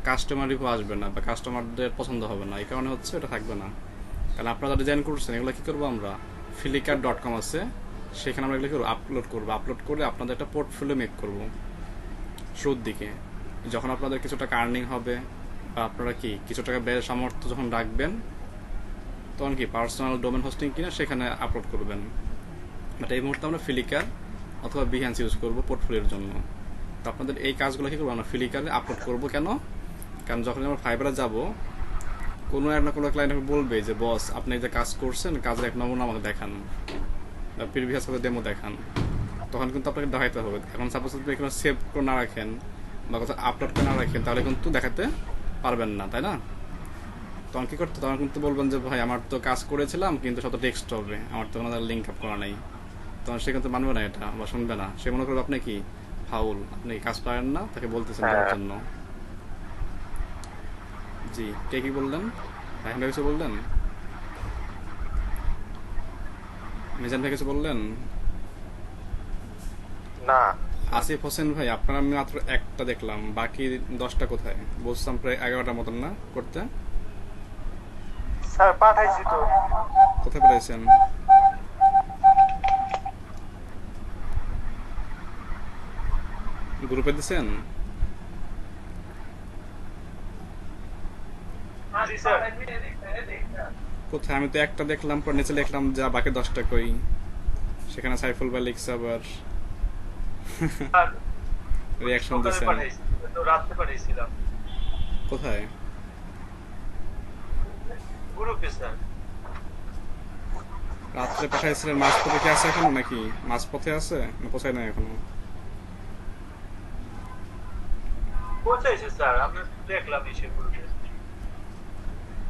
Customer review আসবে না বা কাস্টমারদের পছন্দ হবে না, এই কারণে হচ্ছে এটা থাকবে না। কারণ আপনারা ডিজাইন করছেন এগুলো কী করবো আমরা, ফ্লিকার.com আছে, সেখানে আমরা এগুলো করবো আপলোড করে আপনাদের একটা পোর্টফোলিও মেক করব শুরুর দিকে। যখন আপনাদের কিছু টাকা আর্নিং হবে বা আপনারা কি কিছু টাকা ব্যয়ের সামর্থ্য যখন রাখবেন, তখন কি পার্সোনাল ডোমেন হোস্টিং কিনা সেখানে আপলোড করবেন। বাট এই মুহূর্তে আমরা ফ্লিকার অথবা বিহ্যান্স ইউজ করবো পোর্টফোলিওর জন্য। তো আপনাদের এই কাজগুলো কী করবো, আমরা ফ্লিকারে আপলোড করবো কেন, কারণ যখন আমরা ফাইবারে যাব, কোনো এক না কোনো ক্লায়েন্ট বলবে যে বস আপনি যে কাজ করছেন কাজের এক নমুনা আমাকে দেখান বা প্রিভিয়াস কাজের ডেমো দেখান, তখন কিন্তু আপনাকে দেখাইতে হবে। এখন সাপোজ আপনি এখানে সেভ করে না রাখেন বা কোথাও আপলোড করে না রাখেন, তাহলে কিন্তু দেখাতে পারবেন না, তাই না? তখন কী করতে, তখন কিন্তু বলবেন যে ভাই আমার তো কাজ করেছিলাম কিন্তু শত টেক্সট হবে, আমার তো কোনো লিঙ্ক আপ করা নেই। তখন সে কিন্তু মানবে না এটা বা শুনবে না, সে মনে করবে আপনি কি ফাউল, আপনি কাজ পারেন না, তাকে বলতেছেন দেওয়ার জন্য। জি, কে কি বললেন? এখন কিছু বললেন? মিজান ভাই কিছু বললেন? না আসিফ হোসেন ভাই, আপনার আমি মাত্র একটা দেখলাম, বাকি 10টা কোথায়? বলছিলাম প্রায় 11টার মতন না করতে। স্যার, পাঠাইছি তো। কোথায় পেয়েছেন? গ্রুপে দিচ্ছেন? জি স্যার। কোথায়? আমি তো একটা দেখলাম, পর নিচে লিখলাম যা বাকি 10টা কই, সেখানে সাইফুল ভাই লিখছে আবার আর রিয়াকশন সকালে দিচ্ছেন। পাঠাইছি, তো রাতে পাঠাইছিলাম কোথায়? গ্রুপে স্যার। রাত্রে পাঠাইছিলেন? মাঝপথে কি আছে এখনো নাকি? মাঝপথে আছে না পৌঁছায় নাই এখনো? পৌঁছাইছে স্যার, আমি দেখলাম এসে গ্রুপে।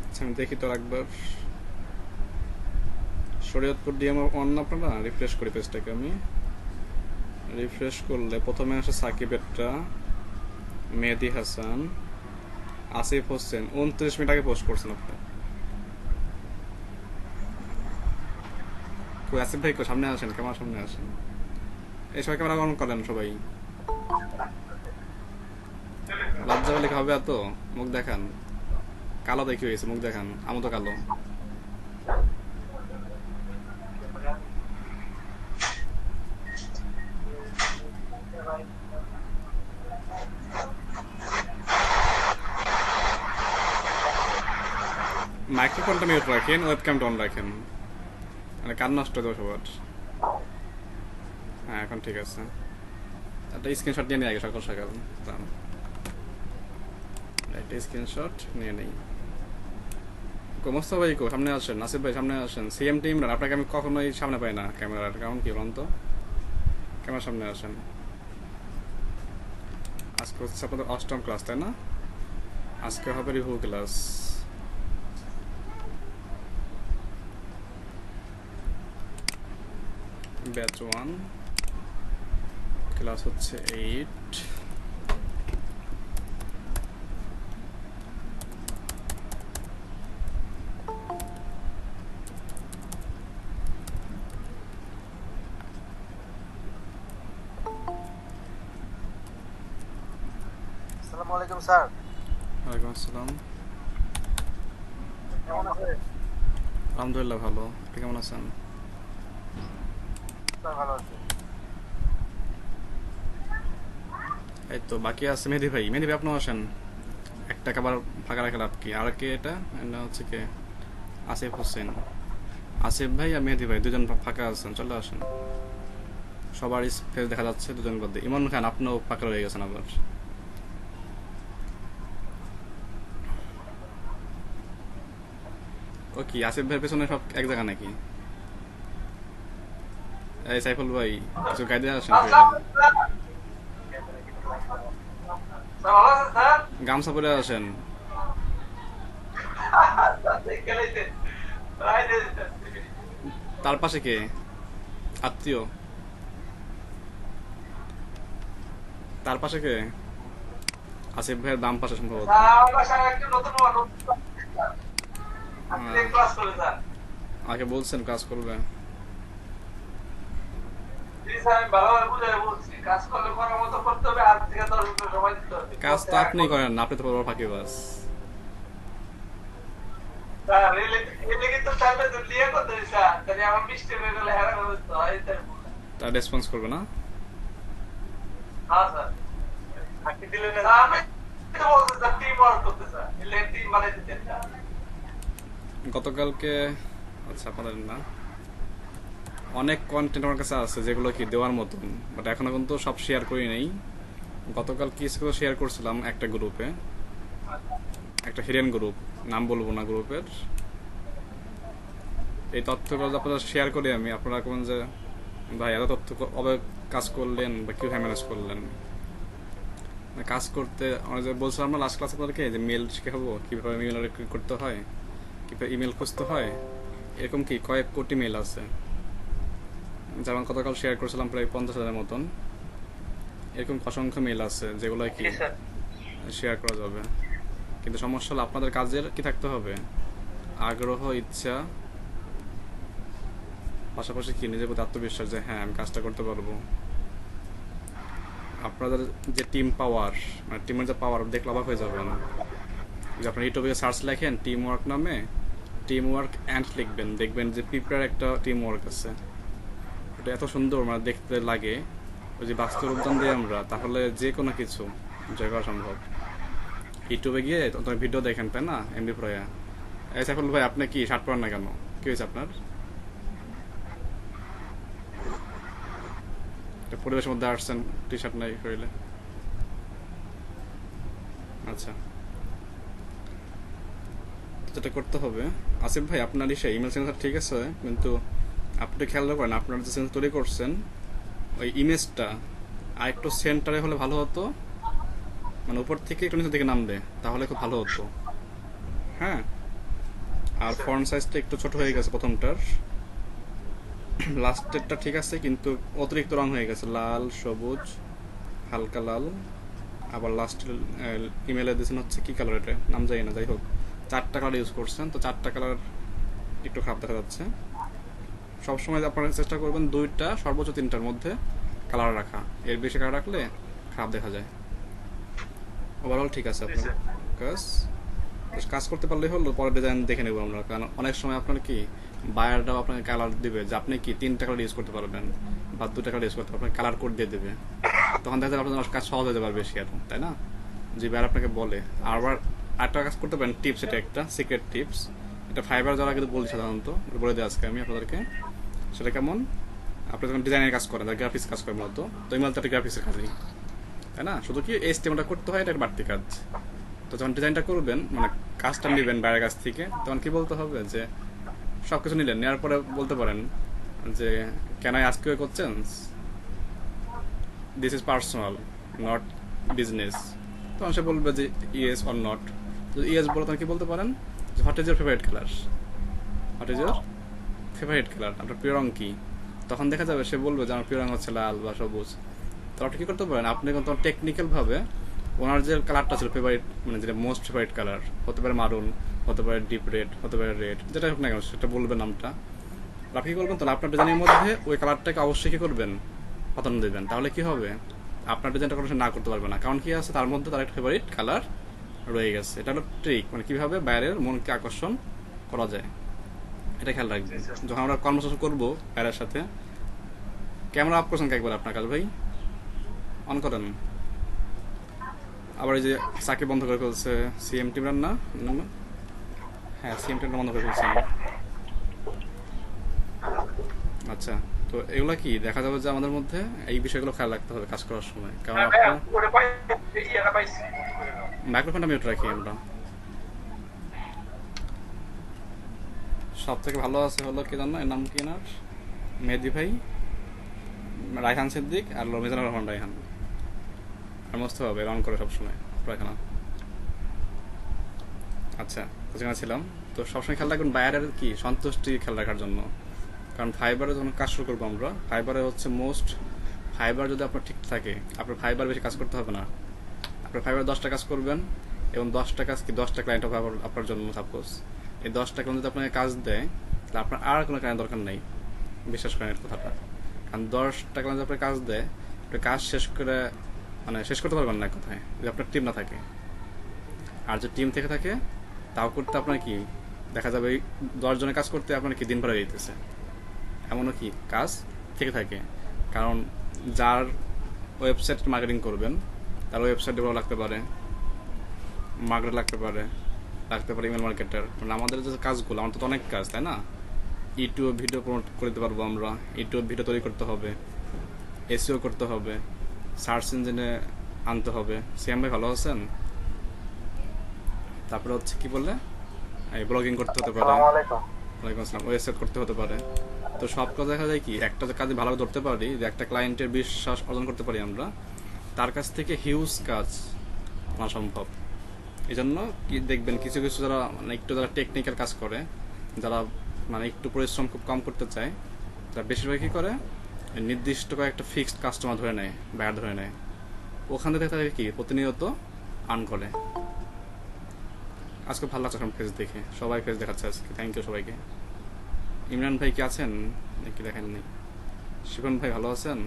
আচ্ছা আমি দেখি তো একবার। শরীয়তপুর ডিএম অন আপনারা, রিফ্রেশ করি পেজটাকে আমি। রিফ্রেশ করলে প্রথমে আসে সাকিবেরটা, মেহেদি হাসান, আসিফ হোসেন 29 মিনিট আগে পোস্ট করছেন আপনি। কই আসিফ ভাই, কই সামনে আসেন, ক্যামেরা সামনে আসেন। এই সবাই ক্যামেরা অন করেন সবাই। লজ্জা পেলে কি হবে এত? মুখ দেখান। কালো দেখি হয়েছে, মুখ দেখান, আমি তো কালো। মাইক্রোফোনটা মিউট রাখেন, ওয়েবক্যামটা অন রাখেন, মানে কান নষ্ট হয়ে যাবে সবার। হ্যাঁ এখন ঠিক আছে। একটা স্ক্রিনশট নিয়ে নিই আগে সকাল সকাল। দাঁড়ান। একটা স্ক্রিনশট নিয়ে নেই। মোস্তফা ভাই কো সামনে আসেন, নাসিফ ভাই সামনে আসেন, সিএম টিম ইমরান, আপনাকে আমি কখনোই সামনে পাই না ক্যামেরার, কারণ কি বলুন তো? ক্যামেরার সামনে আসেন। আজকে হচ্ছে আপনাদের 8ম ক্লাস, তাই না? আজকে হবে রিভিউ ক্লাস। ব্যাচ 1, ক্লাস হচ্ছে 8। আসসালামু আলাইকুম স্যার। ওয়ালাইকুম আসসালাম। কেমন আছেন? আলহামদুলিল্লাহ ভালো, আপনি কেমন আছেন? স্যার ভালো আছি। এই তো বাকি আছে মেহেদি ভাই। মেহেদি ভাই আপনিও আসেন, একটা খাবার ফাঁকা রাখা লাভ কি? আর কে এটা? এটা হচ্ছে কে? আসিফ হোসেন। আসিফ ভাই আর মেহেদি ভাই দুজন ফাঁকা আছেন, চলে আসেন। সবার ফেস দেখা যাচ্ছে দুজন বাদে। ইমন খান আপনিও ফাঁকা রয়ে গেছেন আবার। ও কি আসিফ ভাইয়ের পেছনে সব এক জায়গা নাকি? এই সাইফুল ভাই কিছু গাইডে আসেন। স্যার ভালো আছেন স্যার? গামছা পরে আসেন। তার পাশে কে? আত্মীয়? তার পাশে কে? আসিফ ভাইয়ের বাম পাশে সম্ভবত। আমাকে বলছেন কাজ করবে। স্যার আমি ভালোভাবে বুঝাই বলছি, কাজ করলে করার মতো করতে হবে, আর থেকে 10 মিনিট সময় দিতে হবে। কাজ তো আপনি করেন না, আপনি তো বড় ফাঁকিবাজ। স্যার এলে কিন্তু চাইলে তো লিয়ে করতে হবে স্যার, তাহলে আমার মিষ্টি হয়ে গেলে হেরা হবে তো, এইটাই বলে। তার রেসপন্স করবে না। হ্যাঁ স্যার, ফাঁকি দিলে না স্যার, আমি তো বলছি স্যার টিম ওয়ার্ক করতে স্যার, এলে টিম বানাই দিতে স্যার। গতকালকে, আচ্ছা আপনাদের না, অনেক কন্টেন্ট আমার কাছে আছে যেগুলো কি দেওয়ার মতন, বাট এখনো কিন্তু সব শেয়ার করি নাই। গতকাল কিছু শেয়ার করছিলাম একটা গ্রুপে, একটা হিডেন গ্রুপ, নাম বলবো না গ্রুপের। এই তথ্যগুলো যদি আপনারা শেয়ার করি আমি, আপনারা কোন যে ভাই এত তথ্য কবে কাজ করলেন বা কীভাবে ম্যানেজ করলেন। মানে কাজ করতে আমরা যে বলছিলাম না লাস্ট ক্লাস আপনাদেরকে, যে মেল শেখাবো কীভাবে ইমেল করতে হয়, কীভাবে ইমেল খুঁজতে হয়, এরকম কি কয়েক কোটি মেল আছে। যেমন গতকাল শেয়ার করছিলাম প্রায় 50,000 মতন, এরকম অসংখ্য মেল আছে যেগুলো কি শেয়ার করা যাবে। কিন্তু সমস্যা হলো আপনাদের কাজের কি থাকতে হবে, আগ্রহ, ইচ্ছা, পাশাপাশি কি নিজের প্রতি আত্মবিশ্বাস যে হ্যাঁ আমি কাজটা করতে পারবো। আপনাদের যে টিম পাওয়ার, মানে টিমের যে পাওয়ার দেখলে অবাক হয়ে যাবেন। যে আপনার ইউটিউবে সার্চ লেখেন টিম ওয়ার্ক নামে, টিম ওয়ার্ক অ্যান্ড লিখবেন, দেখবেন যে পিঁপড়ার একটা টিম ওয়ার্ক আছে। এটা এত সুন্দর মানে দেখতে লাগে, ওই যে বাস্তব উদ্যান দিই আমরা, তাহলে যে কোনো কিছু জয় করা সম্ভব। ইউটিউবে গিয়ে তোমার ভিডিও দেখেন, তাই না, এমবি প্রয়া। এই সাইফুল ভাই আপনি কি শার্ট পরেন না কেন, কি হয়েছে আপনার? পরিবেশের মধ্যে আসছেন টি শার্ট নাই শরীরে। আচ্ছা, যেটা করতে হবে আসিফ ভাই, আপনার ইমেল সেন্সার ঠিক আছে, কিন্তু আপনি খেয়াল করেন আপনারা যে সেন্সার তৈরি করছেন ওই ইমেজটা আর একটু সেন্টারে হলে ভালো হতো, মানে উপর থেকে একটু নিচের দিকে নামবে তাহলে খুব ভালো হতো। হ্যাঁ, আর ফন্ট সাইজটা একটু ছোট হয়ে গেছে প্রথমটার, লাস্টেরটা ঠিক আছে কিন্তু অতিরিক্ত রং হয়ে গেছে, লাল, সবুজ, হালকা লাল। আবার লাস্টের ইমেলে দিয়েছেন হচ্ছে কি কালার, এটা নাম জানি না, যাই হোক 4টা কালার ইউজ করছেন, তো 4টা কালার একটু খারাপ দেখা যাচ্ছে। সবসময় আপনারা চেষ্টা করবেন 2টা সর্বোচ্চ 3টার মধ্যে কালার রাখা, এর বেশি কালার রাখলে খারাপ দেখা যায়। ওভারঅল ঠিক আছে আপনার কাজ, কাজ করতে পারলে হলো, পরে ডিজাইন দেখে নেবো আমরা। কারণ অনেক সময় আপনার কি বায়ারটাও আপনাকে কালার দিবে যে আপনি কি 3টা কালার ইউজ করতে পারবেন বা 2টা কালার ইউজ করতে পারবেন, কালার কোড দিয়ে দেবে, তখন দেখা যাবে আপনার কাজ সহজ হয়ে যাবে বেশি আর, তাই না, যে বায়ার আপনাকে বলে। আবার আরেকটা কাজ করতে পারেন, টিপস, এটা একটা সিক্রেট টিপস, এটা ফাইবার যারা কিন্তু বলি সাধারণত, বলে দিই আজকে আমি আপনাদেরকে। সেটা কেমন, আপনি যখন ডিজাইনের কাজ করেন, গ্রাফিক্স কাজ করেন মতো, তো ইমেল তো একটা গ্রাফিক্সের কাজই, তাই না, শুধু কি HTML করতে হয়, এটা একটা বাড়তি কাজ। তো যখন ডিজাইনটা করবেন, মানে কাজটা নেবেন বাইরের কাছ থেকে, তখন কি বলতে হবে যে সব কিছু নিলেন, নেওয়ার পরে বলতে পারেন যে can I ask you a question, this is personal not business. তখন সে বলবে যে ইয়েস অর নট। যদি ইয়েস বলো তখন কি বলতে পারেন যে what is your favourite colour, what is your favourite colour, আপনার প্রিয় রং কি। তখন দেখা যাবে সে বলবে যে আমার প্রিয় রং হচ্ছে লাল বা সবুজ। তো আপনি কি করতে পারেন, আপনি কিন্তু টেকনিক্যাল ভাবে ওনার যে কালারটা ছিল ফেভারিট, মানে যেটা মোস্ট ফেভারিট কালার, হতে পারে মারুন, হতে পারে ডিপ রেড, হতে পারে রেড, যেটা হোক না কেন সেটা বলবেন নামটা। আপনি কি করবেন, তাহলে আপনার ডিজাইনের মধ্যে ওই কালারটাকে অবশ্যই কি করবেন, প্রাধান্য দেবেন। তাহলে কি হবে, আপনার ডিজাইনটা কোনো না করতে পারবে না, কারণ কি আছে তার মধ্যে তার একটা ফেভারিট কালার রয়ে গেছে। এটা হলো ট্রিক, মানে কিভাবে বাইরের মনকে আকর্ষণ করা যায়, এটা খেয়াল রাখবেন। যখন আমরা কনভারসেশন করবো বাইরের সাথে, ক্যামেরা অফ করছেন একবার আপনার কাজ ভাই, অন করেন। আবার এই যে চাকরি বন্ধ করে ফেলছে CMT না, হ্যাঁ CMT বন্ধ করে ফেলছেন। আচ্ছা, তো এগুলা কি দেখা যাবে যে আমাদের মধ্যে এই বিষয়গুলো খেয়াল রাখতে হবে কাজ করার সময়, কারণ আপনার মাইক্রোফোনটা মিউট রাখি আমরা। সব থেকে ভালো আছে হলো কি জানো, এর নাম কি না, মেহেদি ভাই, রায়হান সিদ্দিক আর মিজানুর রহমান রায়হান, আর মস্ত হবে অন করে সবসময় পড়াশোনা। আচ্ছা, তো যেখানে ছিলাম, তো সবসময় খেয়াল রাখবেন বায়ারের কি সন্তুষ্টি খেয়াল রাখার জন্য। কারণ ফাইবারে যখন কাজ শুরু করবো আমরা, ফাইবারে হচ্ছে মোস্ট, ফাইবার যদি আপনার ঠিক থাকে, আপনার ফাইবার বেশি কাজ করতে হবে না। আপনার ফাইবার 10টা কাজ করবেন, এবং 10টা কাজ কি 10টা ক্লায়েন্ট হবে আপনার জন্য, সাপোজ এই 10টা ক্লায়েন্ট যদি আপনাকে কাজ দেয়, তাহলে আপনার আর কোনো ক্লায়েন্ট দরকার নেই, বিশ্বাস করেন এর কথাটা। কারণ 10টা ক্লায়েন্ট আপনার কাজ দেয়, আপনি কাজ শেষ করে মানে শেষ করতে পারবেন না এক কথায়, যদি আপনার টিম না থাকে। আর যে টিম থেকে থাকে তাও করতে আপনার কি দেখা যাবে 10 জনের কাজ করতে আপনার কি দিন ভরে যেতেছে, এমনও কি কাজ থেকে থাকে। কারণ যার ওয়েবসাইট মার্কেটিং করবেন তার ওয়েবসাইট ডেভেলপ লাগতে পারে, মার্কেট লাগতে পারে ইমেল মার্কেটার। মানে আমাদের যে কাজগুলো, আমাদের তো অনেক কাজ, তাই না? ইউটিউব ভিডিও প্রমোট করতে পারবো আমরা, ইউটিউব ভিডিও তৈরি করতে হবে, এসইও করতে হবে, সার্চ ইঞ্জিনে আনতে হবে। সিএম ভাই ভালো আছেন? তারপরে হচ্ছে কি বললে, এই ব্লগিং করতে হতে পারে, ওয়ালাইকুম আসসালাম, ওয়েবসাইট করতে হতে পারে। তো সব কাজ দেখা যায় কি একটা কাজে ভালো ধরতে পারি, যে একটা ক্লায়েন্টের বিশ্বাস অর্জন করতে পারি আমরা, তার কাছ থেকে হিউজ কাজ আনা সম্ভব। এই জন্য কি দেখবেন কিছু কিছু যারা মানে একটু যারা টেকনিক্যাল কাজ করে, যারা মানে একটু পরিশ্রম খুব কম করতে চায়, তারা বেশিরভাগ কী করে নির্দিষ্ট কয়েকটা ফিক্সড কাস্টমার ধরে নেয়, বায়ার ধরে নেয়, ওখান থেকে তাদের কি প্রতিনিয়ত আর্ন করে। আজকে ভালো লাগছে ফেস দেখে, সবাই ফেস দেখাচ্ছে আজকে, থ্যাংক ইউ সবাইকে। ইমরান ভাই কি আছেন নাকি দেখেননি? শিবন ভাই ভালো আছেন?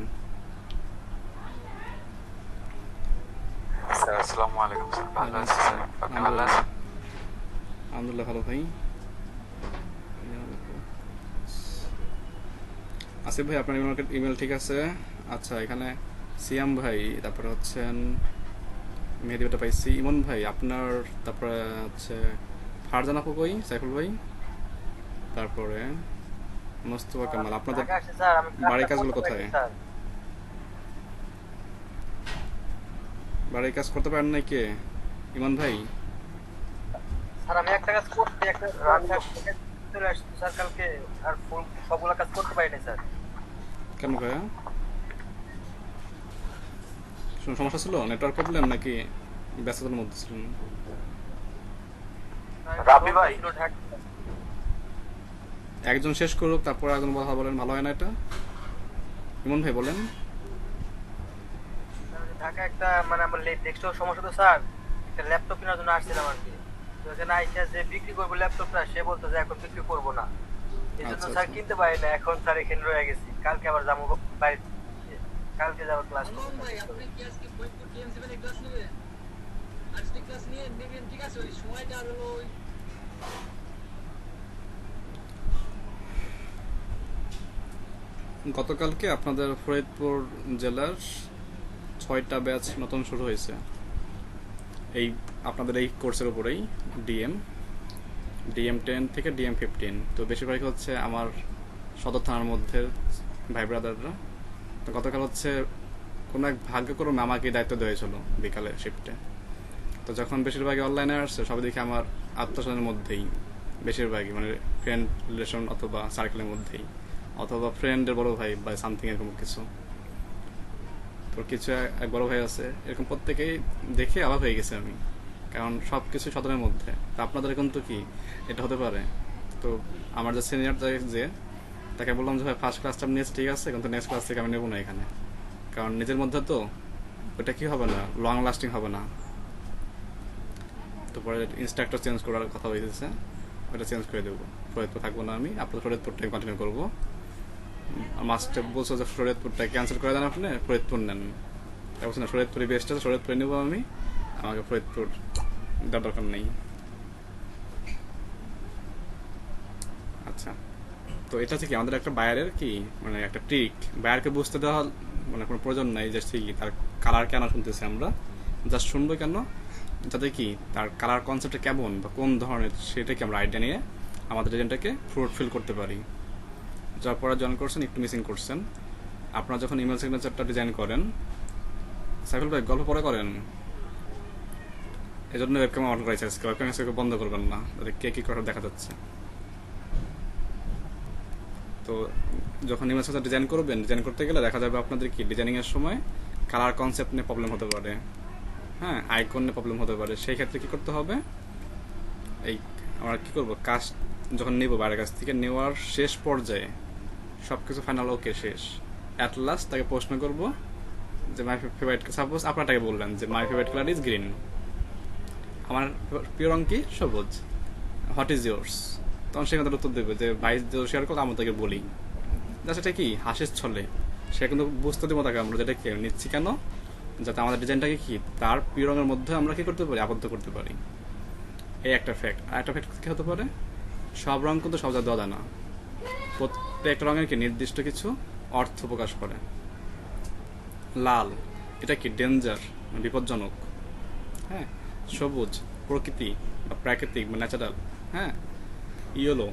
আসসালামু আলাইকুম স্যার, ভালো আছি স্যার, আপনি ভালো আছেন? আলহামদুলিল্লাহ ভালো ভাই। আসিফ ভাই আপনার ইমেল ঠিক আছে? আচ্ছা, এখানে সিয়াম ভাই, তারপরে হচ্ছেন মেহেদিটা পাইছি, ইমন ভাই আপনার, তারপরে হচ্ছে ফারজান আপু কই, সাইফুল ভাই, তারপরে মোস্তফা কামাল। আপনাদের বাড়ির কাজগুলো কোথায়? বাড়ির কাজ করতে পারেন নাই কে? ইমন ভাই স্যার আমি একটা কাজ করতে একটা চলে আসছি স্যার কালকে, আর ফুল সবগুলো কাজ করতে পারিনি স্যার। কেন ভাইয়া, সমস্যা ছিল, নেটওয়ার্ক প্রবলেম নাকি ব্যস্ততার মধ্যে ছিলেন? রাবি ভাই, একজন শেষ করুক তারপর একজন কথা বলেন, ভালো হয় না এটা? ইমন ভাই বলেন। ঢাকা একটা মানে আমার ডেস্কটপ সমস্যা তো স্যার, একটা ল্যাপটপ কেনার জন্য আসছিলাম আর কি। তো এখানে আইসা যে বিক্রি করবো ল্যাপটপটা, সে বলতো যে এখন বিক্রি করবো না, এই জন্য স্যার কিনতে পারি না। এখন স্যার এখানে রয়ে গেছি, কালকে আবার যাবো বাইরে, কালকে যাবো ক্লাস করবো। গতকালকে আপনাদের ফরিদপুর জেলার 6টা ব্যাচ নতুন শুরু হয়েছে এই আপনাদের এই কোর্সের উপরেই, DM10 থেকে DM15। তো বেশিরভাগ হচ্ছে আমার সদর থানার মধ্যে ভাই ব্রাদাররা। তো গতকাল হচ্ছে কোনো এক ভাগ্যক্রমে আমাকে দায়িত্ব দেওয়া হয়েছিল বিকালে শিফটে। তো যখন বেশিরভাগই অনলাইনে আসছে, সব দেখি আমার আত্মস্বজনের মধ্যেই বেশিরভাগই, মানে ফ্রেন্ড রিলেশন অথবা সার্কেলের মধ্যেই, অথবা ফ্রেন্ডের বড় ভাই বা সামথিং এরকম কিছু। তো কিছু এক বড় ভাই আছে, এরকম প্রত্যেকেই দেখে অবাক হয়ে গেছে আমি, কারণ সব কিছু সদনের মধ্যে। তো আপনাদের কিন্তু কি এটা হতে পারে? তো আমার যে সিনিয়র যে, তাকে বললাম যে ভাই ফার্স্ট ক্লাসটা নিয়েছে ঠিক আছে, কিন্তু নেক্সট ক্লাস থেকে আমি নেবো না এখানে, কারণ নিজের মধ্যে তো ওটা কি হবে না, লং লাস্টিং হবে না। তো পরে ইনস্ট্রাক্টর চেঞ্জ করার কথা হয়েছে, ওটা চেঞ্জ করে দেবো, ফরিদপুর থাকবো না আমি, আপনার ফরিদপুরটাই কন্টিনিউ করবো। মাস্টার বলছো যে শরীয়তপুরটা ক্যান্সেল করে দেন, আপনি ফরিদপুর নেন। বলছি না, শরীয়তপুরে বেস্ট আছে, শরীয়তপুরে নেবো আমি, আমাকে ফরিদপুর দেওয়ার দরকার নেই। আচ্ছা, তো এটা হচ্ছে কি আমাদের একটা বায়ারের কি মানে একটা ট্রিক, বায়ারকে বুঝতে দেওয়া মানে কোনো প্রয়োজন নাই যে ঠিক তার কালার কেন শুনতেছি আমরা, জাস্ট শুনবো কেন, যাতে কি তার কালার কনসেপ্টটা কেমন বা কোন ধরনের, সেটাকে আমরা আইডিয়া নিয়ে আমাদের এজেন্টটাকে ফিল করতে পারি। যার পরে জয়েন করছেন একটু মিসিং করছেন। আপনারা যখন ইমেল সিগনেচারটা ডিজাইন করেন, সাইফুল ভাই গল্প পরে করেন, এই জন্য ওয়েবক্যাম অন করেছে আজকে, ওয়েবক্যাম আজকে বন্ধ করবেন না, তাদের কে কী করে দেখা যাচ্ছে। তো যখন ইমেল সিগনেচার ডিজাইন করবেন, ডিজাইন করতে গেলে দেখা যাবে আপনাদের কি ডিজাইনিংয়ের সময় কালার কনসেপ্ট নিয়ে প্রবলেম হতে পারে, হ্যাঁ, আইকন নিয়ে প্রবলেম হতে পারে। সেই ক্ষেত্রে কী করতে হবে, এই আমরা কী করবো, কাজ যখন নেব বাইরের কাছ থেকে, নেওয়ার শেষ পর্যায়ে সব কিছু ফাইনাল ওকে শেষ, অ্যাট লাস্ট তাকে প্রশ্ন করবো যে মাই ফেভারিট, সাপোজ আপনারটাকে বললেন যে my favourite colour is green, আমার প্রিয় রং কি সবুজ, হোয়াট ইজ ইয়োর্স, তখন সে কথাটা উত্তর দেবে যে ভাই যে শেয়ার করো আমার তাকে বলি, জাস্ট এটা কি হাসির ছলে সে কিন্তু বুঝতে দেবো তাকে আমরা যেটা কি নিচ্ছি কেন, যাতে আমাদের ডিজাইনটাকে কি তার প্রিয় রঙের মধ্যে আমরা কি করতে পারি, আবদ্ধ করতে পারি। এই একটা ফ্যাক্ট। আর একটা ফ্যাক্ট কি হতে পারে, সব রং কিন্তু সব জায়গায় দেওয়া যায় না। প্রত্যেকটা রঙের কি নির্দিষ্ট কিছু অর্থ প্রকাশ করে। লাল এটা কি ডেঞ্জার, বিপজ্জনক। হ্যাঁ, সবুজ প্রকৃতি বা প্রাকৃতিক বা ন্যাচারাল। হ্যাঁ, ইয়েলো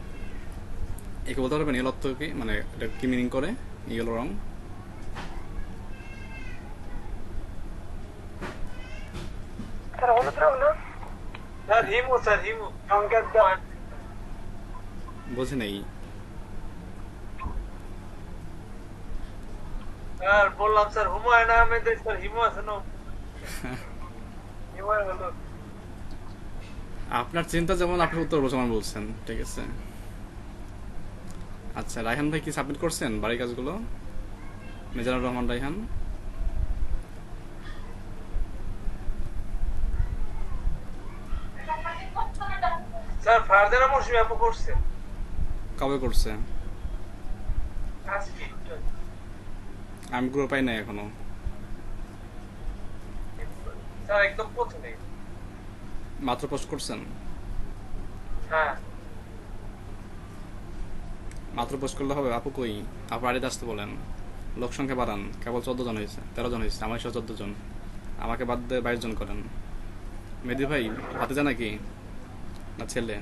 একে বলতে পারবেন ইয়েলো অর্থ কি, মানে এটা কি মিনিং করে ইয়েলো রং? স্যার হিমু, স্যার হিমু সংকেত দেওয়া। বোঝে নেই। স্যার বললাম স্যার হুমায়ুন আহমেদের স্যার হিমু আছে না? হিমায়ুন হলো আপনার চিন্তা যেমন আপনার উত্তর যেমন বলছেন, ঠিক আছে। আচ্ছা, রায়হান ভাই কি সাবমিট করছেন বাড়ির কাজগুলো? মিজানুর রহমান রায়হান। স্যার ফারজানা মৌসুমী আপু করছে কবে করছে? আজকে। আমি গ্রুপ পাই নাই এখনো। স্যার একদম প্রথমে। মাত্র পোস্ট করছেন? হ্যাঁ মাত্র পোস্ট করলে হবে? আপু কই? আপু বাড়িতে আসতে বলেন। লোক সংখ্যা বাড়ান। কেবল 14 জন হয়েছে, 13 জন হয়েছে, আমার সহ 14 জন। আমাকে বাদ দিয়ে 22 জন করেন। মেহেদি ভাই হাতে যা নাকি না ছেলে?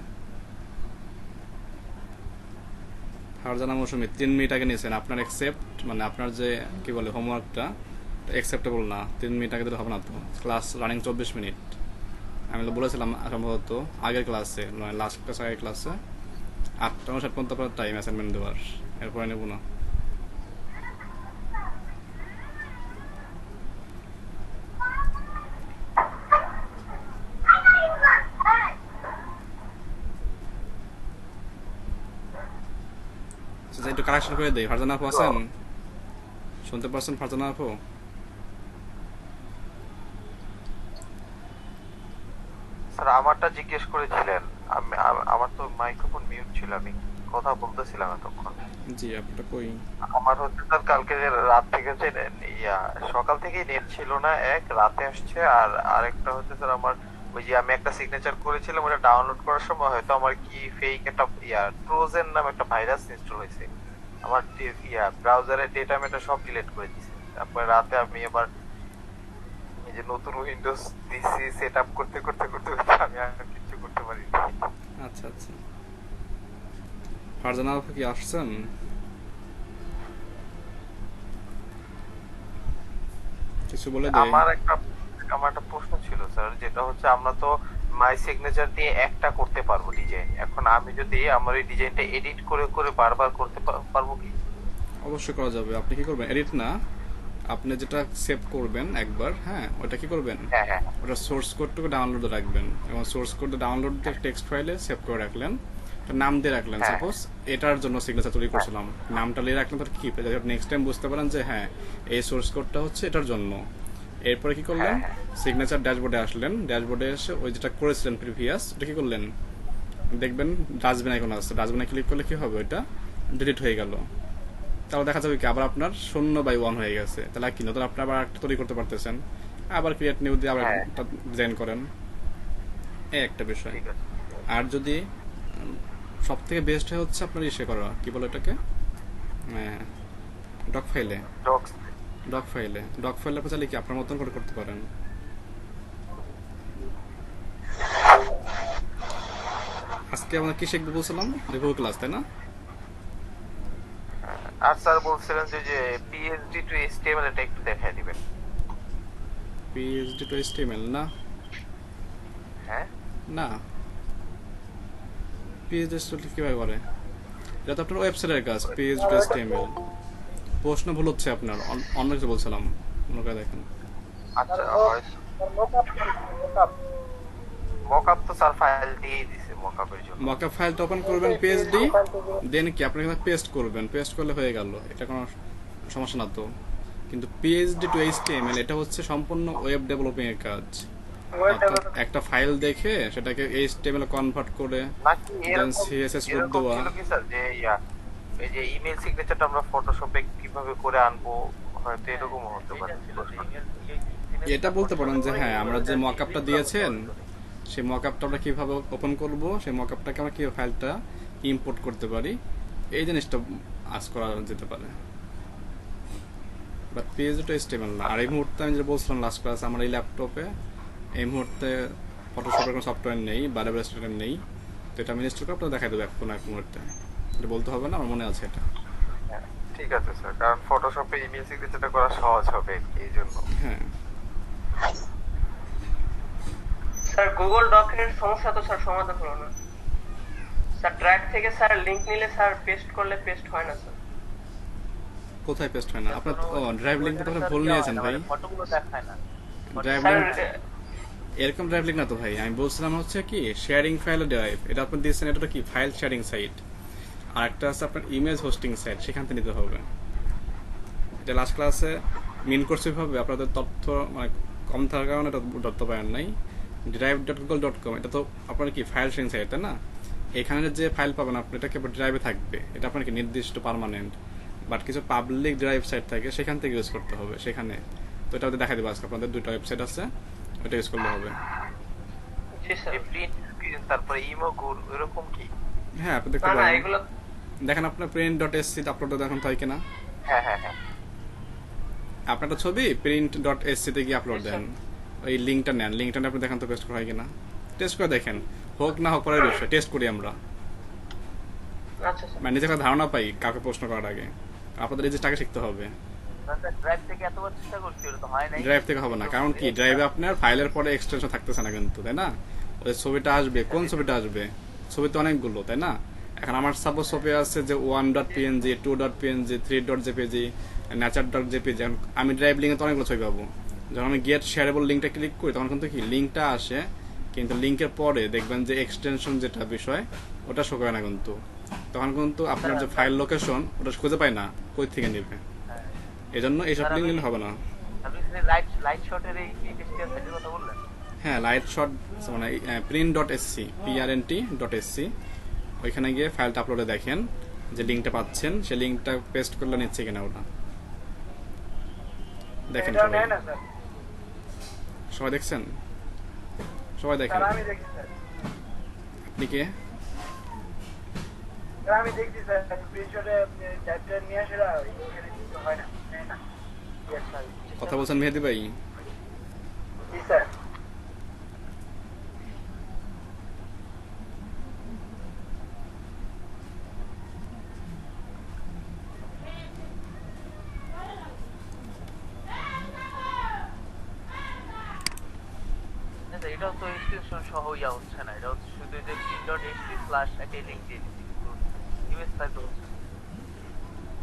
ফারজানা মৌসুমী 3 মিনিট আগে নিয়েছেন। আপনার অ্যাকসেপ্ট মানে আপনার যে কি বলে হোমওয়ার্কটা অ্যাকসেপ্টেবল না। 3 মিনিট আগে দিলে হবে না তো। Class running 24 minute. আমি তো বলেছিলাম সম্ভবত আগের ক্লাসে, মানে লাস্ট ক্লাস আগের ক্লাসে 8:60 পর্যন্ত আপনার টাইম অ্যাসাইনমেন্ট দেওয়ার, এরপরে নেব না। আচ্ছা, একটু কারেকশন করে দেই। ফারজানা আপু আছেন? শুনতে পারছেন ফারজানা আপু? স্যার আমারটা জিজ্ঞেস করেছিলেন, আমার তো মাইক্রোফোন মিউট ছিল, আমি কথা বলতেছিলাম এতক্ষণ। জি, আপনাটা কই? আমার হচ্ছে স্যার কালকে রাত থেকে হচ্ছে সকাল থেকেই নেট ছিল না, এক রাতে আসছে। আর আরেকটা হচ্ছে স্যার আমার ওই যে আমি একটা সিগনেচার করেছিলাম, ওটা ডাউনলোড করার সময় হয়তো আমার কি ফেক একটা ট্রোজেন নামে একটা ভাইরাস ইনস্টল হয়েছে। আমার ব্রাউজারের ডেটা আমি এটা সব ডিলিট করে দিয়েছি। তারপরে রাতে আমি এবার এই যে নতুন উইন্ডোজ দিছি সেট আপ করতে করতে করতে করতে আমি আর কিছু করতে পারি। আচ্ছা আচ্ছা, ফারজানা আপু কি আসছেন? কিছু বলে দেই। আমার একটা প্রশ্ন ছিল স্যার, যেটা হচ্ছে আমরা তো মাই সিগনেচার দিয়ে একটা করতে পারবো ডিজাইন। এখন আমি যদি আমার এই ডিজাইনটা এডিট করে করে বারবার করতে পারবো কি? অবশ্যই করা যাবে। আপনি কি করবেন, এডিট না, আপনি যেটা সেভ করবেন একবার, হ্যাঁ ওটা কি করবেন, হ্যাঁ হ্যাঁ ওটা সোর্স কোডটুকু ডাউনলোড রাখবেন এবং সোর্স কোড ডাউনলোড দিয়ে টেক্সট ফাইলে সেভ করে রাখলেন, নাম দিয়ে রাখলেন। হ্যাঁ। সাপোজ এটার জন্য সিগনেচার তৈরি করছিলাম, নামটা লিখে রাখলেন, তার কি নেক্সট টাইম বুঝতে পারেন যে হ্যাঁ এই সোর্স কোডটা হচ্ছে এটার জন্য। এরপরে কি করলেন, সিগনেচার ড্যাশবোর্ডে আসলেন, ড্যাশবোর্ডে এসে ওই যেটা করেছিলেন প্রিভিয়াস ওটা কি করলেন, দেখবেন ডাস্টবিন আইকন আছে, ডাস্টবিনে ক্লিক করলে কি হবে, ওটা ডিলিট হয়ে গেল। তাহলে দেখা যাবে কি আবার আপনার 0/1 হয়ে গেছে। তাহলে কি নতুন আপনি আবার একটা তৈরি করতে পারতেছেন, আবার ক্রিয়েট নিউ দিয়ে আবার একটা ডিজাইন করেন। এই একটা বিষয়। ঠিক আছে। আর যদি সব থেকে বেস্ট হচ্ছে আপনার ইসে করা, কি বলে এটাকে, ডক ফাইলে। ডক ফাইলে আপনি চাইলে কি আপনার মতন করে করতে পারেন। আজকে আমরা কি শিখবো বলছিলাম, রিভিউ ক্লাস, তাই না? আর স্যার বলছিলেন যে পিএইচডি টু এইচটিএমএল এটা একটু দেখাই দিবেন। পিএইচডি টু এইচটিএমএল না, হ্যাঁ না পিএইচডি কিভাবে করে, এটা তো আপনার ওয়েবসাইটের কাজ। পিএইচডি টু এইচটিএমএল প্রশ্ন ভুল হচ্ছে আপনার, অন্য কিছু বলছিলাম, অন্য করে দেখেন। আচ্ছা, মকআপ তো স্যার ফাইল দিয়ে দিছে মকআপের জন্য। মকআপ ফাইলটা ওপেন করবেন পিএইচডি, দেন কি আপনি এখানে পেস্ট করবেন, পেস্ট করলে হয়ে গেল, এটা কোনো সমস্যা না তো। কিন্তু পিএইচডি টু এইচটিএমএল এটা হচ্ছে সম্পূর্ণ ওয়েব ডেভেলপিং এর কাজ। অর্থাৎ একটা ফাইল দেখে সেটাকে এইচটিএমএল কনভার্ট করে নাকি দেন সিএসএস রূপ দেওয়া। ছিল কি স্যার যে এই যে ইমেল সিগনেচারটা আমরা ফটোশপে কিভাবে করে আনবো, হয়তো এরকম হতে পারে। এটা বলতে পারেন যে হ্যাঁ আমরা যে মকআপটা দিয়েছেন সেই মকআপটা আমরা কিভাবে ওপেন করব, সেই মকআপটাকে আমরা কিভাবে ফাইলটা ইম্পোর্ট করতে পারি, এই জিনিসটা আজ করা যেতে পারে। বাট পিএইচডি HTML না। আর এই মুহূর্তে আমি যেটা বলছিলাম লাস্ট ক্লাস, আমার এই ল্যাপটপে এই মুহূর্তে ফটোশপের কোনো সফটওয়্যার নেই বা ডেভেলপার সফটওয়্যার নেই, তো এটা আমি ইনস্টল করে আপনাকে দেখাই দেবো এখন এক মুহূর্তে। এটা বলতে হবে না, আমার মনে আছে এটা। হ্যাঁ, ঠিক আছে স্যার, কারণ ফটোশপে ইমেল সিগনেচারটা করা সহজ হবে এই জন্য। হ্যাঁ স্যার গুগল ডকের সমস্যা তো স্যার সমাধান হলো না স্যার। ড্র্যাগ থেকে স্যার লিংক নিলে স্যার পেস্ট করলে পেস্ট হয় না স্যার। কোথায় পেস্ট হয় না আপনার? ড্রাইভ লিঙ্কটা তাহলে ভুল নিয়েছেন ভাই। ফটোগুলো দেখায় না। ড্রাইভ স্যার লিঙ্ক এরকম ড্রাইভ লিঙ্ক না তো ভাই, আমি বলছিলাম হচ্ছে কি শেয়ারিং ফাইল ড্রাইভ, এটা আপনি দিয়েছেন, এটা কি ফাইল শেয়ারিং সাইট। আর একটা আছে আপনার ইমেজ হোস্টিং সাইট, সেখান থেকে নিতে হবে। এটা লাস্ট ক্লাসে মিন করছে ভাবে আপনাদের তথ্য মানে কম থাকার কারণে এটা ধরতে পারেন নাই। drive.google.com এটা তো আপনার কি ফাইল শেয়ারিং সাইট, তাই না? এখানে যে ফাইল পাবেন আপনি এটা কেবল ড্রাইভে থাকবে, এটা আপনার কি নির্দিষ্ট পার্মানেন্ট। বাট কিছু পাবলিক ড্রাইভ সাইট থাকে, সেখান থেকে ইউজ করতে হবে সেখানে। তো এটা দেখা দেবো আজকে আপনাদের দুটো ওয়েবসাইট আছে, ওটা ইউজ করলে হবে। জি স্যার। প্রিন্ট তারপরে ইমো গুণ এরকম কি? হ্যাঁ আপনি দেখতে না না পারেন, এগুলো দেখেন আপনার print.sc তে আপলোড দেখুন তাই কিনা। হ্যাঁ হ্যাঁ হ্যাঁ, আপনার একটা ছবি print.sc তে গিয়ে আপলোড দেন, ওই লিঙ্কটা নেন, লিঙ্কটা আপনি দেখেন তো পেস্ট করা হয় কিনা, টেস্ট করে দেখেন। হোক না হোক পরের বিষয়, টেস্ট করি আমরা, আচ্ছা স্যার। মানে নিজের একটা ধারণা পাই কাউকে প্রশ্ন করার আগে। আপনাদের এই জিনিসটাকে শিখতে হবে। ড্রাইভ থেকে এতবার চেষ্টা করছি, ওটা তো হয় নাই। ড্রাইভ থেকে হবে না, কারণ কি ড্রাইভে আপনার ফাইলের পরে এক্সটেনশন থাকতেছে না কিন্তু, তাই না? ওই ছবিটা আসবে, কোন ছবিটা আসবে? ছবি তো অনেকগুলো, তাই না? এখন আমার সাপোজ ছবি আছে যে 1.png 2.png 3.jpg nature.jpg। আমি ড্রাইভ লিঙ্কে তো অনেকগুলো ছবি পাবো। যখন আমি গেট শেয়ারেবল লিঙ্কটা ক্লিক করি তখন কিন্তু কি লিঙ্কটা আসে, কিন্তু লিঙ্কের পরে দেখবেন যে এক্সটেনশন যেটা বিষয় ওটা শো করে না কিন্তু। তখন কিন্তু আপনার যে ফাইল লোকেশন ওটা খুঁজে পায় না, কই থেকে নেবে। এই জন্য এইসব লিঙ্ক নিলে হবে না। আপনি লাইট শটের এই টেক্সটাইল সাইটের কথা বললেন? হ্যাঁ লাইট শট মানে print.sc prnt.sc, ওইখানে গিয়ে ফাইলটা আপলোডে দেখেন যে লিঙ্কটা পাচ্ছেন, সেই লিঙ্কটা পেস্ট করলে নিচ্ছে কিনা ওটা দেখেন। এটা সবাই নেয় না স্যার। সবাই দেখছেন? সবাই দেখেন। স্যার আমি দেখছি স্যার। আপনি কে? স্যার আমি দেখছি স্যার, স্ক্রিনশটে টাইপটা নিয়ে আসলে এখানে কিছু হয় না, নেয় না। Yes sir. কথা বলছেন মেহেদি ভাই? জি স্যার। এটাও তো এক্সটেনশন সহ ইয়া হচ্ছে না, এটা হচ্ছে শুধু যে print.ht একটা লিংক দিয়ে দিচ্ছি, কিন্তু ইউএস ফাইল তো হচ্ছে না।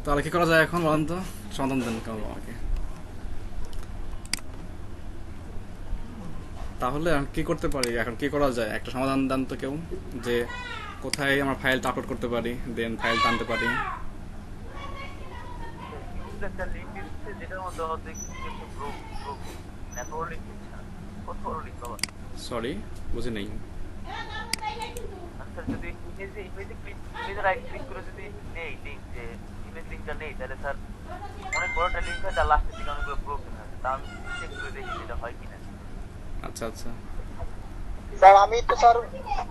তাহলে কি করা যায় এখন বলেন তো, সমাধান দেন কেন আমাকে। তাহলে আমি কি করতে পারি এখন, কি করা যায় একটা সমাধান দেন তো কেউ, যে কোথায় আমার ফাইলটা আপলোড করতে পারি, দেন ফাইল টানতে পারি। কিন্তু একটা লিংক দিচ্ছে যেটার মধ্যে হচ্ছে কিছু গ্রুপ এত বড় লিংক দিচ্ছে না, কত বড় লিংক বাবা। সরি বুঝি নেই। স্যার যদি ইমেজে রাইট ক্লিক করে যদি নেই লিংক, যে ইমেজ লিংকটা নেই, তাহলে স্যার অনেক বড় একটা লিংক হয়, তার লাস্টের দিকে অনেকগুলো ব্রোকেন হয়। তা আমি চেক করে দেখি যেটা হয় কিনা। আচ্ছা আচ্ছা, স্যার আমি তো স্যার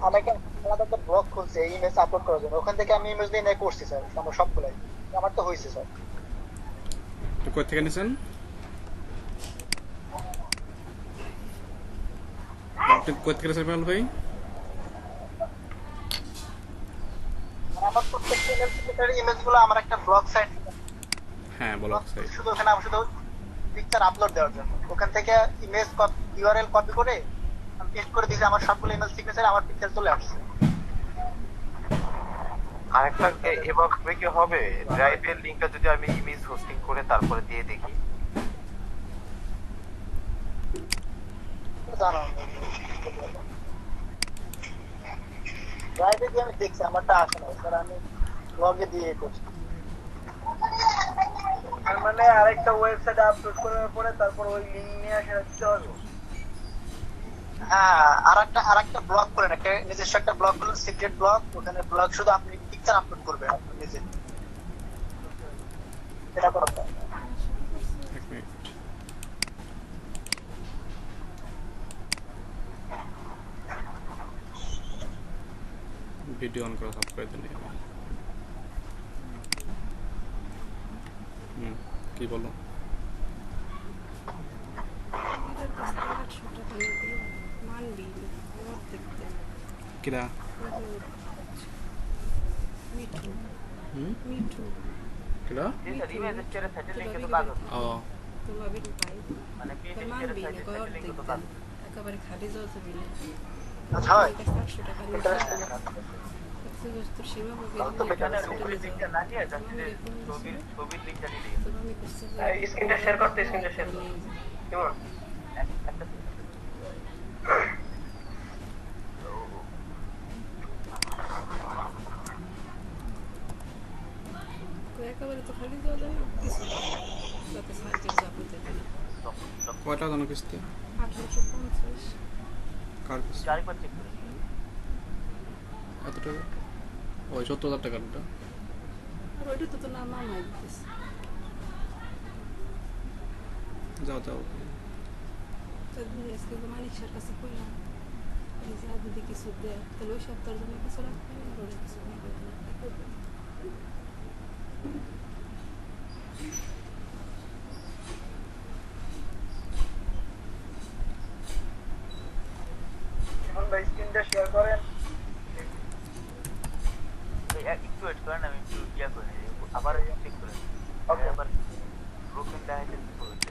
আমাকে আলাদা একটা ব্লগ খুলছে ইমেজ আপলোড করার জন্য, ওখান থেকে আমি ইমেজ দিয়ে করছি স্যার আমার সবগুলাই, আমার তো হয়েছে স্যার। তো কই থেকে নিছেন? আপনি কই থেকে নিছেন ভাই? আমার প্রত্যেকটা ইমেজ গুলো আমার একটা ব্লগ সাইট, হ্যাঁ ব্লগ সাইট। শুধু ওখানে আমি শুধু পিকচার আপলোড দেওয়ার জন্য ওখান থেকে ইমেজ ইউআরএল কপি করে আমি পেস্ট করে দিয়েছি, আমার সবগুলো ইমেজ সিগনেচার আমার পিকচার চলে আসছে। আরেকটা এভাবে কি হবে, ড্রাইভের লিংকটা যদি আমি ইমেজ হোস্টিং করে তারপরে দিয়ে দেখি? জানো ড্রাইভে দিয়ে আমি দেখছি আমারটা আসে না স্যার, আমি ব্লগে দিয়ে করছি। তার মানে আরেকটা ওয়েবসাইটে আপলোড করার পরে তারপর ওই লিংক নিয়ে আসে দিতে হবে। হ্যাঁ আরেকটা ব্লগ করেন, একটা নিজস্ব একটা ব্লগ করুন, সিক্রেট ব্লগ, ওখানে ব্লগ শুধু আপনি পিকচার আপলোড করবেন আপনি নিজে, এটা করতে এক মিনিট। ভিডিও অন করা সব করে দিন। কি বলো? কিরা? কিরা? জি স্যার ইমেজের চেয়ে সাইটের লিংকে তো কাজ হচ্ছে ও মানে পিএইচডি এর সাইটের লিংকে তো কাজ হচ্ছে একেবারে খালি যাচ্ছে বিলে আচ্ছা হয় 800 টাকা নিয়ে ইন্টারেস্টিং তোর সীমা বলবি তাহলে তো বেকার ছবির লিংকটা না দিয়ে জাস্ট ছবির লিংকটা দিয়ে দিই তো আমি করছি স্ক্রিনটা শেয়ার করতে, স্ক্রিনটা শেয়ার করতে কেমন? একটা তো একেবারে তো খালি যাওয়া যায় না কিছু যাতে সার্কিট যাবে না কয়টা জানো কিস্তি? 850 কার কিস্তি? আরেকবার চেক করে এত টাকা? ওই 70,000 টাকাটা। আর ওইটা তো না মামাই দিতেছে যাও যাও। তো আজকে তো মানিক স্যার কাছে কইলাম এই যে যদি কিছু দেয় তাহলে ওই সপ্তাহের জন্য কিছু রাখবে না ওরা কিছু নেবে না এখন ভাই স্ক্রিনটা শেয়ার করেন একটু ওয়েট করেন আমি একটু ইয়া করে নিই আবার চেক করে নিই Okay. আবার ব্রোকেন দেখাইতে বলেছে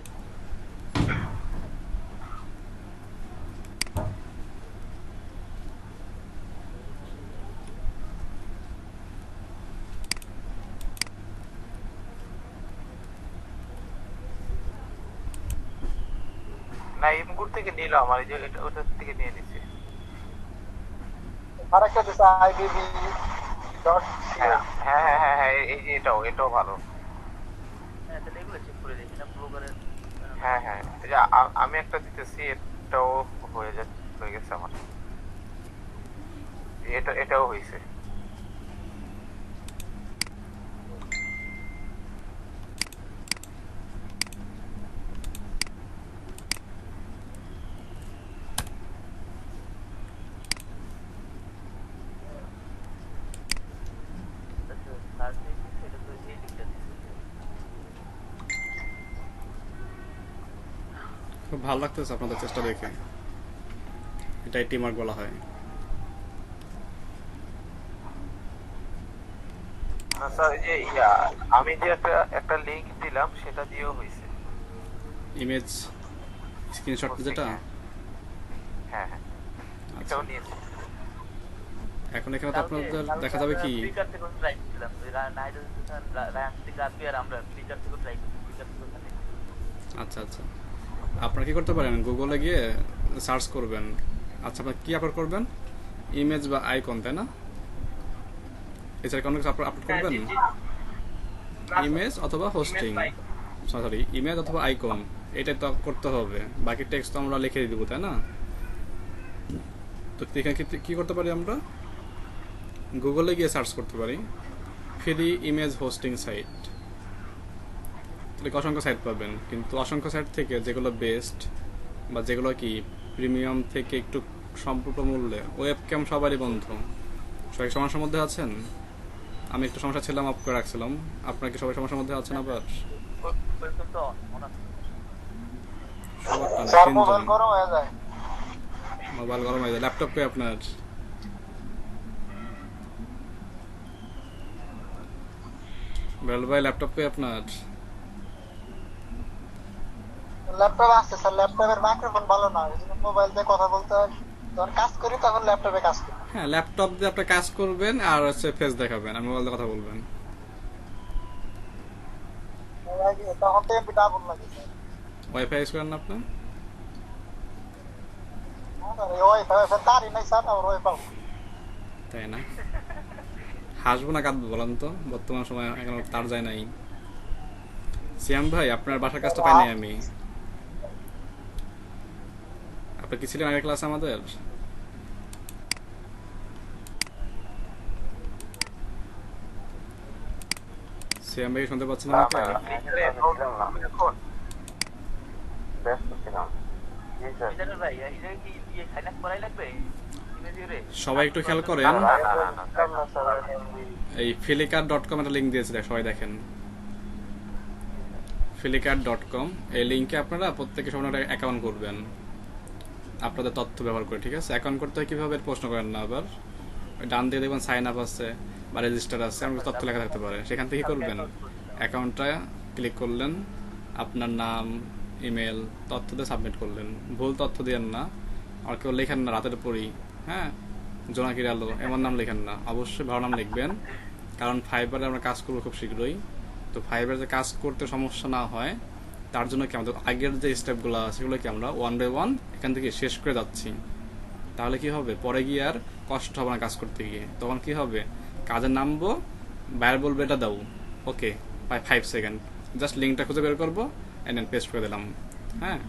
না ইমগুর থেকে নিল আমার এই যে ওটার থেকে নিয়ে নিছে। আরেকটা দিছে IBB ডট হ্যাঁ হ্যাঁ হ্যাঁ হ্যাঁ হ্যাঁ, এই যে এটাও ভালো। হ্যাঁ তাহলে এগুলো চেক করে দেখি না ব্লগারের হ্যাঁ হ্যাঁ এই যে আমি একটা দিতেছি, এটাও হয়ে গেছে আমার। এটাও হয়েছে। সার্চ এটা তো এই লিংকটা দিচ্ছে খুব ভালো লাগতেছে আপনাদের চেষ্টা দেখে। এটাই টিমওয়ার্ক বলা হয়। স্যার এই যে আমি যে একটা লিংক দিলাম সেটা দিয়েও হয়েছে। ইমেজ স্ক্রিনশট যেটা। হ্যাঁ হ্যাঁ আচ্ছা, এটাও নিয়েছে। এখন এখানে তো আপনাদের দেখা যাবে কি ফ্লিকার থেকে ট্রাই করছিলাম নাইট রায়ান থেকে রাখবি আর আমরা ফ্লিকার থেকে ট্রাই করছি ফ্লিকার থেকে ওখানে আচ্ছা আচ্ছা, আপনারা কি করতে পারেন, গুগলে গিয়ে সার্চ করবেন। আচ্ছা, আপনারা কি আপলোড করবেন? ইমেজ বা আইকন, তাই না? এছাড়া কোনো কিছু আপলোড করবেন? ইমেজ অথবা হোস্টিং, সরি ইমেজ অথবা আইকন, এটাই তো করতে হবে। বাকি টেক্সট তো আমরা লিখে দিব, তাই না? তো এখানে কি করতে পারি আমরা? গুগলে গিয়ে সার্চ করতে পারি ফ্রি ইমেজ হোস্টিং সাইট। তাহলে অসংখ্য সাইট পাবেন, কিন্তু অসংখ্য সাইট থেকে যেগুলো বেস্ট বা যেগুলো কি প্রিমিয়াম থেকে একটু সম্পূর্ণ মূল্যে, ওয়েব ক্যাম সবারই বন্ধ। সবাই সমস্যার মধ্যে আছেন? আমি একটু সমস্যা ছিলাম, অফ করে রাখছিলাম। আপনার কি সবাই সমস্যার মধ্যে আছেন? আবার ওয়েলকাম তো অন আছে সবারটা না, স্যার মোবাইল তিনজন। গরম হয়ে যায় মোবাইল গরম হয়ে যায়। ল্যাপটপ কে আপনার? বেল ভাই, ল্যাপটপ কে আপনার? ল্যাপটপ আছে স্যার, ল্যাপটপের মাইক্রোফোন ভালো না, এই জন্য মোবাইল দিয়ে কথা বলতে হয়। যখন কাজ করি তখন ল্যাপটপে কাজ করি। হ্যাঁ, ল্যাপটপ দিয়ে আপনি কাজ করবেন আর হচ্ছে ফেস দেখাবেন, আর মোবাইল দিয়ে কথা বলবেন। তখন তো এমপি ডাবল লাগে স্যার। ওয়াইফাই ইউজ করেন না আপনি? ওয়াইফাই তারই নাই স্যার, আমার ওয়াইফাই তাই না? হাসবো না কাঁদবো বলেন তো? বর্তমান সময় এখন তার যায় নাই। সিয়াম ভাই, আপনার বাসার কাজটা পাই নাই আমি। আপনি কি ছিলেন আগের ক্লাসে আমাদের? সিয়াম ভাই শুনতে পাচ্ছেন না আমাকে? ভাই, ছিলাম না। এখন ব্যস্ত ছিলাম। জি স্যার। মিজানুর ভাই এই যে কি দিয়ে সাইন আপ করাই লাগবে ইমেজিরে সবাই একটু খেয়াল করেন, না, ছিলাম না স্যার। এই flickr.com একটা লিঙ্ক দিয়েছে, সবাই দেখেন। flickr.com, এই লিঙ্কে আপনারা প্রত্যেকে সবার একটা অ্যাকাউন্ট করবেন আপনাদের তথ্য ব্যবহার করে, ঠিক আছে? অ্যাকাউন্ট করতে হয় কীভাবে প্রশ্ন করেন না আবার। ওই ডান দিয়ে দেখবেন সাইন আপ আছে বা রেজিস্টার আছে, আমার তথ্য লেখা থাকতে পারে, সেখান থেকে করবেন অ্যাকাউন্টটা ক্লিক করলেন, আপনার নাম ইমেল তথ্য দিয়ে সাবমিট করলেন। ভুল তথ্য দিয়েন না, আর কেউ লেখেন না রাতের পরই, হ্যাঁ, জোনাকির আলো এমন নাম লেখেন না, অবশ্যই ভালো নাম লিখবেন। কারণ ফাইবারে আমরা কাজ করবো খুব শীঘ্রই, তো ফাইবারে যে কাজ করতে সমস্যা না হয় তার জন্য কি আমাদের আগের যে স্টেপগুলো আছে সেগুলো কি আমরা 1 বাই 1 এখান থেকে শেষ করে যাচ্ছি। তাহলে কি হবে, পরে গিয়ে আর কষ্ট হবে না কাজ করতে গিয়ে। তখন কি হবে, কাজে নামবো, বাইরে বলবে এটা দাও, ওকে 5 সেকেন্ড, জাস্ট লিঙ্কটা খুঁজে বের করবো এন্ড দেন পেস্ট করে দিলাম, হ্যাঁ।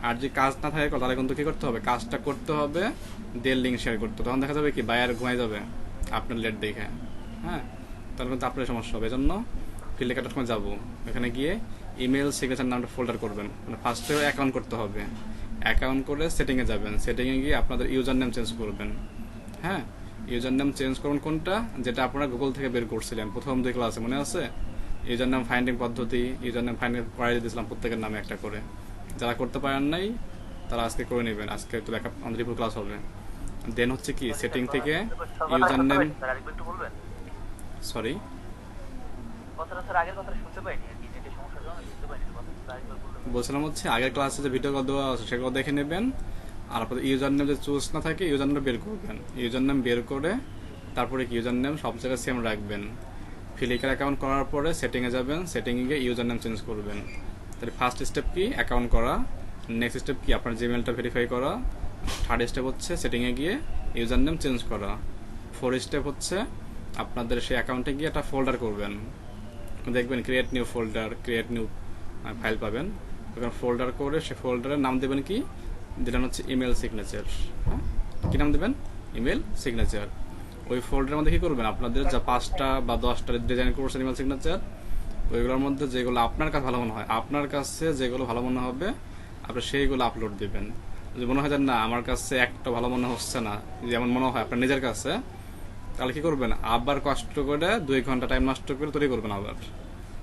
আর যে কাজ না থাকে তাহলে কিন্তু কি করতে হবে, কাজটা করতে হবে, দিয়ে লিঙ্ক শেয়ার করতে হবে। তখন দেখা যাবে কি বায়ার ঘুমাই যাবে আপনার লেট দেখে, হ্যাঁ, তাহলে কিন্তু আপনার সমস্যা হবে। এজন্য flickr.com যাবো, এখানে গিয়ে ইমেল সিগনেচার নামটা ফোল্ডার করবেন, মানে ফার্স্টে অ্যাকাউন্ট করতে হবে। অ্যাকাউন্ট করে সেটিংয়ে যাবেন, সেটিংয়ে গিয়ে আপনাদের ইউজার নেম চেঞ্জ করবেন, হ্যাঁ। ইউজার নেম চেঞ্জ করুন কোনটা, যেটা আপনারা গুগল থেকে বের করছিলেন প্রথম 2 ক্লাসে, মনে আছে? ইউজার নেম ফাইন্ডিং পদ্ধতি, ইউজার নেম ফাইন্ডিং করে দিয়েছিলাম প্রত্যেকের নামে একটা করে। যারা করতে পারেন নাই তারা আজকে করে নেবেন, আজকে একটু ব্যাকআপ আমাদের রিপোর্ট ক্লাস হবে। দেন হচ্ছে কি, সেটিং থেকে ইউজার নেম, একটু বলবেন সরি কথাটা স্যার আগের কথাটা শুনতে পাইনি আর কি, যেটা সমস্যার জন্য শুনতে পাইনি, কথাটা আরেকবার বলবেন। বলছিলাম হচ্ছে আগের ক্লাসে যে ভিডিও দেওয়া আছে সেগুলো দেখে নেবেন, আর আপনাদের ইউজার নেম যে চুজ না থাকে ইউজার নেম বের করবেন। ইউজার নেম বের করে তারপরে কি ইউজার নেম সব জায়গায় সেম রাখবেন। ফ্লিকার অ্যাকাউন্ট করার পরে সেটিংয়ে যাবেন, সেটিংয়ে গিয়ে ইউজার নেম চেঞ্জ করবেন। তাহলে ফার্স্ট স্টেপ কি, অ্যাকাউন্ট করা। নেক্সট স্টেপ কি, আপনার জিমেলটা ভেরিফাই করা। থার্ড স্টেপ হচ্ছে সেটিংয়ে গিয়ে ইউজার নেম চেঞ্জ করা। ফোর্থ স্টেপ হচ্ছে আপনাদের সেই অ্যাকাউন্টে গিয়ে একটা ফোল্ডার করবেন, দেখবেন create new folder, create new file পাবেন। ওখানে ফোল্ডার করে সে ফোল্ডারের নাম দেবেন কি, দিলেন হচ্ছে ইমেল সিগনেচার, হ্যাঁ, কী নাম দেবেন, ইমেল সিগনেচার। ওই ফোল্ডারের মধ্যে কী করবেন, আপনাদের যা 5টা বা 10টা ডিজাইন করছেন ইমেল সিগনেচার, ওইগুলোর মধ্যে যেগুলো আপনার কাছে ভালো মনে হয়, আপনার কাছে যেগুলো ভালো মনে হবে আপনি সেইগুলো আপলোড দেবেন। যদি মনে হয় যে না আমার কাছে একটা ভালো মনে হচ্ছে না, যেমন মনে হয় আপনার নিজের কাছে, তাহলে কি করবেন, আবার কষ্ট করে 2 ঘন্টা টাইম নষ্ট করে তৈরি করবেন আবার।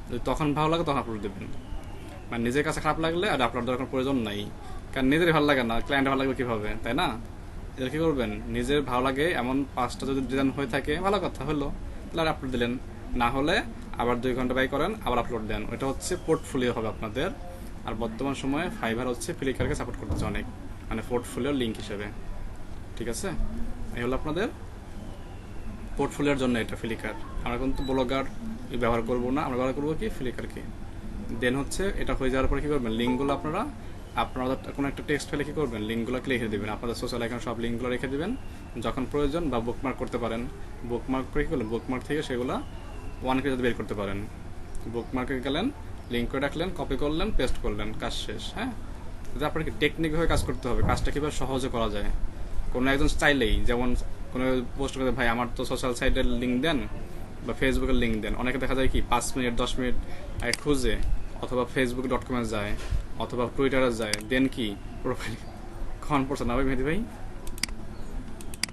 যদি তখন ভালো লাগে তখন আপলোড দেবেন, মানে নিজের কাছে খারাপ লাগলে আর আপলোড দেওয়ার কোনো প্রয়োজন নাই। কারণ নিজের ভালো লাগে না, ক্লায়েন্ট ভালো লাগবে কীভাবে, তাই না? এদের কী করবেন, নিজের ভালো লাগে এমন 5টা যদি ডিজাইন হয়ে থাকে ভালো কথা হলো, তাহলে আর আপলোড দিলেন, না হলে আবার 2 ঘন্টা ব্যয় করেন আবার আপলোড দেন। ওইটা হচ্ছে পোর্টফোলিও হবে আপনাদের। আর বর্তমান সময়ে ফাইবার হচ্ছে ফ্লিকারকে সাপোর্ট করতেছে অনেক, মানে পোর্টফোলিও লিঙ্ক হিসেবে, ঠিক আছে? এই হলো আপনাদের পোর্টফোলিওর জন্য এটা ফ্লিকার। আমরা কিন্তু ব্লগার ব্যবহার করবো না, আমরা ব্যবহার করবো কি, ফ্লিকারকে। দেন হচ্ছে এটা হয়ে যাওয়ার পরে কী করবেন, লিঙ্কগুলো আপনারা কোনো একটা টেক্সট ফেলে কী করবেন, লিঙ্কগুলোকে লিখে দেবেন, আপনাদের সোশ্যাল অ্যাকাউন্ট সব লিঙ্কগুলো রেখে দেবেন। যখন প্রয়োজন বা বুকমার্ক করতে পারেন, বুকমার্ক করে কী করলেন, বুকমার্ক থেকে সেগুলো 1 কে যদি বের করতে পারেন, বুকমার্কে গেলেন, লিঙ্ক করে রাখলেন, কপি করলেন, পেস্ট করলেন, কাজ শেষ, হ্যাঁ। যদি আপনাকে টেকনিকভাবে কাজ করতে হবে, কাজটা কীভাবে সহজে করা যায়। কোনো একজন চাইলেই, যেমন কোনো পোস্ট করে ভাই আমার তো সোশ্যাল সাইটের লিঙ্ক দেন বা ফেসবুকের লিঙ্ক দেন, অনেকে দেখা যায় কি 5 মিনিট 10 মিনিট খুঁজে, অথবা facebook.com যায়, অথবা টুইটারে যায়, দেন কি প্রোফাইল খন পড়ছে না ভাই মেহেদি ভাই?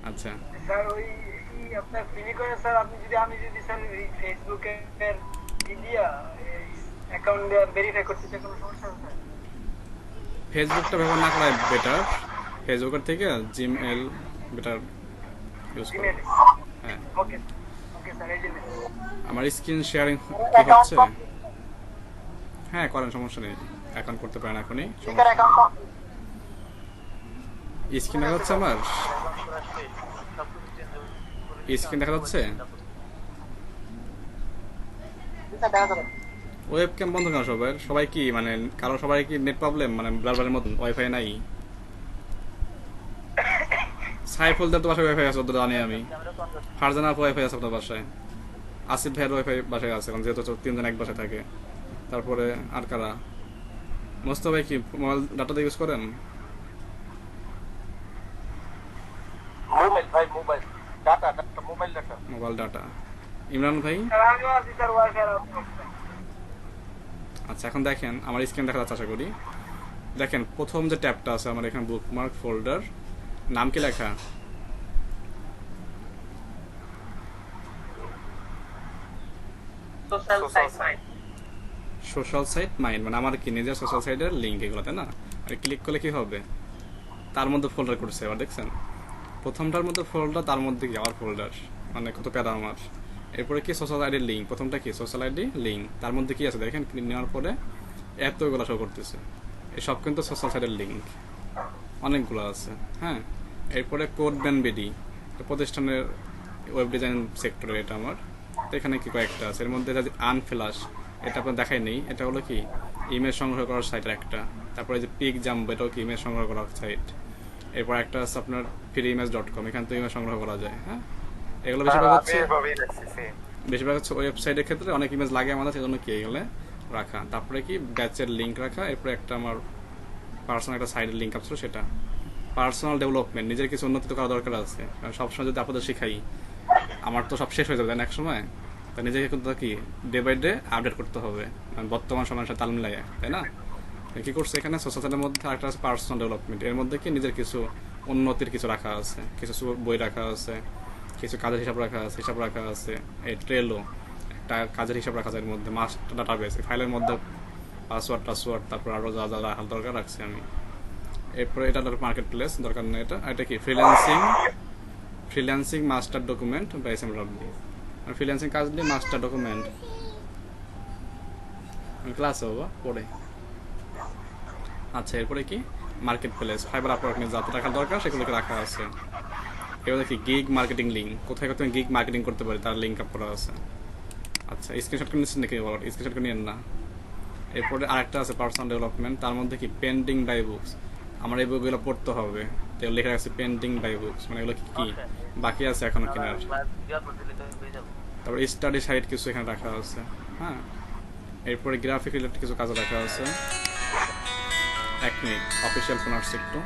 আচ্ছা স্যার ওই আপনার ফ্লিকারে স্যার আমি যদি স্যার এই ফেসবুকের ইন্ডিয়া অ্যাকাউন্ট ভেরিফাই করতে চাই, কোনো সমস্যা আছে স্যার? ফেসবুকটা ব্যবহার না করাই বেটার, ফেসবুকের থেকে জিমেল বেটার ইউজ করো। হ্যাঁ, ওকে ওকে স্যার, এই জন্য আমার স্ক্রিন শেয়ারিং কি হচ্ছে? হ্যাঁ করেন, সমস্যা নেই, অ্যাকাউন্ট করতে পারেন এখনই। ফ্লিকার অ্যাকাউন্ট স্ক্রিন দেখা যাচ্ছে আমার? স্ক্রিন দেখা যাচ্ছে? দেখা যাবে। ওয়েব ক্যাম বন্ধ কেন সবাই? সবাই কি মানে কারো সবাই কি নেট প্রবলেম, মানে ব্লারবারের মতন ওয়াইফাই নাই? সাইফুলদের তো বাসায় ওয়াইফাই আছে, ওদের জানি আমি। ফারজানা আপু ওয়াইফাই আছে আপনার বাসায়, আসিফ ভাইয়ের ওয়াইফাই বাসায় আছে, কারণ যেহেতু 3 জন এক বাসায় থাকে। তারপরে আর কারা? মোস্তফা ভাই কি মোবাইল ডাটা দিয়ে ইউজ করেন? মোবাইল ভাই, mobile data, mobile data. Mobile data. Imran ভাই? স্যার আমিও আছি স্যার, ওয়াইফাই আচ্ছা এখন দেখেন আমার স্ক্রিন দেখা যাচ্ছে আশা করি। দেখেন প্রথম যে ট্যাবটা আছে আমার এখানে বুকমার্ক ফোল্ডার, নাম কি লেখা? Social site. Social site mind, মানে আমার কি নিজের সোশ্যাল সাইটের লিঙ্ক এগুলো, তাই না? আর ক্লিক করলে কি হবে, তার মধ্যে ফোল্ডার করছে। এবার দেখছেন প্রথমটার মধ্যে ফোল্ডার, তার মধ্যে কি আমার ফোল্ডার, মানে কত প্যারা আমার। এরপরে কি সোশ্যাল আইডির লিঙ্ক, প্রথমটা কি সোশ্যাল আইডি লিঙ্ক, তার মধ্যে কি আছে দেখেন, নেওয়ার পরে এতগুলো শো করতেছে। এসব কিন্তু সোশ্যাল সাইটের লিঙ্ক অনেকগুলো আছে। হ্যাঁ, এরপরে কোড ব্যান বিডি প্রতিষ্ঠানের ওয়েব ডিজাইন সেক্টরের, এটা আমার। তো এখানে কি কয়েকটা আছে, এর মধ্যে আনফ্লাশ, এটা আপনার দেখাই নেই, এটা হলো কি ইমেজ সংগ্রহ করার সাইটের একটা। তারপরে যে পিক জাম্প, এটাও কি ইমেজ সংগ্রহ করার সাইট। এরপর একটা আছে আপনার freeimage.com, এখান থেকে ইমেজ সংগ্রহ করা যায়। হ্যাঁ, এগুলো বেশিরভাগ হচ্ছে ওয়েবসাইটের ক্ষেত্রে অনেক ইমেজ লাগে আমাদের, সেজন্য কি এগুলো রাখা। তারপরে কি ব্যাচের লিঙ্ক রাখা। এরপরে একটা আমার পার্সোনাল একটা সাইডের লিঙ্ক আসছিল, সেটা পার্সোনাল ডেভেলপমেন্ট, নিজের কিছু উন্নতি করা দরকার আছে। কারণ সবসময় যদি আপনাদের শিখাই, আমার তো সব শেষ হয়ে যাবে এক সময়। তা নিজেকে কিন্তু কি ডে বাই ডে আপডেট করতে হবে, মানে বর্তমান সময়ের সাথে তাল মিলাই, তাই না? কি করছে এখানে সোসাইটির মধ্যে আরেকটা আছে পার্সোনাল ডেভেলপমেন্ট। এর মধ্যে কি নিজের কিছু উন্নতির কিছু রাখা আছে, কিছু বই রাখা আছে, কিছু কাজের হিসাব রাখা আছে, এই ট্রেলো একটা কাজের হিসাব রাখা আছে। এর মধ্যে মাস্টার ডাটাবেস, ফাইলের মধ্যে পাসওয়ার্ড, তারপর আরো যা যা রাখার দরকার রাখছি আমি। এরপরে এটা মার্কেট প্লেস, দরকার নেই এটা। এটা কি ফ্রিল্যান্সিং মাস্টার ডকুমেন্ট বা এস এম রাব্বি, ফ্রিল্যান্সিং কাজ দিয়ে মাস্টার ডকুমেন্ট ক্লাসে বাবা পড়ে। আচ্ছা, এরপরে কি মার্কেট প্লেস, ফাইবার আপওয়ার্ক নিয়ে যত রাখার দরকার সেগুলোকে রাখা আছে। এবার দেখি গিগ মার্কেটিং লিঙ্ক, কোথায় কোথায় গিগ মার্কেটিং করতে পারি তার লিঙ্ক আপ করা আছে। আচ্ছা, স্ক্রিনশট করে নিচ্ছেন নাকি? স্ক্রিনশট করে নিয়েন না। এরপরে আরেকটা আছে পার্সোনাল ডেভেলপমেন্ট, তার মধ্যে কি পেন্ডিং বাই বুকস, আমার এই বইগুলো পড়তে হবে, তো লেখা আছে পেন্ডিং বাই বুকস, মানে এগুলো কি বাকি আছে এখনো কেনার। তারপর স্টাডি সাইট কিছু এখানে রাখা আছে। হ্যাঁ, এরপরে গ্রাফিক রিলেটেড কিছু কাজ রাখা আছে। এক মিনিট, অফিসিয়াল ফোন আসছে একটু।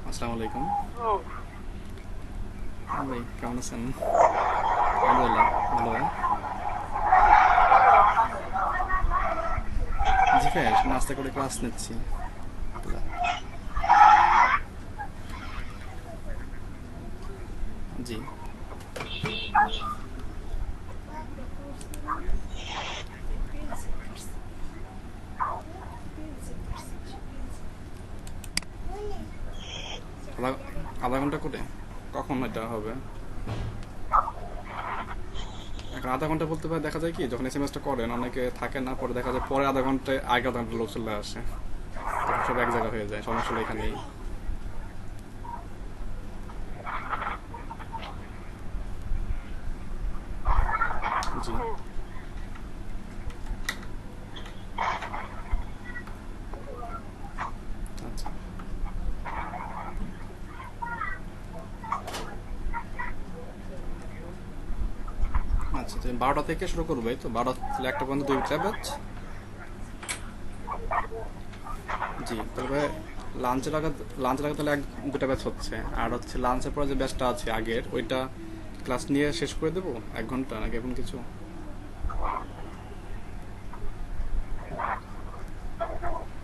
আসসালামু আলাইকুম ভাই, কেমন আছেন? আলহামদুলিল্লাহ ভালো। জি ভাই, নাস্তা করে ক্লাস নিচ্ছি। জি, আধা ঘন্টা করে কখন এটা হবে? এখন আধা ঘন্টা বলতে পারে, দেখা যায় কি যখন এসএমএসটা করেন অনেকে থাকে না, পরে দেখা যায় পরে আধা ঘন্টায় আগে আধা ঘন্টা লোক চলে আসে, তখন সব এক জায়গা হয়ে যায়। সমস্যা এখানেই। জি, আচ্ছা আচ্ছা, তুমি 12টা থেকে শুরু করবে তো? 12টা থেকে 1টা পর্যন্ত 2টা ব্যাচ। জি, তবে লাঞ্চের আগে তাহলে 2টা ব্যাচ হচ্ছে। আর হচ্ছে লাঞ্চের পরে যে ব্যাচটা আছে আগের, ওইটা ক্লাস নিয়ে শেষ করে দেবো 1 ঘন্টা নাকি এরকম কিছু?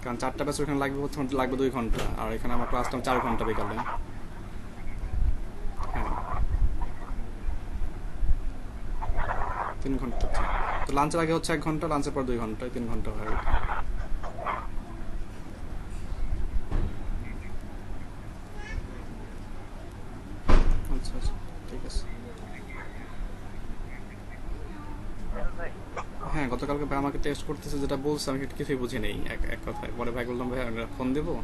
কারণ 4টা ব্যাচ ওইখানে লাগবে 2 ঘন্টা, আর এখানে আমার ক্লাসটা 4 ঘন্টা বিকালে। হ্যাঁ, 3 ঘন্টা। তো লাঞ্চের আগে হচ্ছে 1 ঘন্টা, লাঞ্চের পর 2 ঘন্টা, 3 ঘন্টা হয়। আচ্ছা আচ্ছা, ঠিক আছে। হ্যাঁ, গতকালকে ভাই আমাকে টেস্ট করতেছে, যেটা বলছে আমি কিছুই বুঝি নেই এক কথায়। পরে ভাই বললাম ভাই আমি ফোন দেবো,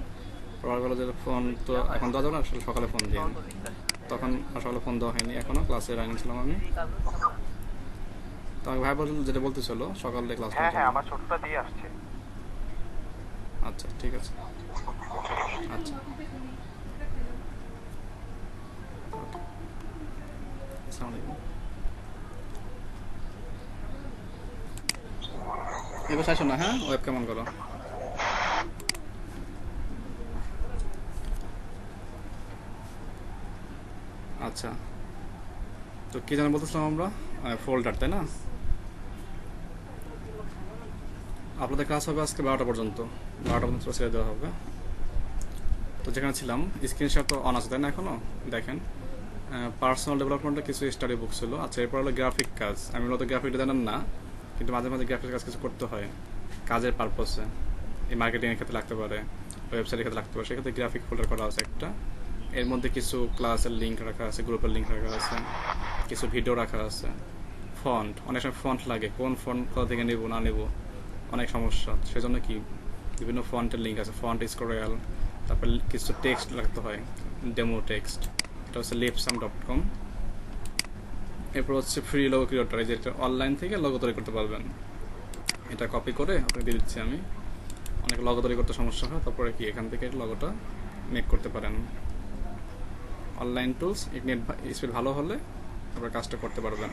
পরে বলো যে ফোন তো এখন দেওয়া যাবে না, আসলে সকালে ফোন দিই। তখন সকালে ফোন দেওয়া হয়নি, এখনো ক্লাসে রানিং ছিলাম আমি। তো ভাই বলছিল যেটা বলতেছিল সকালে ক্লাস। হ্যাঁ হ্যাঁ, আমার ছোটটা দিয়ে আসছে। আচ্ছা, ঠিক আছে। আচ্ছা, আসসালামু আলাইকুম। এবার আসো না। হ্যাঁ, ওয়েব কেমন করো? আচ্ছা, তো কি যেন বলতেছিলাম আমরা, ফোল্ডার, তাই না? আপনাদের ক্লাস হবে আজকে 12টা পর্যন্ত, 12টা পর্যন্ত ছেড়ে দেওয়া হবে। তো যেখানে ছিলাম, স্ক্রিনশট তো অন আছে তাই না এখনো? দেখেন, পার্সোনাল ডেভেলপমেন্টের কিছু স্টাডি বুক ছিল। আচ্ছা, এরপর হলো গ্রাফিক কাজ। আমি মূলত গ্রাফিক ডিজাইনার না, কিন্তু মাঝে মাঝে গ্রাফিক কাজ কিছু করতে হয় কাজের পারপসে। এই মার্কেটিংয়ের ক্ষেত্রে লাগতে পারে, ওয়েবসাইটের ক্ষেত্রে লাগতে পারে, সেক্ষেত্রে গ্রাফিক ফোল্ডার করা আছে একটা। এর মধ্যে কিছু ক্লাসের লিঙ্ক রাখা আছে, গ্রুপের লিঙ্ক রাখা আছে, কিছু ভিডিও রাখা আছে। ফন্ট, অনেক সময় ফন্ট লাগে, কোন ফন্ট কোথা থেকে নেব না নেব অনেক সমস্যা, সেজন্য কি বিভিন্ন ফন্টের লিঙ্ক আছে, ফন্ট স্কোরিয়াল। তারপর কিছু টেক্সট রাখতে হয়, ডেমো টেক্সট। এটা হচ্ছে lipsum.com। এরপর হচ্ছে ফ্রি লোগো ক্রিয়েটর, এই যে অনলাইন থেকে লোগো তৈরি করতে পারবেন। এটা কপি করে আপনাকে দিয়ে দিচ্ছি আমি। অনেক লোগো তৈরি করতে সমস্যা হয়, তারপরে কি এখান থেকে লোগোটা মেক করতে পারেন। অনলাইন টুলস, নেট স্পিড ভালো হলে আপনার কাজটা করতে পারবেন।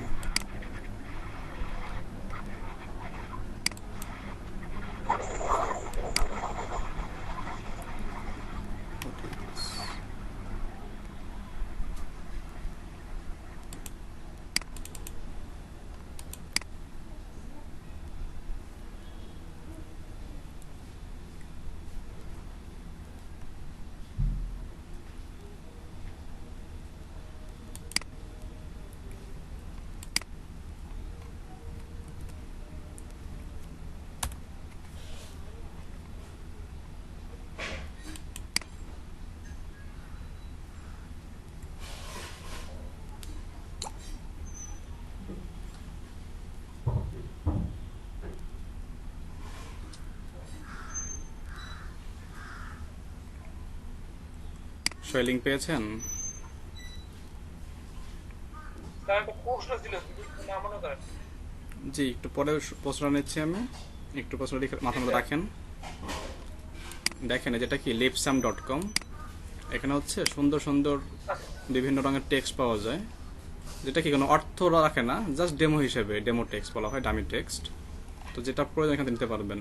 লিঙ্ক পেয়েছেন? স্যার একটা প্রশ্ন ছিল, না মনে করেন? জি, একটু পরে প্রশ্নটা নিচ্ছি আমি, একটু প্রশ্ন লিখে মাথার মধ্যে রাখেন। দেখেন, যেটা কি lipsum.com, এখানে হচ্ছে সুন্দর সুন্দর বিভিন্ন রঙের টেক্সট পাওয়া যায়, যেটা কি কোনো অর্থ রাখে না, জাস্ট ডেমো হিসেবে, ডেমো টেক্সট বলা হয়, ডামি টেক্সট। তো যেটা প্রয়োজন এখানে নিতে পারবেন।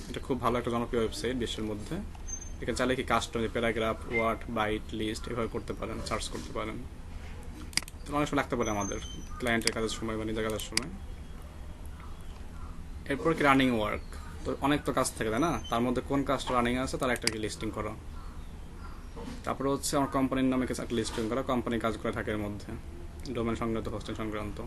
এটা খুব ভালো একটা জনপ্রিয় ওয়েবসাইট বিশ্বের মধ্যে। এখানে চাইলে কি custom, paragraph, word, byte, list এভাবে করতে পারেন, সার্চ করতে পারেন। তো অনেক সময় লাগতে পারে আমাদের ক্লায়েন্টের কাজের সময় বা নিজের কাজের সময়। এরপর কি রানিং ওয়ার্ক, তো অনেক তো কাজ থাকে তাই না, তার মধ্যে কোন কাজটা রানিং আছে তার একটা কি লিস্টিং করা। তারপরে হচ্ছে আমার কোম্পানির নামে কিছু একটা লিস্টিং করা, কোম্পানি কাজ করে থাকে এর মধ্যে, ডোমেন সংক্রান্ত, হোস্টিং সংক্রান্ত।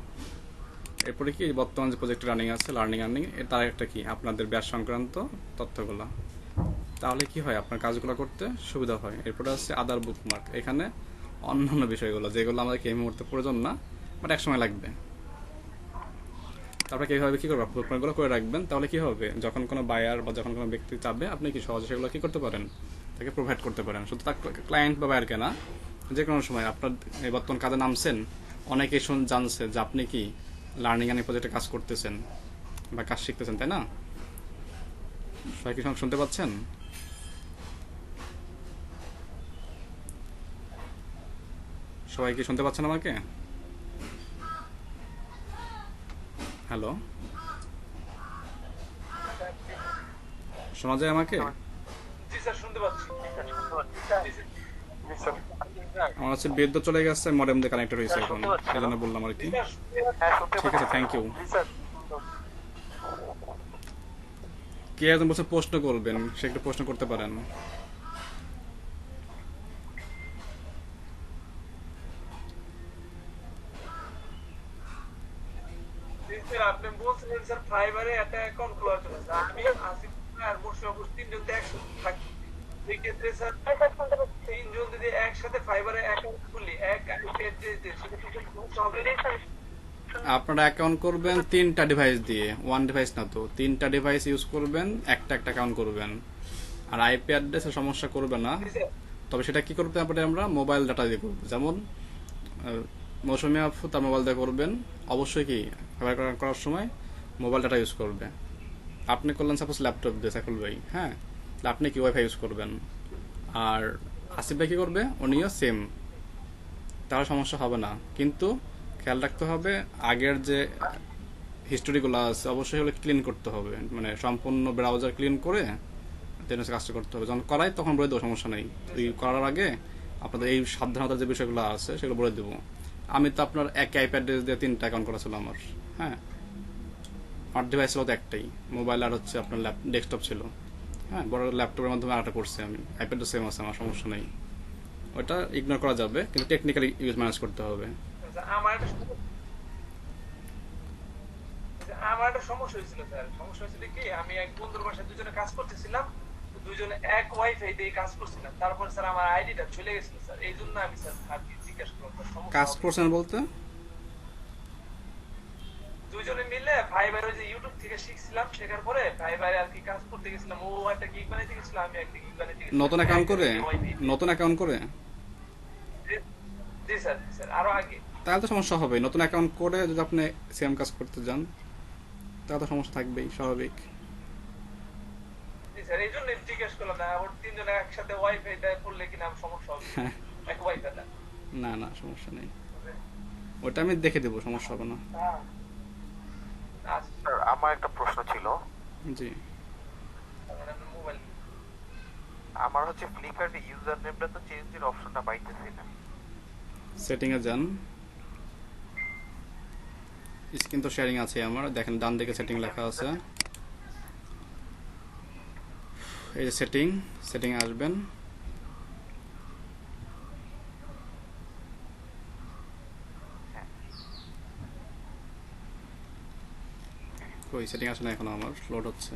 এরপরে কি বর্তমান যে প্রজেক্ট রানিং আছে, লার্নিং আর্নিং, তার একটা কি আপনাদের ব্যাস সংক্রান্ত তথ্যগুলো। তাহলে কি হয়, আপনার কাজগুলো করতে সুবিধা হয়। এরপরে আছে আদার বুকমার্ক, এখানে অন্যান্য বিষয়গুলো যেগুলো আমাদেরকে এই মুহূর্তে প্রয়োজন না, বাট এক সময় লাগবে। তারপরে কীভাবে কী করবেন, বুকমার্কগুলো করে রাখবেন। তাহলে কি হবে, যখন কোনো বায়ার বা যখন কোনো ব্যক্তি চাবে, আপনি কি সহজে সেগুলো কী করতে পারেন, তাকে প্রোভাইড করতে পারেন। শুধু তার ক্লায়েন্ট বা বায়ারকে না, যে কোনো সময় আপনার এই বর্তমান কাজে নামছেন, অনেকেই জানছে যে আপনি কি লার্নিং অ্যান্ড প্রজেক্টে কাজ করতেছেন বা কাজ শিখতেছেন, তাই না? সবাই কি শুনতে পাচ্ছেন? সবাই কি শুনতে পাচ্ছেন আমাকে? হ্যালো, শোনা যায় আমাকে? জি স্যার, শুনতে পাচ্ছি। আমার হচ্ছে বিদ্যুৎ চলে গেছে, মডেম দিয়ে কানেক্টেড হয়েছে এখন, এই জন্য বললাম আর কি। ঠিক আছে, থ্যাংক ইউ। কে একজন বলছে প্রশ্ন করবেন, সে একটু প্রশ্ন করতে পারেন। স্যার আপনি বলছিলেন স্যার ফাইবারে একটা অ্যাকাউন্ট খোলার জন্য। আমি আসিফ আর মুশফিকুর তিনজন তো একসাথে থাকি। এই ক্ষেত্রে স্যার তিনজন যদি একসাথে ফাইবারে অ্যাকাউন্ট খুলি, এক আইপি অ্যাড্রেস দিয়ে, আপনারা অ্যাকাউন্ট করবেন 3টা ডিভাইস দিয়ে, 1 ডিভাইস না তো, 3টা ডিভাইস ইউজ করবেন, একটা একটা অ্যাকাউন্ট করবেন। আর আইপি অ্যাড্রেসের সমস্যা করবে না, তবে সেটা কি করবে, তারপরে আমরা মোবাইল ডাটা দিয়ে করবো। যেমন মৌসুমী আপু তার মোবাইল দিয়ে করবেন, অবশ্যই কি ব্যবহার করার সময় মোবাইল ডাটা ইউজ করবে। আপনি করলেন সাপোজ ল্যাপটপ দিয়ে, সাইফুল ভাই, হ্যাঁ, আপনি কি ওয়াইফাই ইউজ করবেন। আর আসিফ ভাই কি করবে, উনিও সেম, তার সমস্যা হবে না। কিন্তু খেয়াল রাখতে হবে, আগের যে হিস্টোরিগুলো আছে অবশ্যই হলে ক্লিন করতে হবে, মানে সম্পূর্ণ ব্রাউজার ক্লিন করে দেন কাজটা করতে হবে। যখন করাই তখন বলে দেবো, সমস্যা নেই। ওই করার আগে আপনাদের এই সাবধানতার যে বিষয়গুলো আছে সেগুলো বলে দেবো। আমি তো আপনার এক আইপ্যাড দিয়ে 3টা অ্যাকাউন্ট করা ছিল আমার। হ্যাঁ, আমার ডিভাইস ছিল তো একটাই, মোবাইল আর হচ্ছে আপনার ডেস্কটপ ছিল। হ্যাঁ, বড় ল্যাপটপের মাধ্যমে আরেকটা করছি আমি। আইপ্যাডও সেম আছে আমার, সমস্যা নেই। ওটা ইগনোর করা যাবে, কিন্তু টেকনিক্যালি ইউজ ম্যানেজ করতে হবে। আচ্ছা, আমার একটা সমস্যা হয়েছিল স্যার। সমস্যা হয়েছিল কি, আমি এক বন্ধুর বাসায় দুজনে কাজ করতেছিলাম, তো দুজনে এক ওয়াইফাই দিয়ে কাজ করছিলাম। তারপর স্যার আমার আইডিটা চলে গেছিল স্যার, এই জন্য আমি স্যার আর কি জিজ্ঞাসা করলাম স্যার, সমস্যা কাজ হবে? করছেন বলতে? দুজনে মিলে ফাইবার ওই যে ইউটিউব থেকে শিখছিলাম, শেখার পরে ফাইবারে আর কি কাজ করতে গেছিলাম। ও একটা গিগ বানাইতে গেছিল, আমি একটা গিগ বানাইতে গেছিলাম। নতুন অ্যাকাউন্ট করে? wifi নতুন অ্যাকাউন্ট করে? জি স্যার, জি স্যার, আরো আগে। তাহলে তো সমস্যা হবে। নতুন অ্যাকাউন্ট করে যদি আপনি সেম কাজ করতে যান, তাহলে তো সমস্যা থাকবেই, স্বাভাবিক। জি স্যার, এই জন্য জিজ্ঞেস করলাম না ওর তিনজনে একসাথে ওয়াইফাই দেয় করলে কিনা সমস্যা হবে, এক ওয়াইফাই দেয়। না না, সমস্যা নেই, ওটা আমি দেখে দেবো, সমস্যা হবে না। আচ্ছা স্যার আমার একটা প্রশ্ন ছিল। জি। মোবাইল আমার হচ্ছে ফ্লিকার্টে ইউজার নেমটা তো চেঞ্জের অপশনটা পাইতেছি না। সেটিং এ যান, স্ক্রিন তো শেয়ারিং আছে আমার, দেখেন ডান দিকে সেটিং লেখা আছে। এই যে সেটিং, সেটিং আসবেন। ওই সেটিং আসে না এখনো, আমার লোড হচ্ছে।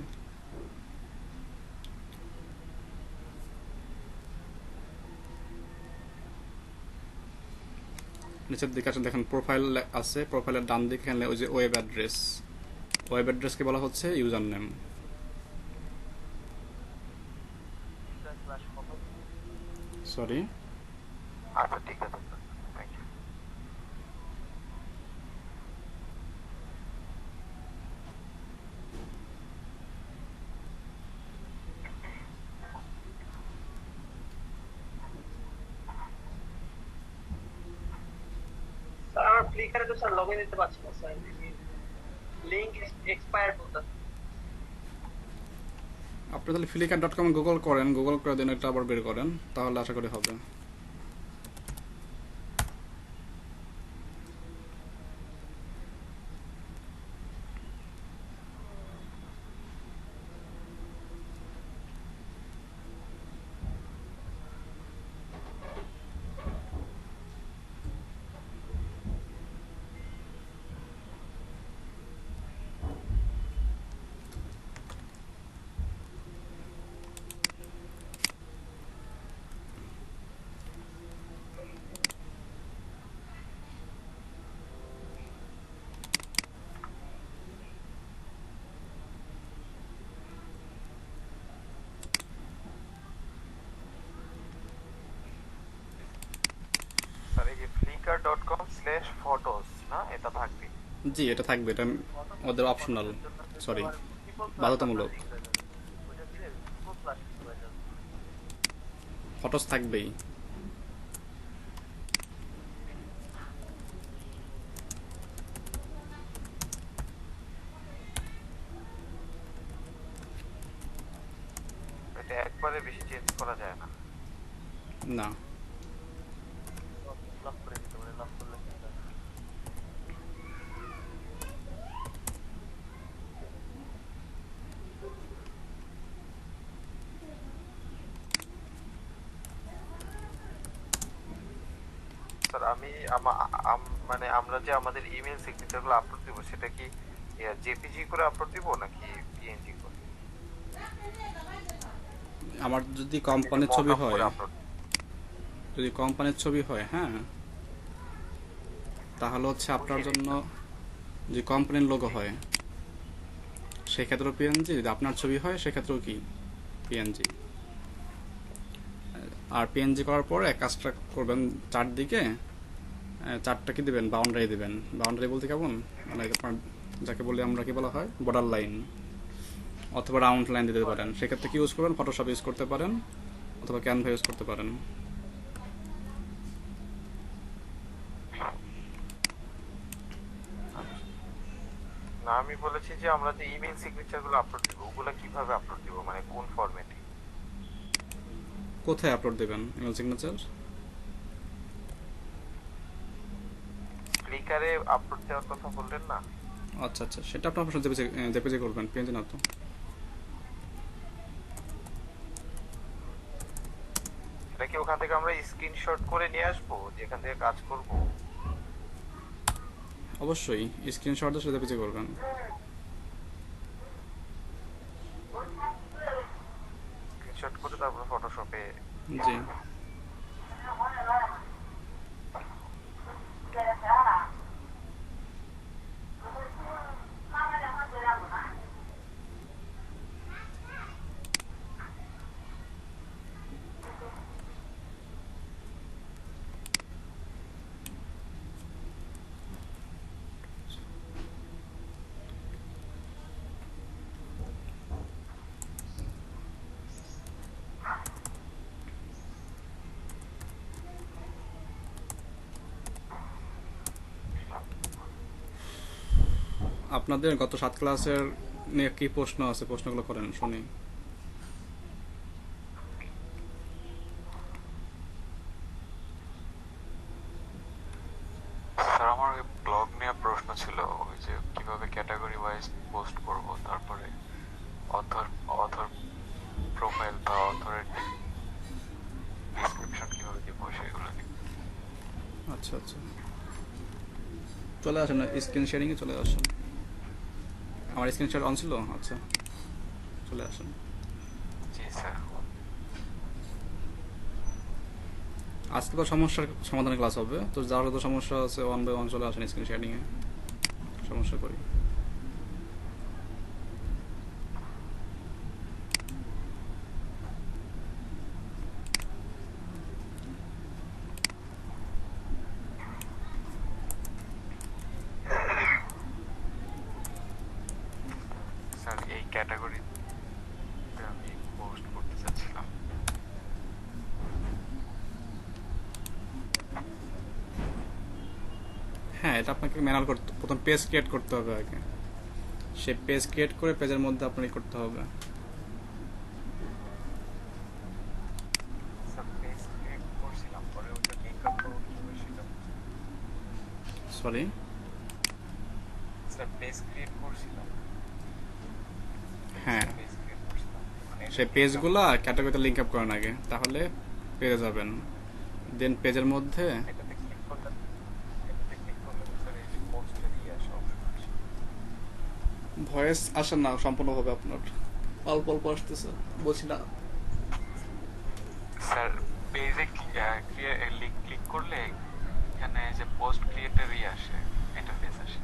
নিচের দিকে আসলে দেখেন প্রোফাইল আছে, প্রোফাইলের ডান দিকে এখানে ওই যে ওয়েব অ্যাড্রেস, ওয়েব অ্যাড্রেসকে বলা হচ্ছে ইউজার নেম। সরি, আচ্ছা ঠিক আছে স্যার, থ্যাংক ইউ। স্যার আমার ফ্লিকারে তো স্যার লগইন দিতে পারছি না স্যার, লিংক এক্সপায়ার্ড বলতেছে। আপনি তাহলে flickr.com গুগল করেন, গুগল করে দিন, এটা আবার বের করেন, তাহলে আশা করি হবে। স্যার এই যে flickr.com/photos না, এটা থাকবে? জি, এটা থাকবে, এটা ওদের অপশনাল, সরি, বাধ্যতামূলক। ফটোস থাকবেই। এটা একবারে বেশি চেঞ্জ করা যায় না? না, লক করে দিতে পারে, লক করলে কি হয়? স্যার আমি মানে আমরা যে আমাদের ইমেল সিগনেচার গুলো আপলোড দিব, সেটা কি জেপিজি করে আপলোড দিব নাকি পিএনজি করে? আমার যদি কোম্পানির ছবি হয়, আপলোড যদি কোম্পানির ছবি হয়, হ্যাঁ, তাহলে হচ্ছে আপনার জন্য যে কোম্পানির লোগো হয় সেক্ষেত্রেও পিএনজি, যদি আপনার ছবি হয় সেক্ষেত্রেও কি পিএনজি। আর পিএনজি করার পরে কাজটা করবেন চারদিকে, চারটা কি দিবেন, বাউন্ডারি দিবেন। বাউন্ডারি বলতে কেমন, মানে আপনার যাকে বলি আমরা, কি বলা হয়, বর্ডার লাইন অথবা রাউন্ড লাইন দিতে পারেন। সেক্ষেত্রে কি ইউজ করবেন, ফটোশপ ইউজ করতে পারেন অথবা ক্যানভা ইউজ করতে পারেন। না, আমি বলেছি যে আমরা যে ইমেল সিগনেচার গুলো আপলোড দিব, ওগুলো কিভাবে আপলোড দিব, মানে কোন ফরম্যাটে? কোথায় আপলোড দেবেন ইমেল সিগনেচার? ফ্লিকারে আপলোড দেওয়ার কথা বললেন না? আচ্ছা আচ্ছা, সেটা আপনি আপনার জেপিজি করবেন, পিএনজি না তো। এটা কি ওখান থেকে আমরা স্ক্রিনশট করে নিয়ে আসবো যেখান থেকে কাজ করব? অবশ্যই স্ক্রিনশট দিয়ে সেটা জেপিজি করবেন। স্ক্রিনশট করে তারপর ফটোশপে। জি। আপনাদের গত 7 ক্লাসের নিয়ে কি প্রশ্ন আছে, প্রশ্নগুলো করেন শুনি। স্যার আমার ওই ব্লগ নিয়ে প্রশ্ন ছিল, ওই যে কিভাবে ক্যাটাগরি ওয়াইজ পোস্ট করব, তারপরে অথর অথর প্রোফাইল বা অথরের ডেসক্রিপশন কিভাবে দিব সেগুলো নিয়ে। আচ্ছা আচ্ছা, চলে আসেন স্ক্রিন শেয়ারিংয়ে চলে আসেন। আমার স্ক্রিন শেয়ার অন ছিল? আচ্ছা, চলে আসেন। জি স্যার। আজকে তো সমস্যার সমাধানের ক্লাস হবে, তো যার যত সমস্যা আছে 1 বাই 1 চলে আসেন স্ক্রিন শেয়ারিংয়ে, সমস্যা করি। স্যার এই ক্যাটাগরিতে আমি পোস্ট করতে চাচ্ছিলাম। হ্যাঁ, এটা আপনাকে ম্যানুয়াল করতে, প্রথম পেজ ক্রিয়েট করতে হবে আগে। সে পেজ ক্রিয়েট করে পেজের মধ্যে আপনারই করতে হবে। স্যার পেজ ক্রিয়েট করছিলাম, পরে ওটা লিংক আপ করব কিভাবে সেটা। সরি স্যার পেজ ক্রিয়েট করছিলাম। হ্যাঁ, পেজ ক্রিয়েট করছিলাম মানে সেই পেজগুলা ক্যাটাগরিতে লিংক আপ করেন আগে, তাহলে পেয়ে যাবেন। দেন পেজের মধ্যে এটাতে ক্লিক করলে স্যার এই যে পোস্টে দিয়ে আসে অপশন আসে। ভয়েস আসে না সম্পূর্ণভাবে, আপনার অল্প অল্প আসতেছে, বলছি না। স্যার পেজে লিংক ক্লিক করলে এখানে যে পোস্ট ক্রিয়েটর আসে, ইন্টারফেস আসে।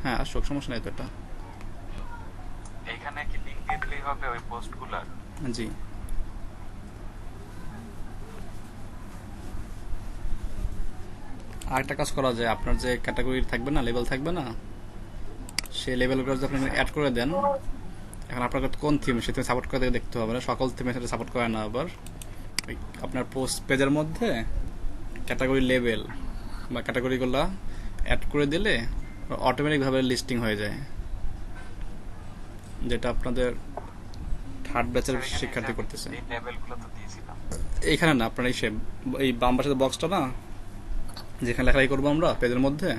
হ্যাঁ, আসুক, সমস্যা নাই তো এটা। এখানে কি লিংক দিয়ে দিলেই হবে ওই পোস্টগুলোর? জি। আরেকটা কাজ করা যায়, আপনার যে ক্যাটাগরি থাকবে না, লেভেল থাকবে না, সেই লেভেলগুলো যদি আপনি অ্যাড করে দেন, এখন আপনার কোন থিম সে থিম সাপোর্ট করে দেখতে হবে না, সকল থিমের সাথে সাপোর্ট করে না। আবার ওই আপনার পোস্ট পেজের মধ্যে ক্যাটাগরি লেভেল বা ক্যাটাগরিগুলো অ্যাড করে দিলে অটোমেটিকভাবে লিস্টিং হয়ে যায়, যেটা আপনাদের থার্ড ব্যাচের শিক্ষার্থী করতেছে। এই লেভেলগুলো তো দিয়েছিলাম। এইখানে না, আপনার এই বাম পাশে বক্সটা না, যেখানে লেখালেখি করবো আমরা পেজের মধ্যে,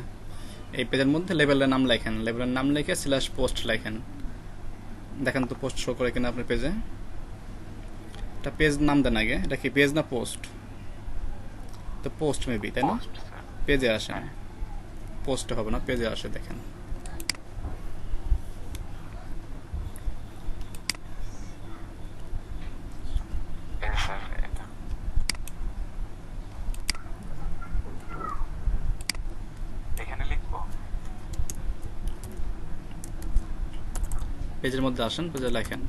এই পেজের মধ্যে লেভেলের নাম লেখেন, লেভেলের নাম লিখে /পোস্ট লেখেন। দেখেন তো পোস্ট শো করে কিনা আপনার পেজে। এটা পেজ নাম দেন আগে, এটা কি পেজ না পোস্ট? তো পোস্ট মেবি, তাই না? Post sir. পেজে আসে, পোস্টে হবে না, পেজে আসে, দেখেন। এই স্যার এটা। এখানে লিখবো? পেজের মধ্যে আসেন, পেজে লেখেন।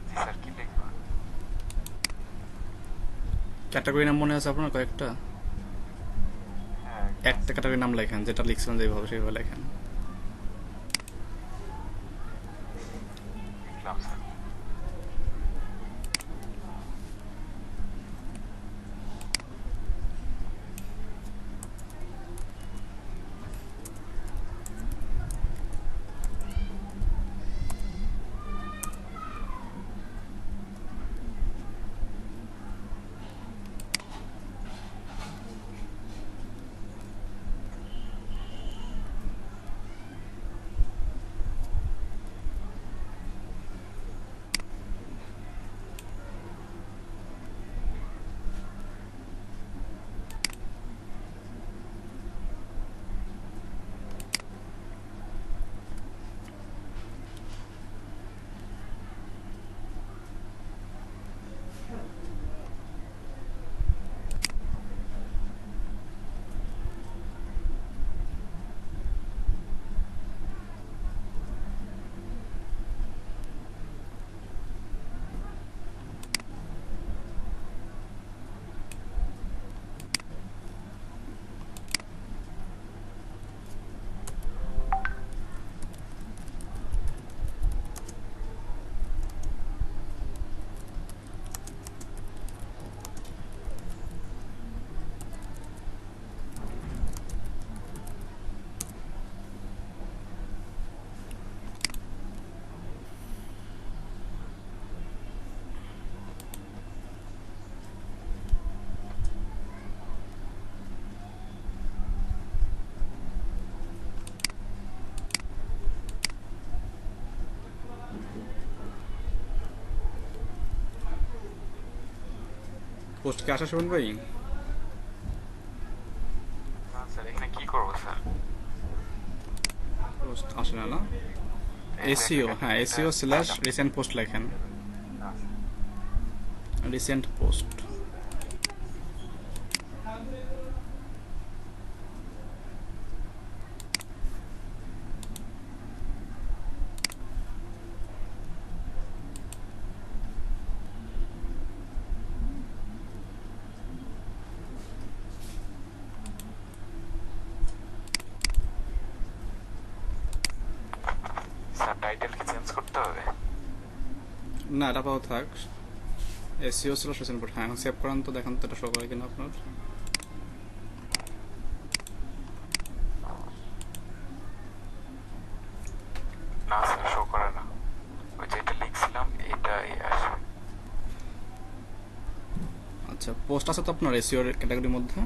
জি স্যার, কি লিখবো? ক্যাটাগরি নাম মনে আছে আপনার কয়েকটা? হ্যাঁ একটা ক্যাটাগরি নাম লেখেন, যেটা লিখছিলেন যেভাবে সেইভাবে লেখেন। লিখলাম স্যার। পোস্ট কি আসা শুনুন ভাই? না স্যার, এখানে কি করবো স্যার? পোস্ট আসে না, না? এসইও, হ্যাঁ এসইও স্ল্যাশ রিসেন্ট পোস্ট লেখেন, রিসেন্ট পোস্ট। স্যার টাইটেল কি চেঞ্জ করতে হবে? না, এটা পাও থাক। এসইও স্ল্যাশ রিসেন্ট পোস্ট, হ্যাঁ এখন সেভ করেন তো, দেখেন তো এটা শো করে কিনা আপনার। না স্যার, শো করে না। ওই যেটা লিখছিলাম এটাই আসে। আচ্ছা, পোস্ট আছে তো আপনার এসইওর ক্যাটাগরির মধ্যে?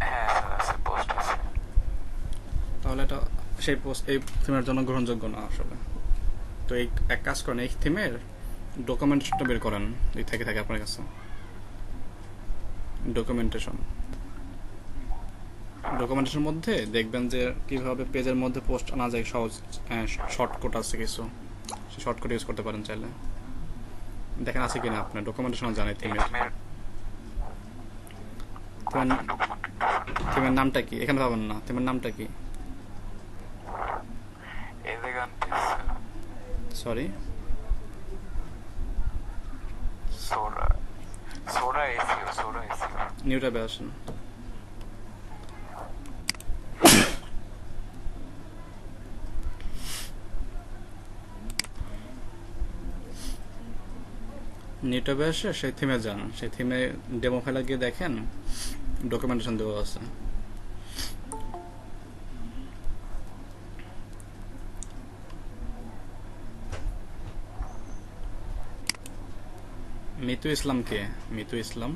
হ্যাঁ স্যার আছে, পোস্ট আছে। তাহলে এটা সেই পোস্ট এই থিমের জন্য গ্রহণযোগ্য না আসলে। তো এই এক কাজ করেন, এই থিমের ডকুমেন্টেশনটা বের করেন, এই থেকে থাকে আপনার কাছে ডকুমেন্টেশন মধ্যে দেখবেন যে কিভাবে পেজের মধ্যে পোস্ট আনা যায়, সহজ শর্টকাট আছে কিছু, সেই শর্টকাট ইউজ করতে পারেন চাইলে। দেখেন আছে কিনা আপনার ডকুমেন্টেশন জানেন থিমের। থিমের নামটা কি এখানে পাবেন না, থিমের নামটা কি? এলিগান্ট সরি, সোরা সোরা এসিও, সোরা এসিও। নিউ ট্যাবে আসেন। নিউ ট্যাবে এসে সেই থিমে যান, সেই থিমে ডেমো ফাইলে গিয়ে দেখেন ডকুমেন্টেশন দেওয়া আছে। মিতু ইসলাম কে? মিতু ইসলাম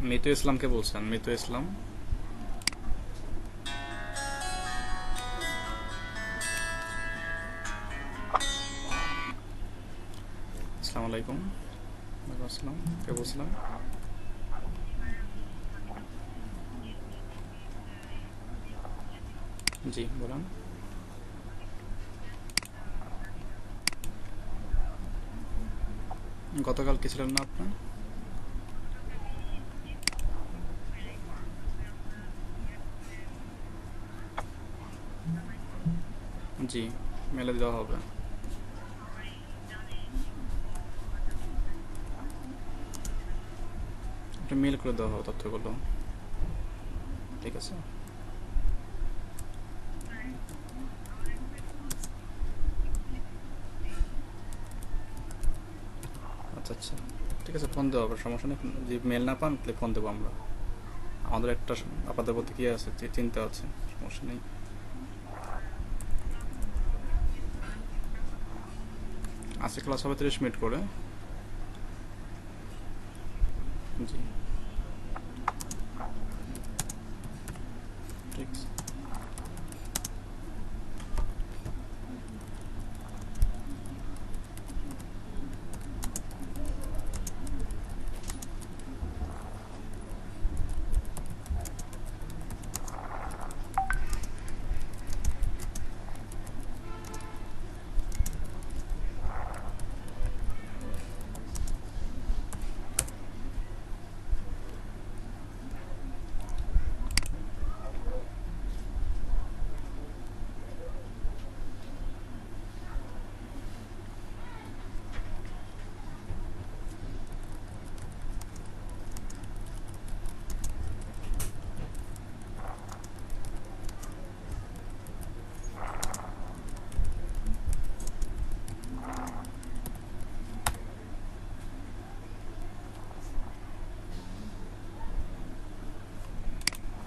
মিতু ইসলামকে বলছেন? মিতু ইসলাম আসসালামু আলাইকুম। ওয়ালাইকুম আসসালাম, কে বলছিলাম? জি বলুন। গতকাল কি ছিলেন না আপনার? জি, মেলে দেওয়া হবে। একটা মেল করে দেওয়া হবে তথ্যগুলো, ঠিক আছে? আচ্ছা আচ্ছা, ঠিক আছে, ফোন দেওয়া হবে, সমস্যা নেই। যদি মেল না পান তাহলে ফোন দেবো আমরা, আমাদের একটা আপাতত প্রতি কি আছে, চিন্তা আছে, সমস্যা নেই। আজকে ক্লাস হবে 30 মিনিট করে। জি ঠিক আছে।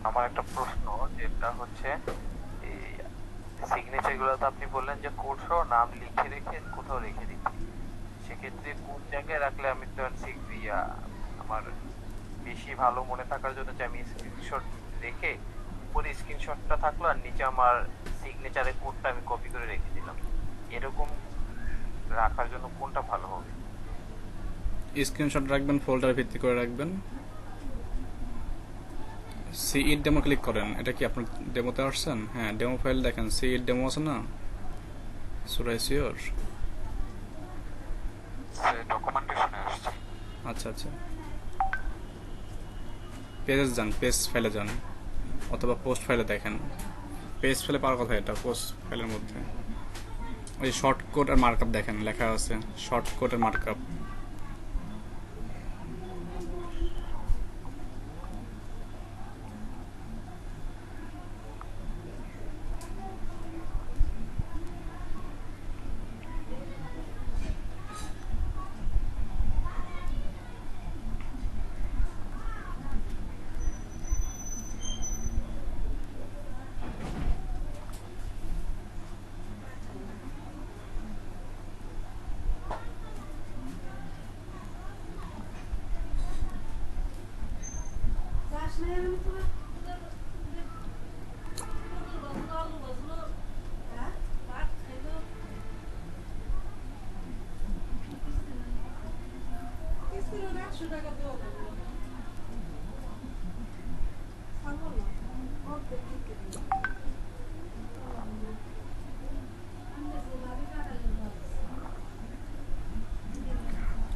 আমার একটা প্রশ্ন, যেটা হচ্ছে এই সিগনেচার গুলো তো আপনি বললেন যে কোড সহ নাম লিখে রেখে কোথাও রেখে দিচ্ছি, সেক্ষেত্রে কোন জায়গায় রাখলে আমি তো আমার বেশি ভালো মনে থাকার জন্য যে আমি স্ক্রিনশট রেখে উপরে স্ক্রিনশটটা থাকলো আর নিচে আমার সিগনেচারের কোডটা আমি কপি করে রেখে দিলাম, এরকম রাখার জন্য কোনটা ভালো হবে? স্ক্রিনশট রাখবেন, ফোল্ডার ভিত্তি করে রাখবেন। সিইড ডেমো ক্লিক করেন। এটা কি আপনার ডেমোতে আসছেন? হ্যাঁ, ডেমো ফাইল দেখেন, সিইড ডেমো আছে না, সূরা এসইওর। ডকুমেন্টেশনে আসছে। আচ্ছা আচ্ছা, পেজে যান, পেজ ফাইলে যান, অথবা পোস্ট ফাইলে দেখেন। পেজ ফাইলে পাওয়ার কথা, এটা পোস্ট ফাইলের মধ্যে ওই শর্ট কোড আর মার্কআপ দেখেন, লেখা আছে শর্ট কোড আর মার্কআপ।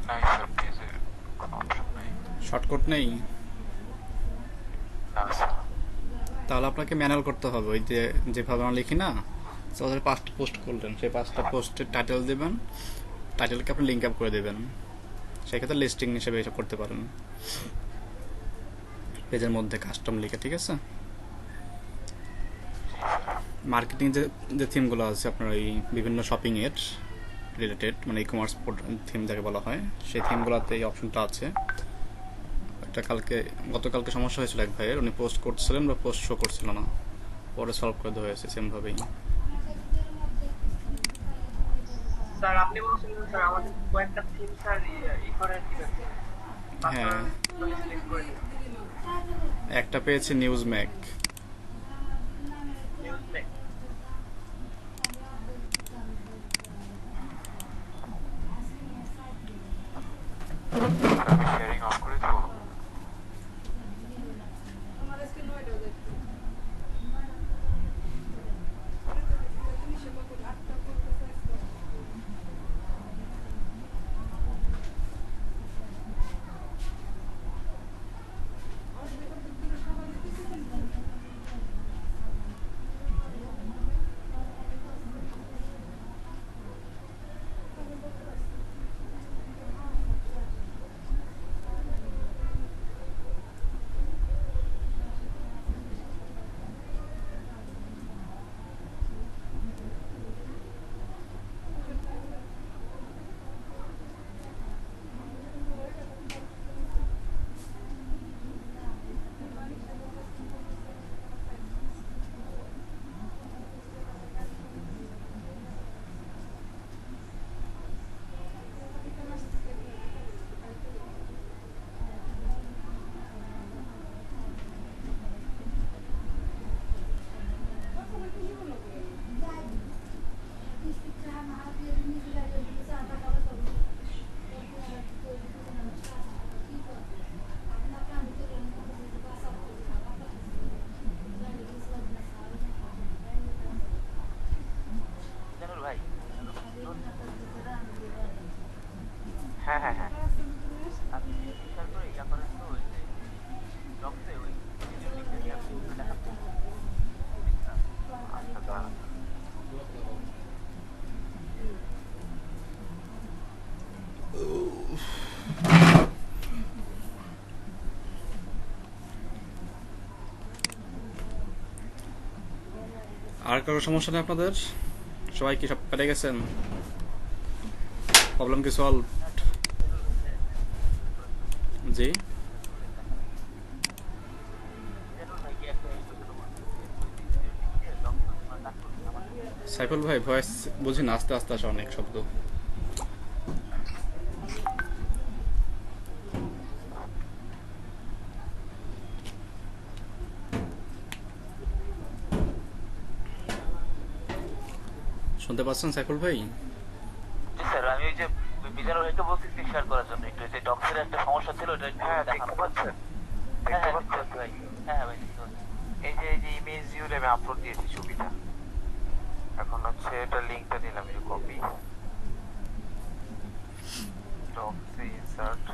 নাই স্যার, পেজে কোনো অপশন নাই। শর্টকাট নেই? না স্যার। তাহলে আপনাকে ম্যানুয়াল করতে হবে। ওই যে যেভাবে আমরা লিখি না, তাহলে 5টা পোস্ট করলেন, সেই 5টা পোস্টের টাইটেল দেবেন, টাইটেলকে আপনি লিঙ্ক আপ করে দেবেন। সেক্ষেত্রে লিস্টিং হিসেবে এসব করতে পারেন পেজের মধ্যে কাস্টম লিখে, ঠিক আছে? মার্কেটিং যে থিমগুলো আছে আপনার এই বিভিন্ন শপিং এর রিলেটেড, মানে ই কমার্স থিম যাকে বলা হয়, সেই থিমগুলোতে এই অপশনটা আছে। একটা গতকালকে সমস্যা হয়েছিল এক ভাইয়ের, উনি পোস্ট করছিলেন বা পোস্ট শো করছিল না, পরে সলভ করে দেওয়া হয়েছে সেমভাবেই। স্যার আপনি বলছিলেন স্যার আমাদের কয়েকটা থিম স্যার ই করে দিবেন। হ্যাঁ, সিলেক্ট করে দিবেন। একটা পেয়েছি নিউজ ম্যাক। আমি শেয়ারিং অফ করে দেবো। হ্যাঁ হ্যাঁ হ্যাঁ, আপনি স্যার করে ইয়া করেন তো, ওই যে ডক্টরে ওই লিখে দিয়ে আপনি দেখাচ্ছেন। আচ্ছা দাঁড়ান। আর কারো সমস্যা নেই আপনাদের? সবাই কি সব পেরে গেছেন? প্রবলেম কি সলভ? জি, সাইফুল ভাই ভয়েস বুঝি না, আস্তে আস্তে আসে অনেক শব্দ। শুনতে পাচ্ছেন সাইফুল ভাই? জি স্যার, আমি ওই যে মিজানুর ভাইকে বলছি স্ক্রিন শেয়ার করার জন্য, একটু যে ডক্সের একটা সমস্যা ছিল ওটা একটু হ্যাঁ, দেখানো দেখতে পাচ্ছেন? হ্যাঁ দেখতে হ্যাঁ পাচ্ছেন? দেখতে পাচ্ছি ভাই। হ্যাঁ হ্যাঁ ভাই দেখতে পাচ্ছি। এই যে ইমেজ ভিউরে আমি আপলোড দিয়েছি ছবিটা। এখন হচ্ছে এটা লিংকটা দিলাম, এই কপি ডক্সে ইনসার্ট।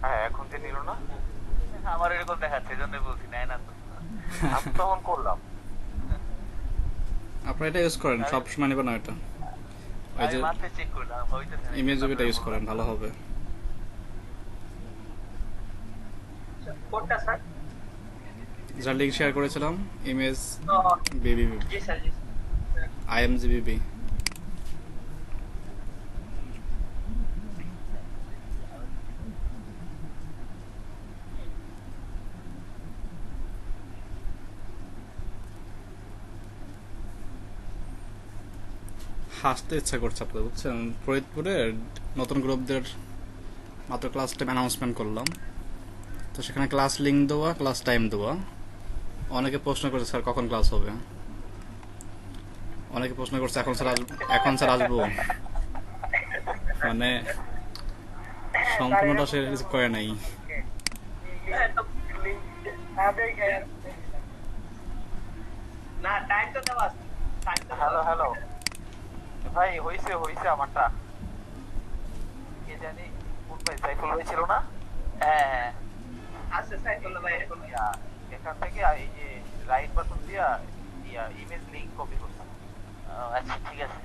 হ্যাঁ, এখন যে নিল না, আমার এরকম দেখাচ্ছে, এই জন্যই বলছি নেয় না তো। আমি তখন করলাম। আপনারা এটা ইউজ করেন, সব সময় নেবেন না এটা। ওই আমি যে মাত্র চেক করলাম, হইতেছে না। ইমেজ এটা ইউজ করেন, ভালো হবে। কোনটা স্যার? যার লিঙ্ক শেয়ার করেছিলাম, ইমেজ ও, বিবি, জি স্যার, জি স্যার। IMGBB। হাসতে ইচ্ছা করছে আপনাদের, বুঝছেন? ফরিদপুরের নতুন গ্রুপদের মাত্র ক্লাস টাইম অ্যানাউন্সমেন্ট করলাম, তো সেখানে ক্লাস লিঙ্ক দেওয়া, ক্লাস টাইম দেওয়া। অনেকে প্রশ্ন করছে স্যার কখন ক্লাস হবে, অনেকে প্রশ্ন করছে এখন স্যার আসবো, মানে সম্পূর্ণটা সে কিছু করে নাই। না, টাইম তো দেওয়া আছে। টাইম তো হ্যালো হ্যালো ভাই, হইছে আমারটা। কে জানি কোন ভাই, সাইফুল ভাই ছিল না? হ্যাঁ হ্যাঁ আছে সাইফুল্লাহ ভাই এখন। এখান থেকে এই যে রাইট বাটন দিয়া ইমেজ লিংক কপি করছি। আচ্ছা ঠিক আছে।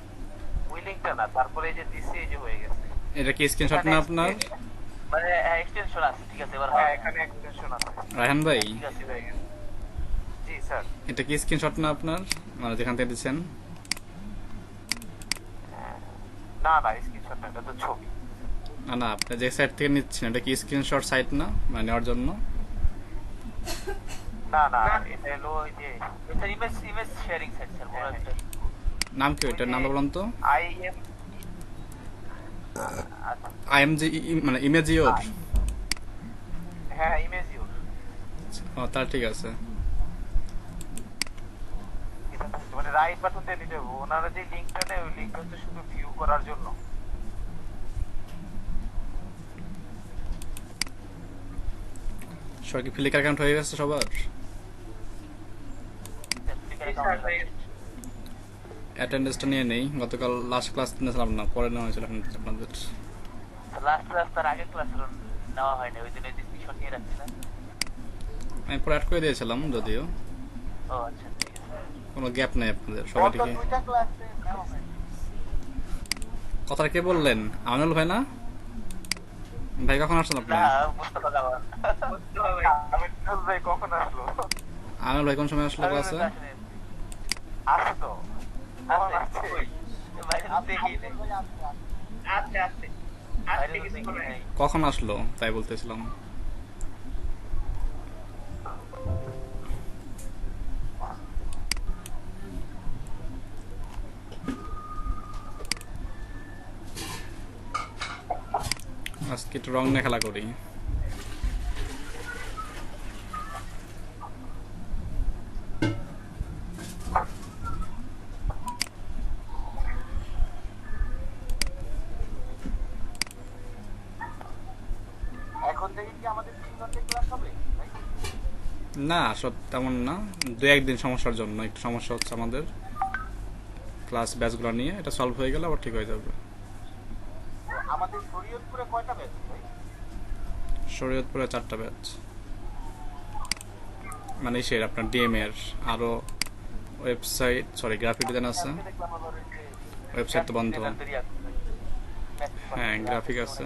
ওই লিংকটা না, তারপরে এই যে দিছি, এই যে হয়ে গেছে। এটা কি স্ক্রিনশট না আপনার? মানে এক্সটেনশন আছে, ঠিক আছে এবার হ্যাঁ, হয়। এখানে এক্সটেনশন আছে। রায়হান ভাই, ঠিক আছে হয়ে গেছে। জি স্যার। এটা কি স্ক্রিনশট না আপনার, মানে যেখান থেকে দিচ্ছেন? না না, স্ক্রিনশট না, এটা তো ছবি। না না, আপনি যে সাইট থেকে নিচ্ছেন এটা কি স্ক্রিনশট সাইট না, মানে নেওয়ার জন্য? না না, এটা হলো ওই যে এটা ইমেজ শেয়ারিং সাইট স্যার, বড় একটা। নাম কি ওইটার, নামটা বলুন তো? IM IMG, মানে ইমেজ ইওর। হ্যাঁ, ইমেজ ইউর। ও, তার ঠিক আছে। মানে রাইট বাটন দিয়ে দিতে হবে। ওনারা যে লিংকটা নেয়, ওই লিংকটা হচ্ছে শুধু ভিউ করার জন্য। সবার কি ফ্লিকার অ্যাকাউন্ট হয়ে গেছে সবার? জি স্যার, হয়ে গেছে। অ্যাটেন্ডেন্সটা নিয়ে নেই, গতকাল লাস্ট ক্লাস নিয়েছিলাম না, পরে নেওয়া হয়েছিল আপনাদের। লাস্ট ক্লাস তার আগের ক্লাস নেওয়া হয়নি, ওই দিন ওই স্ক্রিনশট নিয়ে রাখছিলেন। আমি পরে অ্যাড করে দিয়েছিলাম যদিও, ও আচ্ছা ঠিক আছে। কোনো গ্যাপ নেই আপনাদের সবাই থেকে। দুইটা ক্লাসে নেওয়া হয়। কথাটা কে বললেন? আমিনুল ভাই না? ভাই কখন আসছেন আপনি? না বুঝতে পারলাম না। মুস্তফা ভাই। আমি ভাই কখন আসলো? আমিনুল ভাই কোন সময় আসলো ক্লাসে? আসে তো, কখন আসছে? বাইরে তো দেখি নেই। আস্তে আস্তে বাইরে তো কিছু দেখি করে নেই। কখন আসলো তাই বলতেছিলাম। আজকে একটু রং নিয়ে খেলা করি। এখন থেকে কি আমাদের 3 ঘন্টা ক্লাস হবে ভাই? না, সব তেমন না, দু একদিন সমস্যার জন্য একটু সমস্যা হচ্ছে আমাদের ক্লাস ব্যাচগুলো নিয়ে। এটা সলভ হয়ে গেলে আবার ঠিক হয়ে যাবে। আমাদের শরীয়তপুরে কয়টা ব্যাচ ভাই? শরীয়তপুরে 4টা ব্যাচ, মানে সের আপনার ডিএম এর আরো ওয়েবসাইট, সরি গ্রাফিক ডিজাইন আছে। দেখলাম আবার ওই যে ওয়েবসাইট তো বন্ধ। হ্যাঁ, গ্রাফিক আছে।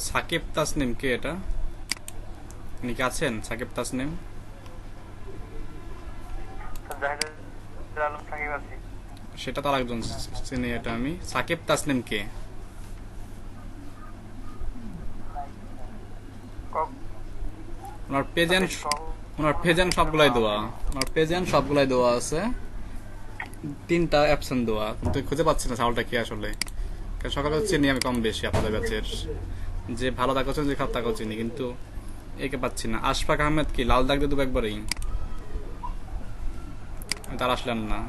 সাকিব তাসনিম কে এটা? উনি কি আছেন? সাকিব তাসনিম জাহিদুল আলম সাকিব আছি। সেটা তার একজন চিনি, এটা আমি। সাকিব তাসনিম কে? ওনার পেজেন্ট সবগুলাই দেওয়া, ওনার পেজেন্ট সবগুলাই দেওয়া আছে, 3টা অ্যাবসেন্ট দেওয়া, কিন্তু খুঁজে পাচ্ছি না সাউলটা কি আসলে। কারণ সকালে চিনি আমি কম বেশি আপনাদের ব্যাচের, যে ভালো তাকেও চিনি, যে খারাপ তাকেও চিনি, কিন্তু একে পাচ্ছি না। আশফাক আহমেদ কি লাল দাগ দিয়ে দেবো একবারেই? তার আসলেন না।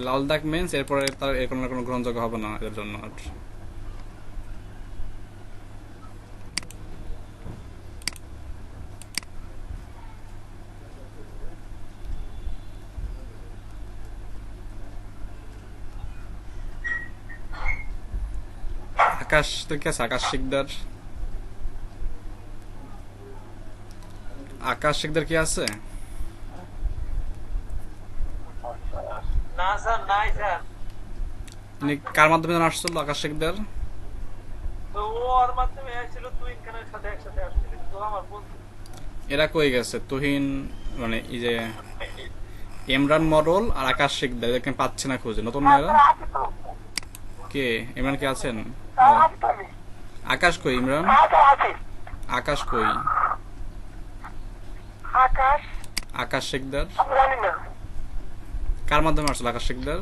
লাল দাগ মিন্স এরপরে তার এর কোনো গ্রহণযোগ্য হবে না এর জন্য। আকাশ তো কি আছে? আকাশ শিকদার, আকাশ শিকদার কি আছে? না স্যার, নাই স্যার। উনি কার মাধ্যমে যেন আসছিল আকাশ শিকদার? তো ওর মাধ্যমে আসছিল, তুহিন খানের সাথে একসাথে আসছিল, তো আমার বন্ধু। এরা কই গেছে? তুহিন মানে এই যে ইমরান মরল আর আকাশ শিকদার, এদেরকে পাচ্ছি না খুঁজে। নতুন মেয়েরা কে? ইমরান কে আছেন? আকাশ কই? ইমরান আকাশ কই? আকাশ শিকদার কার মাধ্যমে আসছিল? আকাশ শিকদার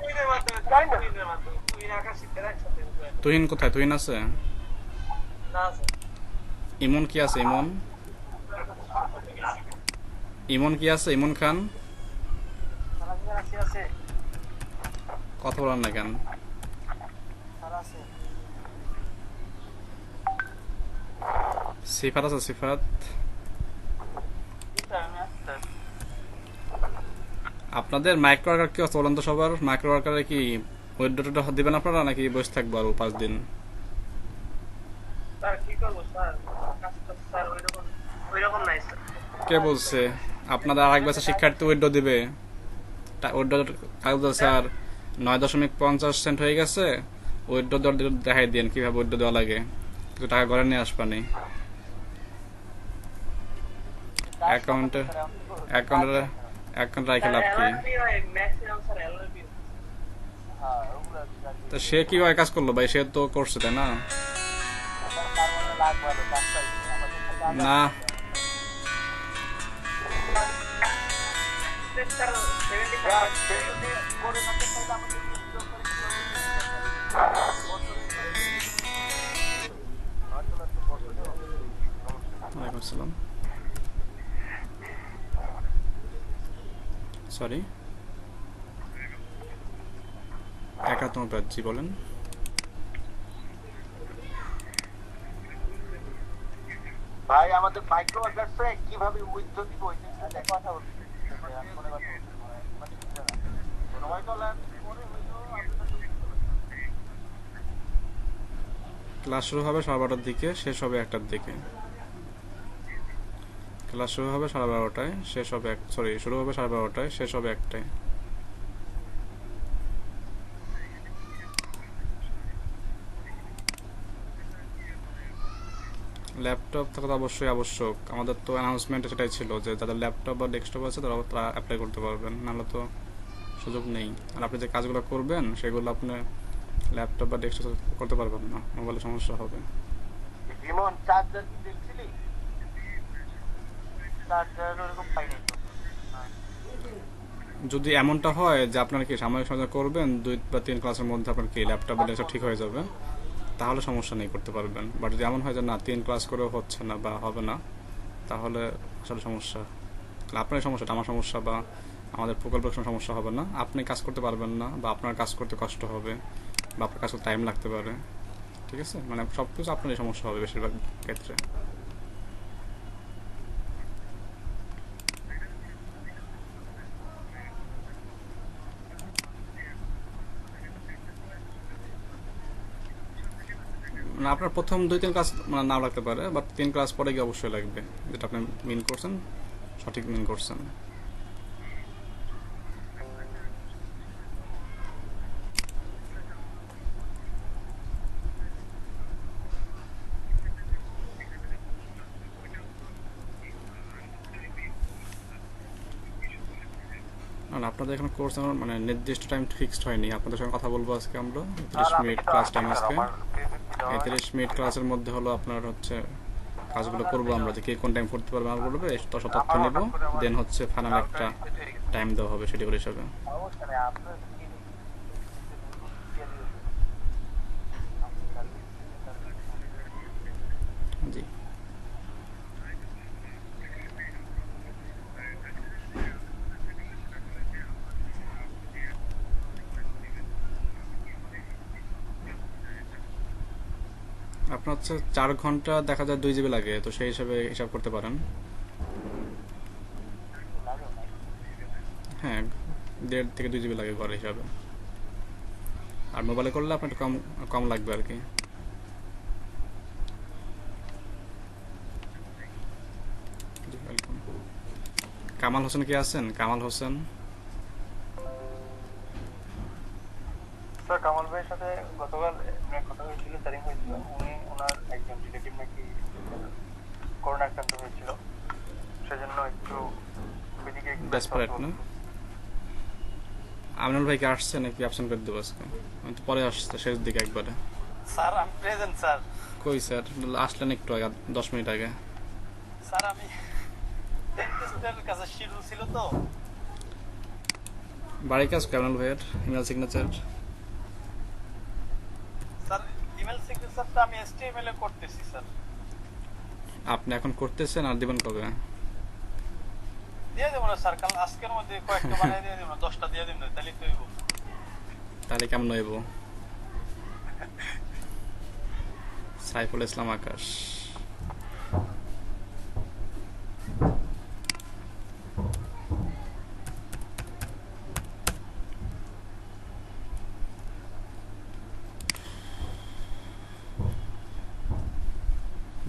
তুহিনের মাধ্যমে, তুহিনের মাধ্যমে, তুহিন আকাশ শিখতে একসাথে। তুহিন কোথায়? তুহিন আছে? না স্যার। ইমন কি আছে? ইমন কি আছে? ইমন খান কথা বলার না কেন? সিফাত আছে? সিফাত আপনাদের মাইক্রো ওয়ার্কার কি আছে বলেন তো? সবার মাইক্রো ওয়ার্কারে কি উইথড্র দিবেন আপনারা, নাকি বসে থাকবো আরো 5 দিন? স্যার কি করবো স্যার, কাজটা স্যার ওইরকম নাই স্যার। কে বলছে? আপনাদের আরেক বছর শিক্ষার্থী উইথড্র দিবে? উইথড্র কাগজ স্যার 9.50 সেন্ট হয়ে গেছে। উইথড্র দেখাই দিন কিভাবে উইথড্র দেওয়া লাগে, কিছু টাকা ঘরে নিয়ে আসবানি। অ্যাকাউন্টে রাখে লাভ কি? Maximum sir LLB. তো সে কিভাবে কাজ করলো ভাই? সে তো করছে তাই না? না স্যার 75 ওয়ালাইকুম আসসালাম। Sorry, 71 batch. জি বলেন। ভাই আমাদের মাইক্রো ওয়ার্কার্সে কিভাবে উইথড্র দিব ওই জিনিসটা দেখো, কথা বলছি। ক্লাস শুরু হবে 12:30-র দিকে, শেষ হবে 1টার দিকে। ক্লাস শুরু হবে 12:30টায়, শেষ হবে শুরু হবে 12:30টায়, শেষ হবে 1টায়। ল্যাপটপ থাকা তো অবশ্যই আবশ্যক। আমাদের তো অ্যানাউন্সমেন্টে সেটাই ছিল যে যাদের ল্যাপটপ বা ডেস্কটপ আছে তারা অ্যাপ্লাই করতে পারবেন, নাহলে তো সুযোগ নেই। আর আপনি যে কাজগুলো করবেন সেগুলো আপনি ল্যাপটপ বা ডেস্কটপ করতে পারবেন না, মোবাইলে সমস্যা হবে। রিমন চার্জার কি দেখছিলি? চার্জার ওরকম পাইনি তো। যদি এমনটা হয় যে আপনার কি সাময়িক সমাধান করবেন 2 বা 3 ক্লাসের মধ্যে আপনার কি ল্যাপটপ বা ডেস্কটপ ঠিক হয়ে যাবে, তাহলে সমস্যা নেই, করতে পারবেন। বাট যদি এমন হয় যে না 3 ক্লাস করেও হচ্ছে না বা হবে না, তাহলে আসলে সমস্যা। তাহলে আপনার সমস্যাটা আমার সমস্যা বা আমাদের প্রকল্পের কোনো সমস্যা হবে না। আপনি কাজ করতে পারবেন না বা আপনার কাজ করতে কষ্ট হবে বা আপনার কাজ করতে টাইম লাগতে পারে, ঠিক আছে? মানে সব কিছু আপনারই সমস্যা হবে বেশিরভাগ ক্ষেত্রে। মানে আপনার প্রথম 2-3 ক্লাস মানে নাও লাগতে পারে, বাট 3 ক্লাস পরে গিয়ে অবশ্যই লাগবে, যেটা আপনি মিন করছেন, সঠিক মিন করছেন। আর আপনাদের এখানে কোর্স আমার মানে নির্দিষ্ট টাইম ফিক্সড হয়নি, আপনাদের সঙ্গে কথা বলবো আজকে আমরা। স্যার 30 আমি মিনিট কিন্তু ক্লাস আসছি টাইম স্যার, আজকে। আমার দিতে এই হয়। 30 মিনিট ক্লাসের মধ্যে হলো আপনার হচ্ছে কাজগুলো করবো আমরা, যে কে কোন টাইম করতে পারবে না করবে তত তথ্য আমার নেব, হঠাৎ করে আমার দেন হচ্ছে ফাইনাল কালকে একটা রিসেট হয়ে গেছে। টাইম দেওয়া হবে শিডিউল হিসাবে। সমস্যা নেই, আপনার কি নেই দিয়ে দিবেন। আপনি সার্ভিস জি আপনার হচ্ছে 4 ঘন্টা দেখা যায় 2 জিবি লাগে, তো সেই হিসাবে হিসাব করতে পারেন। হ্যাঁ 1.5 থেকে 2 জিবি লাগে ঘর হিসাবে, আর মোবাইলে করলে আপনার একটু কম কম লাগবে আর কি। জি, welcome। কামাল হোসেন কি আছেন? কামাল হোসেন স্যার কামাল ভাইয়ের সাথে গতকাল কথা হয়েছিল, স্যারিং হয়েছিল। উনি ওনার একজন রিলেটিভ নাকি করোনা আক্রান্ত হয়েছিল, সেজন্য একটু ওইদিকে একটু ডেসপারেট না? আমিনুল ভাই কি আসছে নাকি অপশন করে দেবো আজকে? আমি তো পরে আসছে শেষ দিকে একবারে। স্যার আমি প্রেজেন্ট স্যার। কই স্যার আসলেন একটু আগে, 10 মিনিট আগে। স্যার আমি ডেন্টিস্টের কাছে শিডিউল ছিল তো। বাড়ি কাজ আমিনুল ভাইয়ের ইমেল সিগনেচার। স্যার ইমেল সিগনেচারটা আমি এসটিএমএল এ করতেছি স্যার। আপনি এখন করতেছেন আর দিবেন কবে? দিয়ে দেবো না স্যার, কাল আজকের মধ্যে কয়েকটা বানিয়ে দিয়ে দেবো না, 10টা দিয়ে দেবো না, তাহলে তো হইব। তাহলে কেমন হইব? সাইফুল ইসলাম আকাশ।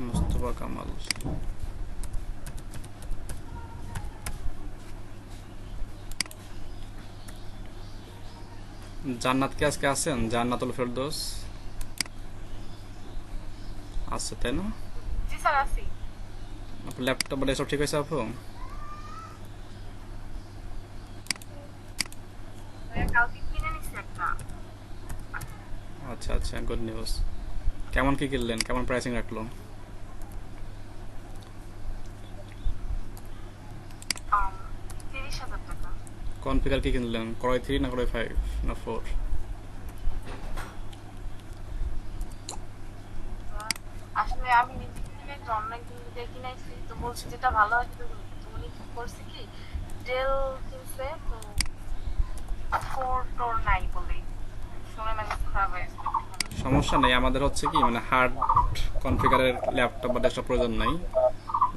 মুস্তফা কামাল। জান্নাত কি আজকে আছেন? জান্নাতুল ফেরদৌস আছে তাই না? জি স্যার আছি। আপনার ল্যাপটপ বা ডেস্কটপ ঠিক হয়েছে আপু? কালকে কিনে নিছি একটা। আচ্ছা আচ্ছা, গুড নিউজ। কেমন কি কিনলেন, কেমন প্রাইসিং রাখলো? 30,000 টাকা। কনফিগার কি কিনলেন? Core i3 না Core i5 না 4? আসলে আমি নিজে কিনে অনলাইন থেকে কিনাইছি, তো বলছি যেটা ভালো হয় সেটা কিনতে। তো উনি কি করছে কি ডেল কিনছে, তো 4 টোর নাই বলেই শুনে মানে খারাপ হয়েছে। সমস্যা নেই, আমাদের হচ্ছে কি মানে হার্ড কনফিগারের ল্যাপটপ বা ডেস্কটপ প্রয়োজন নাই,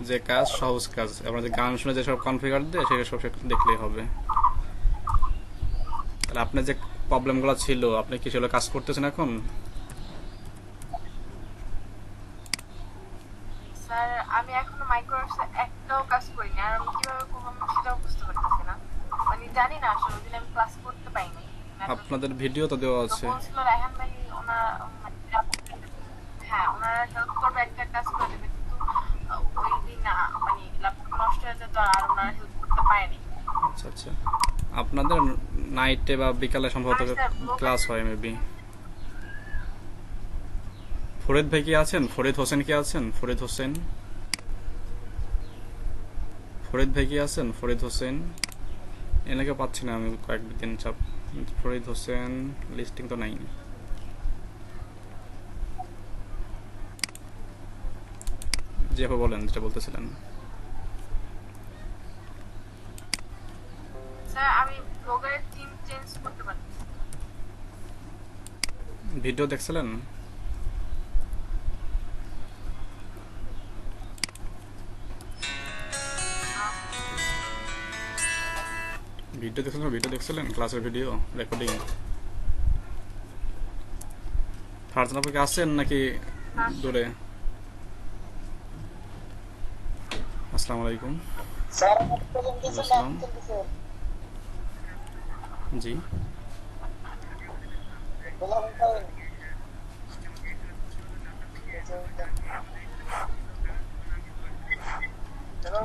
যে কাজ সহজ কাজ, আমরা যে গান শুনে যেসব কনফিগার দেয় সেটা সব দেখলেই হবে। তাহলে আপনার যে প্রবলেমগুলো ছিল আপনি কি সেগুলো কাজ করতেছেন এখন? স্যার আমি এখনো মাইক্রোসফটে একটাও কাজ করিনি, আর আমি কিভাবে করবো আমি সেটাও বুঝতে পারতেছি না, মানে জানি না আসলে ওই দিন আমি ক্লাস করতে পাইনি। আপনাদের ভিডিও তো দেওয়া তো আছে। বলছিল রায়হান ভাই ওনার হ্যাঁ ওনারা হেল্প করবে, একটা কাজ করে দেবে, কিন্তু ওই দিন মানে ল্যাপটপ নষ্ট হয়ে যেত আর ওনারা হেল্প করতে পারেনি। আচ্ছা আচ্ছা, আপনাদের নাইটে বা বিকালে সম্ভবত ক্লাস হয় মেবি। ফরিদ ভাই কি আছেন? ফরিদ হোসেন কি আছেন? ফরিদ হোসেন, ফরিদ ভাই কি আছেন? ফরিদ হোসেন এনাকে পাচ্ছি না আমি কয়েকদিন চাপ। ফরিদ হোসেন লিস্টিং তো নাই। জি আপু বলেন, যেটা বলতেছিলেন। স্যার আমি ব্লগারের থিম চেঞ্জ করতে পারি। ভিডিও দেখছিলেন? ভিডিও দেখছিলেন ক্লাসের ভিডিও রেকর্ডিং? ফারজান আপু কি আছেন নাকি দূরে? আসসালামু আলাইকুম। আসসালাম। জি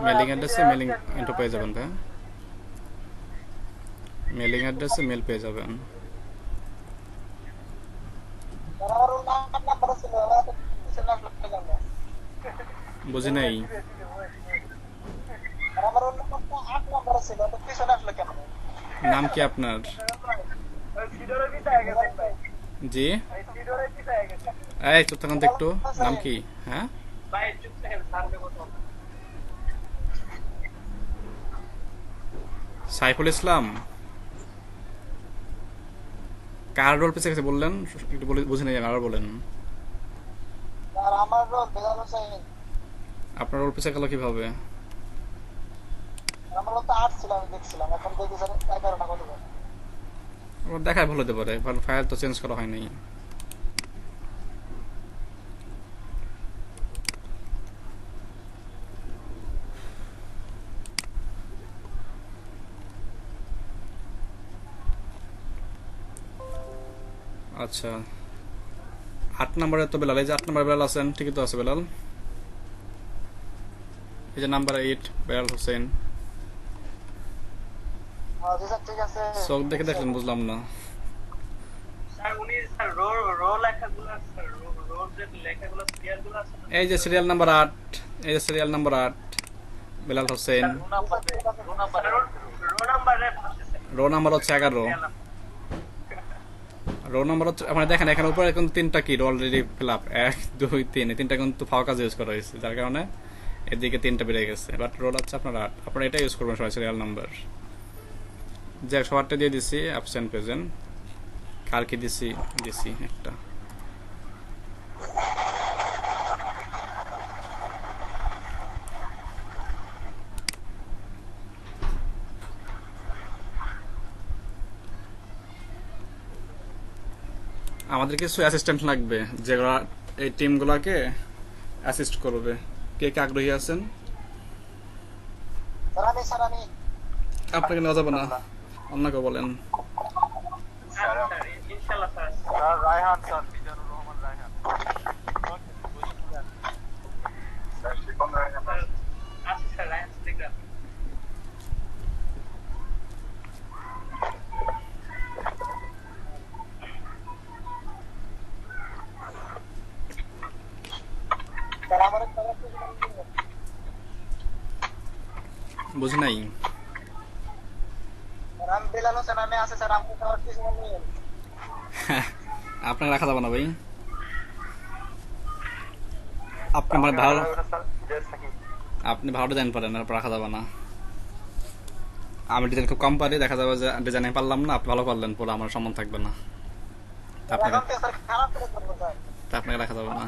মেলিং অ্যাড্রেসে মেলিং ইন্টো পেয়ে যাবেন ভাই। মেলিং অ্যাড্রেসে মেল পেয়ে যাবেন। স্যার আমার ওর নাম্বার ছিল আমার তো পিছনে আসলো কেন? বুঝি নাই। আর আমার ওর নাম্বারটা 8 নাম্বার ছিল তো পিছনে আসলো কেন? নাম কি আপনার? ওই সিডরে পিছায় গেছে ভাই। জি, ওই সিডরে পিছায় গেছে। এই চুপ থাকুন তো একটু। নাম কি? হ্যাঁ, ভাই চুপ থাকেন স্যারকে কথা বলুন। সাইফুল ইসলাম। কার রোল পেছে গেছে বললেন? একটু বুঝি নাই, আবার বলেন। আর আমার রোল বেলাল হোসেন। আপনার রোল পেছে গেল কিভাবে? আমার রোল তো 8 ছিল আমি দেখছিলাম এখন দেখি স্যার 11 না কত বলে। আবার দেখায় ভুল হতে পারে, কারণ ফাইল তো চেঞ্জ করা হয়নি। আচ্ছা, 8 নম্বরে তো বেলাল, এই যে 8 নম্বরে বেলাল আছেন, ঠিকই তো আছে বেলাল। এই যে নাম্বার 8 বেলাল হোসেন। জি স্যার ঠিক আছে। চোখ দেখে দেখলেন, বুঝলাম না। স্যার উনি স্যার রো লেখাগুলো স্যার রো যে লেখাগুলো সিরিয়ালগুলো আছে না? এই যে সিরিয়াল নাম্বার 8, এই যে serial number 8 Belal Hossain. Row নাম্বারের পাশে স্যার রো নাম্বার হচ্ছে 11। রো নাম্বার হচ্ছে মানে দেখেন এখানে উপরে কিন্তু 3টা কি অলরেডি ফিল আপ, 1 2 3, এই 3টা কিন্তু ফাঁকা কাজ ইউজ করা হয়েছে, যার কারণে এদিকে 3টা বেড়ে গেছে। বাট রোল হচ্ছে আপনার 8, আপনারা এটা ইউজ করবেন সবাই, সিরিয়াল নাম্বার। যে সবারটা দিয়ে দিছি অ্যাবসেন্ট প্রেজেন্ট, কার কি দিছি একটা। আমাদের কিছু অ্যাসিস্ট্যান্ট লাগবে যেগুলো এই টিমগুলোকে অ্যাসিস্ট করবে। কে কে আগ্রহী আছেন? স্যার আমি আপনাকে নেওয়া যাবে না, অন্যকে বলেন। স্যার ইনশাআল্লাহ sir sir Raihan sir, Mizanur Rahman Raihan. Sir Shipon Raihan. Sir আছে স্যার রাইট দেখলাম স্যার আমার খবর তো বুঝি নাই। স্যার আমি বেলাল হোসেন আমি আছে স্যার আপনি খবর কিছু নেই। আপনাকে রাখা যাবে না ভাই, আপনি মানে ভালো, আপনি ভালো ডিজাইন পারেন, আপনার রাখা যাবে না। আমি ডিজাইন খুব কম পারি, দেখা যাবে যে ডিজাইন পারলাম না, আপনি ভালো পারলেন, পরে আমার সম্মান থাকবে না, তা আপনাকে এখন তো স্যার খারাপ করে করব স্যার। আপনাকে রাখা যাবে না।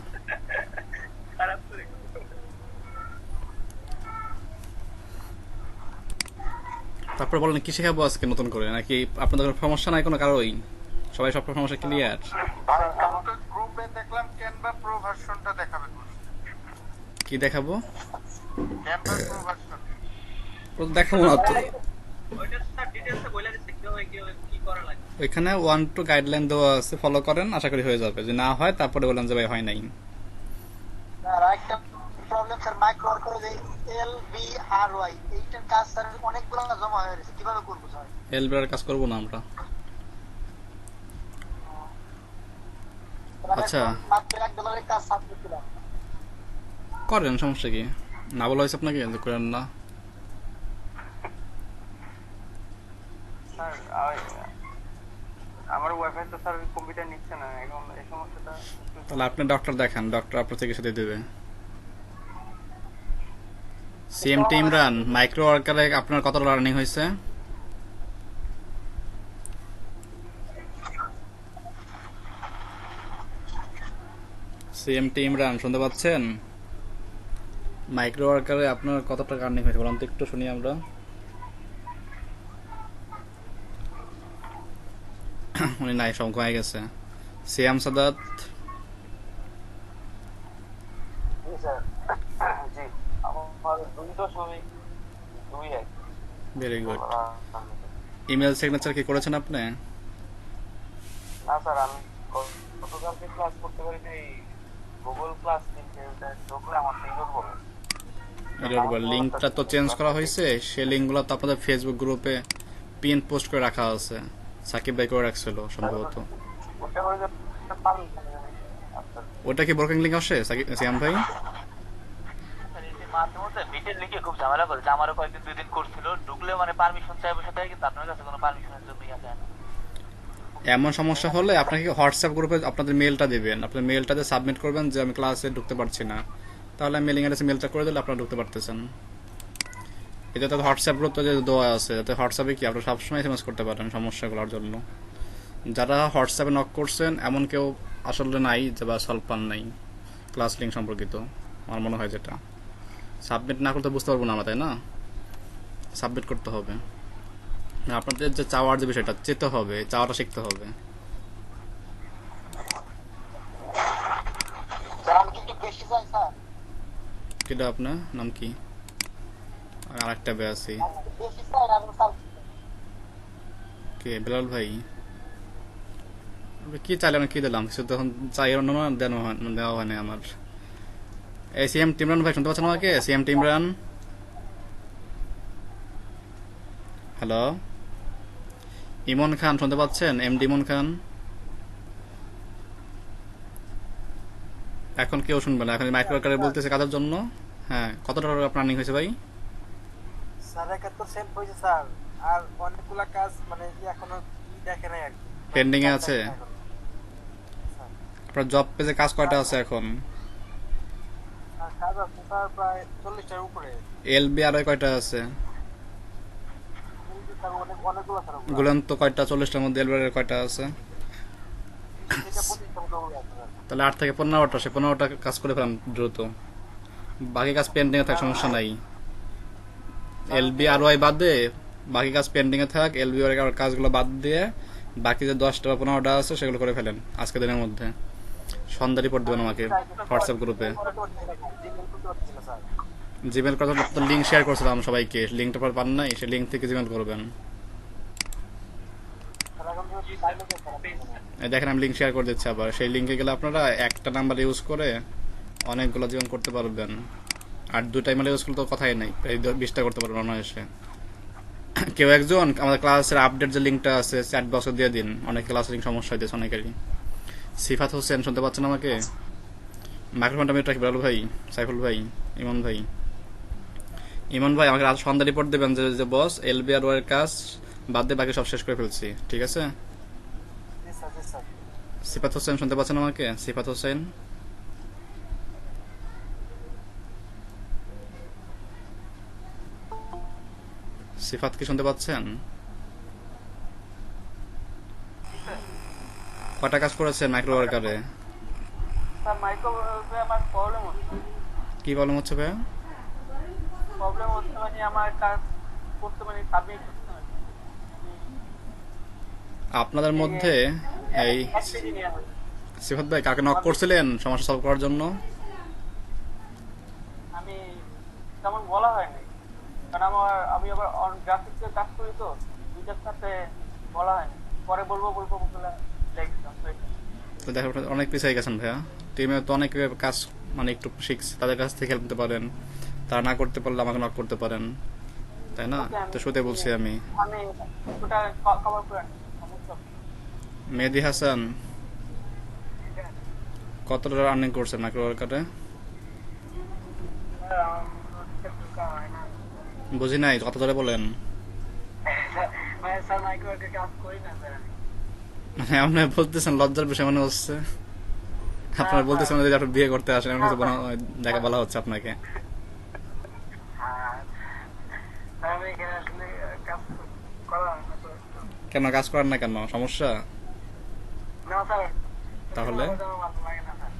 খারাপ করে তারপর বলেন কি শেখাবো আজকে নতুন করে, নাকি আপনাদের কোনো সমস্যা নাই কোনো কারোই? সবাই সব সমস্যা ক্লিয়ার? আমাকে গ্রুপে দেখলাম ক্যানভা প্রো ভার্সনটা দেখাবে। কি দেখাবো? Canva pro version. দেখাবো না তো, ওইটা স্যার ডিটেইলসে বলে দিতে কি করা লাগে। ওইখানে 1-2 গাইডলাইন দেওয়া আছে, ফলো করেন, আশা করি হয়ে যাবে। যদি না হয় তারপরে বলেন যে ভাই হয় নাই। স্যার একটা প্রবলেম স্যার মাইক্রো ওয়ার্ক করে যে LBRY এইটার কাজ স্যার অনেকগুলো জমা হয়ে গেছে কিভাবে করব স্যার? এলবিআর কাজ করবো না আমরা। আচ্ছা মাত্র $1 কাজ সাবমিট দিলাম। করেন, সমস্যা কি? না বলা হয়েছে আপনাকে যে করেন না? স্যার আমার ওয়াইফাই তো স্যার কম্পিউটার নিচ্ছে না এখন, এই সমস্যাটা। তাহলে আপনি ডক্টর দেখান, ডক্টর আপনার চিকিৎসা দিয়ে দেবে। সিএমটি ইমরান, মাইক্রো ওয়ার্কারে আপনার কত লার্নিং হয়েছে? সিএমটি ইমরান শুনতে পাচ্ছেন? মাইক্রো ওয়ার্কারে আপনার কতটা লার্নিং হয়েছে বলুন তো একটু শুনি আমরা। উনি নাই, সংখ্যা হয়ে গেছে। সিয়াম সাদাত, জি স্যার জি আমার 2.2 ভেরি গুড। ইমেল সিগনেচার কি করেছেন আপনি? না স্যার আমি গতকালকে ক্লাস করতে পারি না, এই গুগল ক্লাস লিংকে ঢুকলে আমার এরর বলে। এরর বলে লিংকটা তো চেঞ্জ করা হয়েছে, সেই লিংকগুলো তো আপনাদের ফেসবুক গ্রুপে পিন পোস্ট করে রাখা আছে, সাকিব ভাই করে রাখছিল সম্ভবত। ওটা হয়ে যাবে পারমিশন। ওটা কি ব্রোকিং লিঙ্ক আসে সিয়াম ভাই? মাঝে মধ্যে মিটের লিখে খুব ঝামেলা করে, যে আমারও কয়েকদিন 2 দিন করছিল, ঢুকলে মানে পারমিশন চাইবো সাথে, কিন্তু আপনার কাছে কোনো পারমিশনের জন্য ইয়া যায় না। এমন সমস্যা হলে আপনাকে হোয়াটসঅ্যাপ গ্রুপে আপনাদের মেলটা দিবেন, আপনার মেলটাতে সাবমিট করবেন যে আমি ক্লাসে ঢুকতে পারছি না, তাহলে মেলিং অ্যাড্রেসে মেলটা করে দিলে আপনারা ঢুকতে পারতেছেন। এটা তো হোয়াটসঅ্যাপ গ্রুপ তো যে দেওয়া আছে, যাতে হোয়াটসঅ্যাপে কি আপনারা সবসময় এসএমএস করতে পারেন সমস্যাগুলোর জন্য। যারা হোয়াটসঅ্যাপে নক করছেন এমন কেউ আসলে নাই যে বা সলভ পান নাই ক্লাস লিঙ্ক সম্পর্কিত, আমার মনে হয়। যেটা সাবমিট না করতে বুঝতে পারবো না আমরা, তাই না? সাবমিট করতে হবে। আপনাদের যে চাওয়ার যে বিষয়টা, চেতে হবে, চাওয়াটা শিখতে হবে। কিটা আপনার নাম কি? আর একটা বে আছি কে, বেলাল ভাই? কি চাইলে আমি কি দিলাম? কিছু তখন চাই দেওয়া হয়নি আমার। এই সিএম টিমরান ভাই শুনতে পাচ্ছেন আমাকে? CM টিমরান, hello? ইমন খান শুনতে পাচ্ছেন? এমডি ইমন খান? এখন কেউ শুনবে না, এখন মাইক্রো ওয়ার্কারে বলতেছে কাজের জন্য। হ্যাঁ, কত টাকা প্ল্যানিং হয়েছে ভাই? স্যার 71 সেন্ট হয়েছে স্যার, আর অনেকগুলা কাজ মানে এখনো দেখে নাই আর কি, পেন্ডিং এ আছে। আপনার জব পেজে কাজ কয়টা আছে এখন? আর কাজ আছে স্যার প্রায় 40টার উপরে। এলবি আর কয়টা আছে? স্যার অনেকগুলো স্যার, গুলেন তো কয়টা? 40টার মধ্যে এলবি আর কয়টা আছে? এটা 25টা মতো হবে স্যার। তাহলে 8 থেকে 15টা, সে 15টা কাজ করে ফেলাম দ্রুত, বাকি কাজ পেন্ডিং এ থাক, সমস্যা নাই। এলবি আর ওয়াই বাদে বাকি কাজ পেন্ডিং এ থাক, এলবি আর কাজগুলো বাদ দিয়ে বাকি যে 10টা বা 15টা আছে সেগুলো করে ফেলেন আজকে দিনের মধ্যে। সন্ধ্যা রিপোর্ট দেবেন আমাকে হোয়াটসঅ্যাপ গ্রুপে। জিমেল করার লিঙ্ক শেয়ার করছিলাম সবাইকে, লিঙ্কটা পর পান নাই, সেই লিঙ্ক থেকে জিমেল করবেন। এই দেখেন আমি লিঙ্ক শেয়ার করে দিচ্ছি আবার, সেই লিঙ্কে গেলে আপনারা একটা নাম্বার ইউজ করে অনেকগুলো জীবন করতে পারবেন। আর 2টা ইমেল ইউজ করলে তো কথাই নাই, এই 20টা করতে পারবেন অনায়াসে। কেউ একজন আমাদের ক্লাসের আপডেট যে লিঙ্কটা আছে চ্যাট বক্সে দিয়ে দিন, অনেক ক্লাস লিঙ্ক সমস্যা হয়েছে অনেকেরই। সিফাত হোসেন শুনতে পাচ্ছেন আমাকে? মাইক্রোফোনটা মিউট রাখি। বেলাল ভাই, সাইফুল ভাই, ইমন ভাই। ইমন ভাই আমাকে আজ সন্ধ্যা রিপোর্ট দেবেন যে বস এলবি আর ওয়ার কাজ বাদ দিয়ে বাকি সব শেষ করে ফেলছি, ঠিক আছে? সিফাত হোসেন শুনতে পাচ্ছেন আমাকে? সিফাত হোসেন, সিফাত কি শুনতে পাচ্ছেন? কয়টা কাজ করেছেন মাইক্রো ওয়ার্কারে? স্যার মাইক্রোওয়েভে আমার প্রবলেম হচ্ছে। কি প্রবলেম হচ্ছে ভাই? প্রবলেম হচ্ছে মানে আমার কাজ করতে মানে সাবমিট করতে হয়। আপনাদের মধ্যে এই এক পেজে নেওয়া হয়। সিফাত ভাই কাকে নক করছিলেন সমস্যা সলভ করার জন্য? আমি তেমন বলা হয়নি, কারণ আমি আবার অন গ্রাফিক্সের কাজ করি, তো দুইটার সাথে বলা হয়নি। পরে বলবো বলে দেখলাম। তো দেখা অনেক পিছিয়ে গেছেন ভাইয়া, টিমে তো অনেক কাজ মানে একটু শিখছে, তাদের কাছ থেকে হেল্প নিতে পারেন। তারা না করতে পারলে আমাকে নক করতে পারেন, তাই না? তো শুতে বলছি আমি। ওটা কভার করে আনি, সমস্যা নেই। মেহেদি হাসান কত টাকা আর্নিং করছেন মাইক্রো ওয়ার্কারে? বুঝি নাই, কত ধরে বলেন? স্যার মাইক্রোওয়েভে কাজ করি না স্যার আমি। মানে আপনি বলতেছেন লজ্জার বিষয় মনে হচ্ছে, আপনারা বলতেছেন যে আপনি বিয়ে করতে আসেন এমন কিছু দেখা বলা হচ্ছে আপনাকে। আমি এখানে আসলে কাজ করা হয় না তো। কেন কাজ করেন না কেন, সমস্যা? না স্যার, তাহলে আমার ভালো লাগে না স্যার।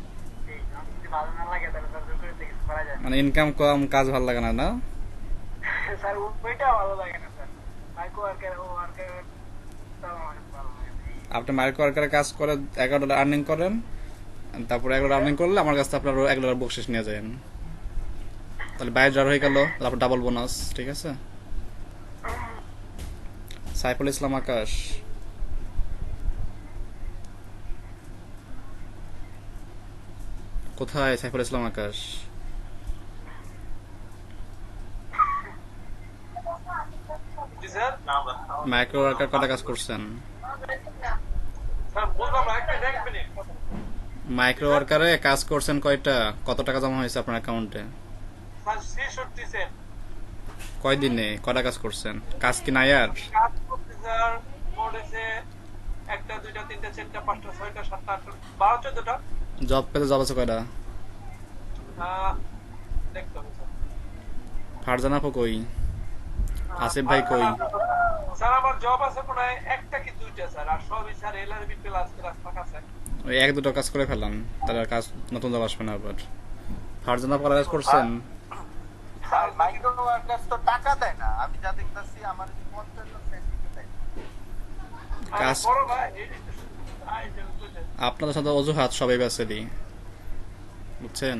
এই আমার যদি ভালো না লাগে তাহলে স্যার জোর করে কিছু করা যায় না। মানে ইনকাম কম, কাজ ভালো লাগে না, না? স্যার ওইটা ভালো লাগে না স্যার, মাইক্রোওয়ার্কার আমার ভালো লাগে না। আপনি মাইক্রো ওয়ার্কারে কাজ করে $11 আর্নিং করেন, তারপর $11 আর্নিং করলে আমার কাছে আপনার $1 বকশিস নিয়ে যাবেন, তাহলে $22 হয়ে গেল, তারপর ডাবল বোনাস, ঠিক আছে? সাইফুল ইসলাম আকাশ, কোথায় সাইফুল ইসলাম আকাশ? জি স্যার মাইক্রো ওয়ার্কার কটা কাজ করছেন? স্যার বললাম এক মিনিট মাইক্রো ওয়ার্কারে কাজ করছেন কয়টা? কত টাকা জমা হয়েছে আপনার অ্যাকাউন্টে? স্যার 66 সেন্ট কয়দিনে কটা কাজ করছেন? কাজ কি নাই আর? কাজ করতে স্যার মোট হচ্ছে 1 টা 2 টা 3 টা 4 টা 5 টা 6 টা 7 টা 8 টা 12 14 টা জব পেতে জব আছে কয়টা? দেখতে হবে স্যার। ফারজানা আপু কই? আসিফ ভাই কই? স্যার আমার জব আছে মনে হয় একটা কি দুইটা স্যার, আর সবই স্যার এলআরবি প্লাস ফাঁকা স্যার। ওই এক দুটো কাজ করে ফেলান, তাহলে আর কাজ নতুন জব আসবে না আবার। ফারজানা আপু কাজ করছেন? আর মাইক্রো ওয়ার্কার্স তো টাকা দেয় না, আমি যা দেখতেছি আমার 50 সেন্ট দেয়। কাজ বড় ভাই আপনাদের সাথে অজুহাত সবাই বেসেলি, বুঝছেন?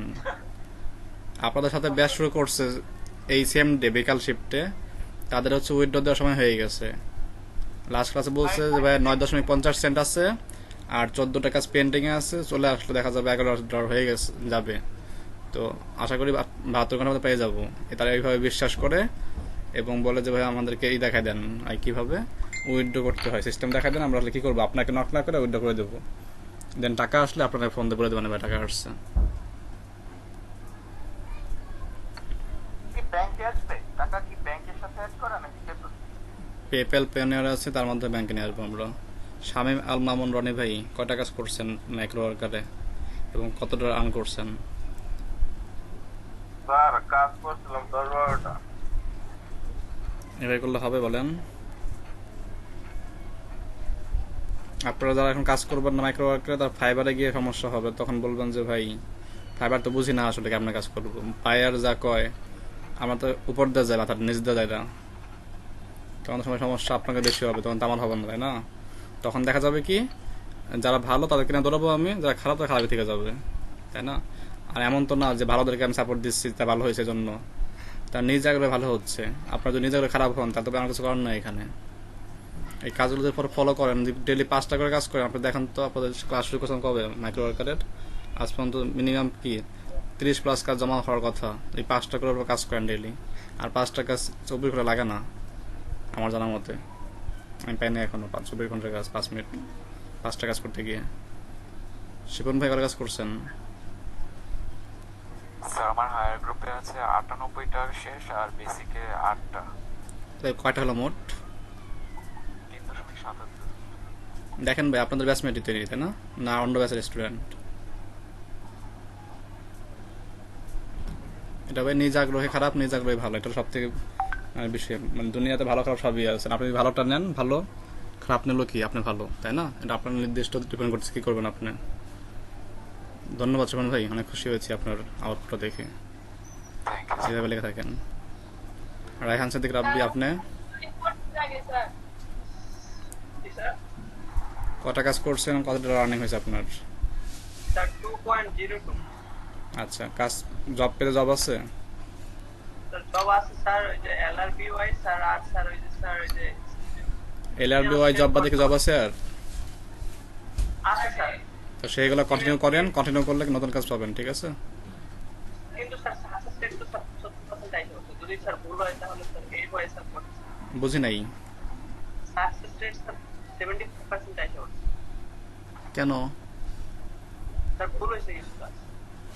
আপনাদের সাথে ব্যাচ শুরু করছে এই সেম ডে বিকাল শিফটে, তাদের হচ্ছে উইথড্র দেওয়ার সময় হয়ে গেছে। লাস্ট ক্লাসে বলছে যে ভাই 9.50 সেন্ট আছে আর 14টা কাজ পেন্ডিং এ আছে, চলে আসলে দেখা যাবে 11 হয়ে গেছে যাবে। তো আশা করি 72 ঘন্টার মধ্যে পেয়ে যাবো। তারা এইভাবে বিশ্বাস করে এবং বলে যে ভাই আমাদেরকে এই দেখাই দেন আর কিভাবে উইথড্র করতে হয়, সিস্টেম দেখাই দেন, আমরা কি করবো আপনাকে নক না করে উইথড্র করে দেবো। দেন টাকা আসলে আপনাকে ফোন দিয়ে বলে দেবেন ভাই টাকা আসছে। কি ব্যাংকে আসবে টাকা? কি ব্যাংকের সাথে অ্যাড করা নাকি? পেপ্যাল পেনিয়ার আছে, তার মধ্যে ব্যাংকে নিয়ে আসবো আমরা। শামীম আল মামুন রনি ভাই কয়টা কাজ করছেন মাইক্রো ওয়ার্কারে এবং কতটা আর্ন করছেন? স্যার কাজ করছিলাম 10-12টা। এভাবে করলে হবে বলেন? আপনারা যারা এখন কাজ করবেন না মাইক্রো ওয়ার্কারে, তার ফাইবারে গিয়ে সমস্যা হবে, তখন বলবেন যে ভাই ফাইবার তো বুঝি না আসলে কেমন কাজ করবো, পায়ার যা কয় আমরা তো উপর দিয়ে যায় মাথার নিচ দিয়ে যায় না, তখন সময় সমস্যা আপনাকে বেশি হবে, তখন তো আমার হবে না, তাই না? তখন দেখা যাবে কি যারা ভালো তাদের কিনা দৌড়াবো আমি, যারা খারাপ তারা খারাপই থেকে যাবে, তাই না? আর এমন তো না যে ভালোদেরকে আমি সাপোর্ট দিচ্ছি তা ভালো হয়েছে জন্য, তার নিজ জায়গায় ভালো হচ্ছে। আপনার যদি নিজ জায়গায় খারাপ হন তা তো আমার কিছু করার নাই এখানে। এই কাজগুলো যদি ফলো করেন, ডেলি 5টা করে কাজ করেন, আপনি দেখেন তো আপনাদের ক্লাস শুরু করছেন কবে মাইক্রো ওয়ার্কারের? আজ পর্যন্ত মিনিমাম কি 30+ কাজ জমা হওয়ার কথা। এই 5টা করে কাজ করেন ডেলি, আর 5টা কাজ 24 ঘন্টা লাগে না আমার জানার মতে। আমি পাইনি এখনো 24 ঘন্টার কাজ 5 মিনিট 5টা কাজ করতে গিয়ে। শিপন ভাই কত কাজ করছেন? স্যার আমার হায়ার গ্রুপে আছে 98টা শেষ আর বেসিকে 8টা। তাই কয়টা হলো মোট? 3.77। দেখেন ভাই আপনাদের ব্যাচমেটই তৈরি, তাই না? না অন্য ব্যাচের স্টুডেন্ট? এটা ভাই নিজ আগ্রহে খারাপ, নিজ আগ্রহে ভালো, এটা সব থেকে বিষয়। মানে দুনিয়াতে ভালো খারাপ সবই আছে, আপনি ভালোটা নেন ভালো, খারাপ নিলো কি আপনি ভালো, তাই না? এটা আপনার নির্দিষ্ট ডিপেন্ড করছে কি করবেন আপনি। ধন্যবাদ সুমন ভাই, অনেক খুশি হয়েছি আপনার আউটপুটটা দেখে, যেভাবে লেখা থাকেন। রায়হান সিদ্দিক রাব্বি আপনি কটা কাজ করছেন, কতটা রানিং হয়েছে আপনার? স্যার 2.02 আচ্ছা, কাজ জব পেলে জব আছে? স্যার জব আছে স্যার, ওই যে এলআরবি ওয়াই স্যার, আর স্যার ওই যে স্যার ওই যে এলআরবি ওয়াই জব বাদে কি জব আছে আর? আছে স্যার, তো সেইগুলো কন্টিনিউ করেন, কন্টিনিউ করলে নতুন কাজ পাবেন, ঠিক আছে? কিন্তু স্যার সাকসেস রেট তো স্যার 70% টাই হচ্ছে, যদি স্যার ভুল হয় তাহলে স্যার এই হয় স্যার বুঝি নাই সাকসেস রেট স্যার 70% টাই হচ্ছে। কেন? স্যার ভুল হয়েছে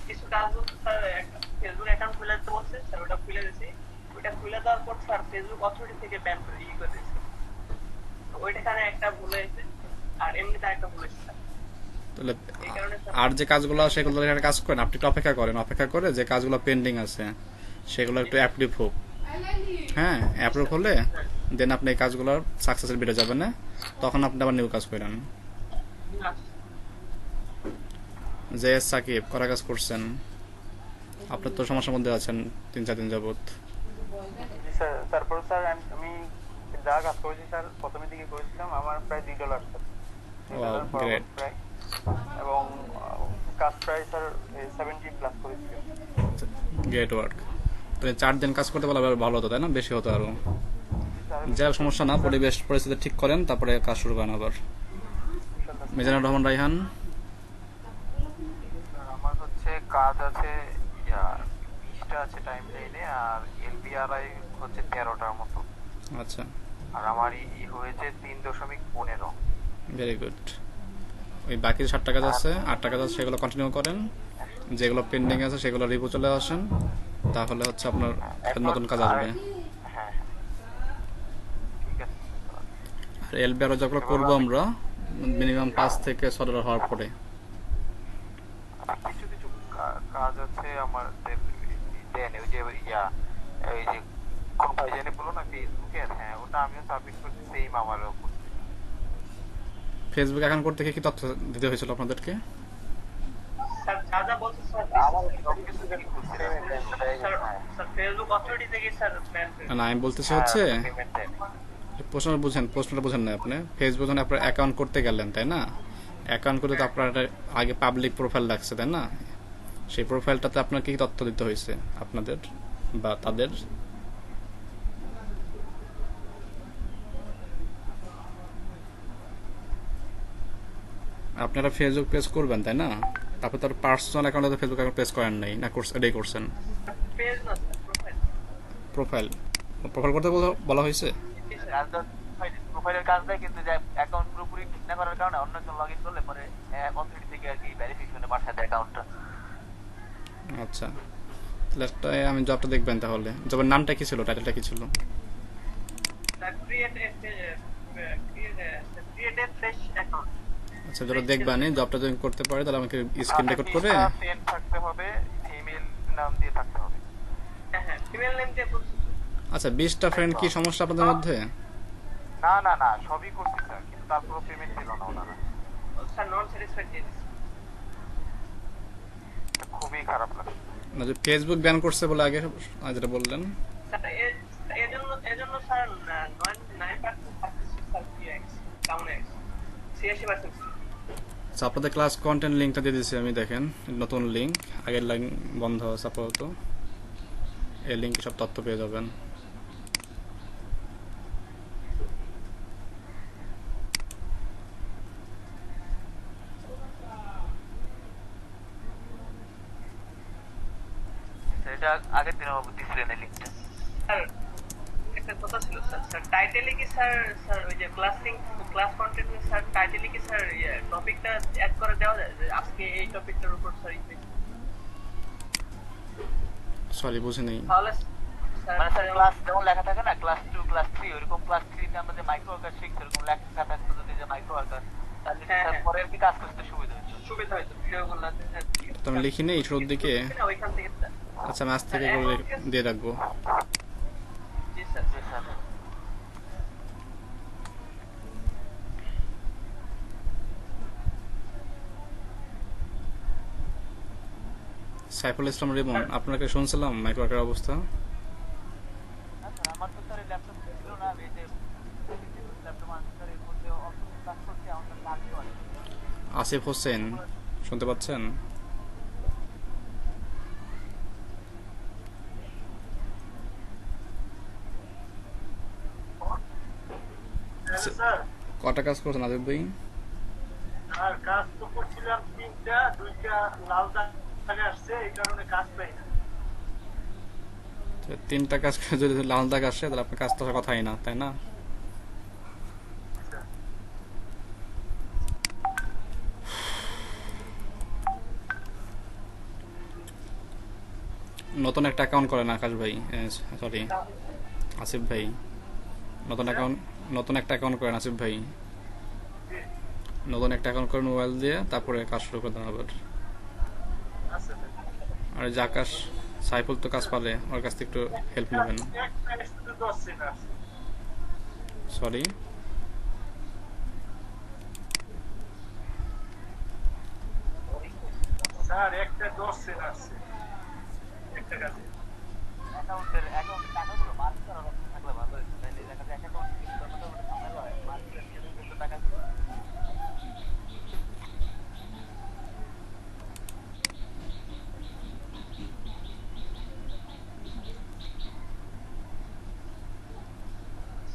কিছু কাজ বলতে স্যার একটা ফেসবুক অ্যাকাউন্ট খুলে দিতে বলছে স্যার, ওটা খুলে দিয়েছি, ওইটা খুলে দেওয়ার পর স্যার ফেসবুক অথরিটি থেকে ব্যান করে করে দিয়েছে, ওইটাখানে একটা ভুল হয়েছে আর এমনিতে একটা ভুল হয়েছে স্যার। তাহলে আর যে কাজগুলো সেগুলো এখানে কাজ করেন, আপনি একটু অপেক্ষা করেন, অপেক্ষা করে যে কাজগুলো পেন্ডিং আছে সেগুলো একটু অ্যাপ্রুভ হোক। হ্যাঁ, অ্যাপ্রুভ হলে দেন আপনি এই কাজগুলোর সাকসেসের বেড়ে যাবে না, তখন আপনি আবার নিউ কাজ করেন। যে সাকিব করা কাজ করছেন, আপনার তো সমস্যার মধ্যে আছেন 3-4 দিন যাবত। স্যার তারপর স্যার আমি যা কাজ করেছি স্যার প্রথমের দিকে করেছিলাম আমার প্রায় $2 স্যার, $2 গ্রেট, প্রায়, এবং কাজ প্রায় স্যার 70+ করেছি। Great work. তাহলে 4 দিন কাজ করতে পারলে ভালো হতো, তাই না? বেশি হতো আরো। যা সমস্যা না, পরিবেশ পরিস্থিতি ঠিক করেন তারপরে কাজ শুরু করেন আবার। মিজানুর রহমান রায়হান আমার হচ্ছে কাজ আছে 20টা আছে টাইম লাইনে, আর এলবিআরআই হচ্ছে 13টার মতো। আচ্ছা, আর আমার হয়েছে 3.15। Very good. ওই বাকি 7টা কাজ আছে, 8টা কাজ আছে, সেগুলো কন্টিনিউ করেন। যেগুলো পেন্ডিং আছে সেগুলো রিভিউ চলে আসেন, তাহলে হচ্ছে আপনার নতুন কাজ আসবে। হ্যাঁ ঠিক আছে। আর এলবি আরো যেগুলো করবো আমরা মিনিমাম 5 থেকে $6 হওয়ার পরে। কিছু কিছু কাজ আছে আমাদের দেন, ওই যে ওই যে কোন ভাই জানি বলো না ফেসবুকের, হ্যাঁ ওটা আমিও সাবমিট করছি, সেম আমারও করছি। ফেসবুক অ্যাকাউন্ট করতে কি তথ্য দিতে হয়েছিল আপনাদেরকে? স্যার যা যা বলছে স্যার আমার সব কিছু দেখি করছি স্যার ফেসবুক অথরিটি থেকে স্যার ব্যান করে। না, আমি বলতেছি হচ্ছে প্রশ্নটা বুঝেন না আপনি। ফেসবুক যখন আপনার অ্যাকাউন্ট করতে গেলেন, তাই না? অ্যাকাউন্ট করতে তো আপনার একটা আগে পাবলিক প্রোফাইল লাগছে, তাই না? সেই প্রোফাইলটাতে আপনার কি তথ্য দিতে হয়েছে আপনাদের বা তাদের? আপনারা ফেসবুক পেজ করবেন, তাই না? তারপর তার পার্সোনাল অ্যাকাউন্টে ফেসবুক অ্যাকাউন্ট পেজ করেন নাই না? এটাই করছেন পেজ না স্যার প্রোফাইল। প্রোফাইল করতে বলা হয়েছে। প্রোফাইলের কাজ দেয়, কিন্তু যে অ্যাকাউন্ট পুরোপুরি ঠিক না করার কারণে অন্য একজন লগ ইন করলে পরে অথরিটি থেকে আর কি ভেরিফিকেশনে পাঠায় দেয় অ্যাকাউন্টটা। আচ্ছা, তাহলে একটা আমি জবটা দেখবেন। তাহলে জবের নামটা কি ছিল, টাইটেলটা কি ছিল? Sir create a fresh account. আচ্ছা, যারা দেখবেন জবটা যদি করতে পারে তাহলে আমাকে স্ক্রিন রেকর্ড করে। সেম থাকতে হবে, ফিমেল নাম দিয়ে থাকতে হবে। হ্যাঁ ফিমেল নেম দিয়ে করছি। আচ্ছা, 20টা ফ্রেন্ড কি সমস্যা আপনাদের মধ্যে? না না না, সবই করছি স্যার, কিন্তু তারপরও পেমেন্ট দিল না ওনারা। স্যার নন স্যাটিসফাইড দিয়ে দিচ্ছি। খুবই খারাপ লাগে। না, যে ফেসবুক ব্যান করছে বলে আগে যেটা বললেন। স্যার এজন্য স্যার 9% থাকতেছে স্যার পিএক্স ডাউন এক্স 86%। আচ্ছা, আপনাদের ক্লাস কন্টেন্ট লিঙ্কটা দিয়ে দিচ্ছি আমি, দেখেন নতুন লিঙ্ক। আগের লিঙ্ক বন্ধ আছে আপাতত, এই লিঙ্কে সব তথ্য পেয়ে যাবেন। এটা আগের দিনে দিছিলেন এই লিঙ্কটা। স্যার একটা কথা ছিল স্যার, টাইটেলে কি স্যার ওই যে ক্লাস কন্টেন্টে স্যার টাইটেলে কি স্যার টপিকটা অ্যাড করে দেওয়া যায় যে আজকে এই টপিকটার উপর স্যার সরি, বুঝি নেই। তাহলে মানে স্যার ক্লাস যেমন লেখা থাকে না ক্লাস 2 ক্লাস 3, ওইরকম ক্লাস 3 তে আমরা যে মাইক্রো ওয়ার্কার শিখছি এরকম লেখা থাকতো যদি যে মাইক্রো ওয়ার্কার, তাহলে স্যার পরে আর কি কাজ করতে সুবিধা হতো। ভিডিও গুলো তো আমি লিখি নেই শুরুর দিকে। ওইখান থেকে স্যার। আচ্ছা, আমি আজ থেকে করে দিয়ে রাখবো। জি স্যার। জি স্যার। সাইফুল ইসলাম রিমন, আপনাকে শুনছিলাম মাইক্রোওয়ার্কের অবস্থা। আমার তো স্যার ল্যাপটপ ছিল না, আমি যে ল্যাপটপ আনসার এর মধ্যে অল্প কাজ করতে আমার লাগবে অনেক। আসিফ হোসেন, শুনতে পাচ্ছেন? স্যার কটা কাজ করছেন আদিব ভাই? আর কাজ তো করছিলাম 3টা, 2টা লাল দাগ আসছে, এই কারণে কাজ পাই না। 3টা কাজ করে যদি লাল দাগ আসে তাহলে আপনার কাজ তো আসার কথাই না, তাই না? নতুন একটা অ্যাকাউন্ট করেন আকাশ ভাই, সরি আসিফ ভাই। নতুন একটা অ্যাকাউন্ট করেন আসিফ ভাই। নতুন একটা অ্যাকাউন্ট করেন মোবাইল দিয়ে, তারপরে কাজ শুরু করে দেন আবার। আর যে আকাশ সাইফুল তো কাজ পারে, ওর কাছ থেকে একটু হেল্প নেবেন। সরি, স্যার একটা 10 সেন আছে একটা কাজে। অ্যাকাউন্ট টাকাগুলো মার্ক করার অপশন থাকলে ভালো হতো, তাইলে দেখা যায় অ্যাকাউন্ট কিন্তু মোটামুটি ঝামেলা হয়, মার্ক করে কিন্তু টাকাগুলো।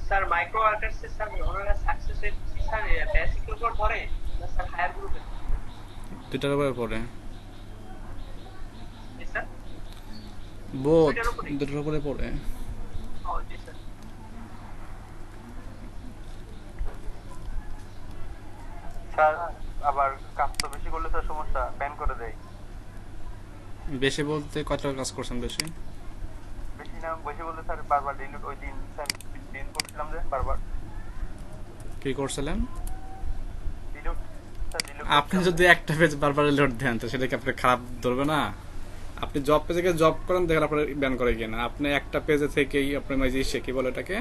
স্যার মাইক্রো ওয়ার্কার্স এর স্যার ওনারা সাকসেস রেট স্যার বেসিক উপর ধরে না স্যার হায়ার গ্রুপে? দুটার উপরে পড়ে, জি স্যার। বোথ দুটার উপরে পড়ে। ও জি স্যার। স্যার আবার কাজ তো বেশি করলে স্যার সমস্যা ব্যান করে দেয়। বেশি বলতে কত টাকা কাজ করছেন বেশি? বেশি না, বেশি বলতে স্যার বারবার ডিলিট, ওই দিন স্যার ডিলিট করছিলাম যে বারবার কি করছিলেন? Delete sir delete. আপনি যদি একটা পেজ বারবার লোড দেন তো সেটা কি আপনার খারাপ ধরবে না? আপনি জব পেজে গিয়ে জব করেন, দেখেন আপনার ব্যান করে কিনা। আপনি একটা পেজে থেকেই আপনি কি বলে এটাকে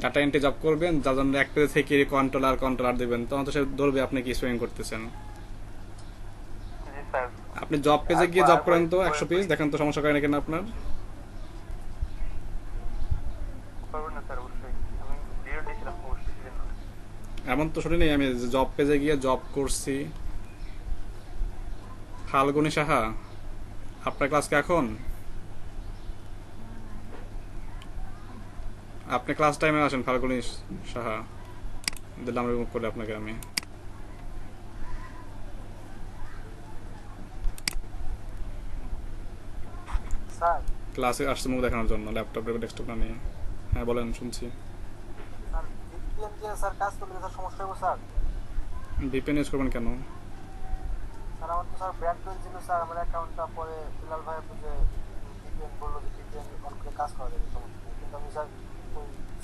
ডাটা এন্ট্রি জব করবেন, যার জন্য এক পেজে থেকে কন্ট্রোলার দিবেন, তখন তো সে ধরবে আপনি কি সুইং করতেছেন। জি স্যার। আপনি জব পেজে গিয়ে জব করেন তো 100 পেজ, দেখেন তো সমস্যা করে না কিনা আপনার। করবেন না স্যার অবশ্যই, আমি ডিলিট দিয়েছিলাম অবশ্যই সেজন্য। এমন তো শুনিনি আমি জব পেজে গিয়ে জব করছি। ফাল্গুনী সাহা, আপনার ক্লাস কি এখন? আপনি ক্লাস টাইমে আসেন ফাল্গুনী সাহা, দিলাম রিমুভ করে আপনাকে আমি। স্যার ক্লাসে আসছে মুখ দেখানোর জন্য, ল্যাপটপ ডেস্কটপ না নিয়ে। হ্যাঁ বলেন, শুনছি। স্যার ভিপিএন দিয়ে স্যার কাজ করলে স্যার সমস্যা হবে স্যার? ভিপিএন ইউজ করবেন কেন? স্যার আমার তো স্যার ব্যান ছিল স্যার, আমার অ্যাকাউন্টটা পরে বিলাল ভাই যে ভিপিএন বললো যে ভিপিএন অন করে কাজ করা যাবে, সমস্যা নেই। কিন্তু আমি স্যার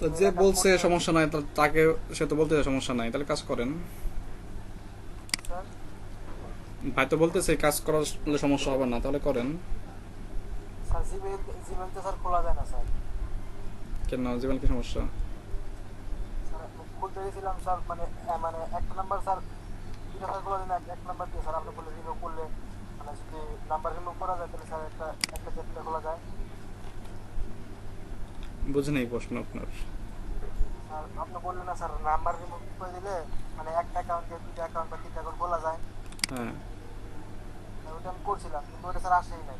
তো যে বলছে সমস্যা নাই, তাকে সে তো বলতে সমস্যা নাই, তাহলে কাজ করেন। স্যার ভাই তো বলতেছে কাজ করার সমস্যা হবে না, তাহলে করেন। স্যার জিমেল তো স্যার খোলা যায় না স্যার। কেন, জীবন কি সমস্যা? স্যার খুলতে গেছিলাম স্যার, মানে একটা নাম্বার স্যার দুটো স্যার খোলা যায় না, এক নাম্বার দিয়ে স্যার আপনি বলে রিমুভ করলে, মানে যদি নাম্বার রিমুভ করা যায় তাহলে স্যার একটা ক্ষেত্রে খোলা যায়। বুঝে নেই প্রশ্ন আপনার। স্যার আপনি বললেন না স্যার নাম্বার রিমুভ করে দিলে মানে একটা অ্যাকাউন্ট দিয়ে দুটো অ্যাকাউন্ট বা তিনটা অ্যাকাউন্ট খোলা যায়। হ্যাঁ, ওটা আমি করছিলাম কিন্তু ওটা স্যার আসেই না।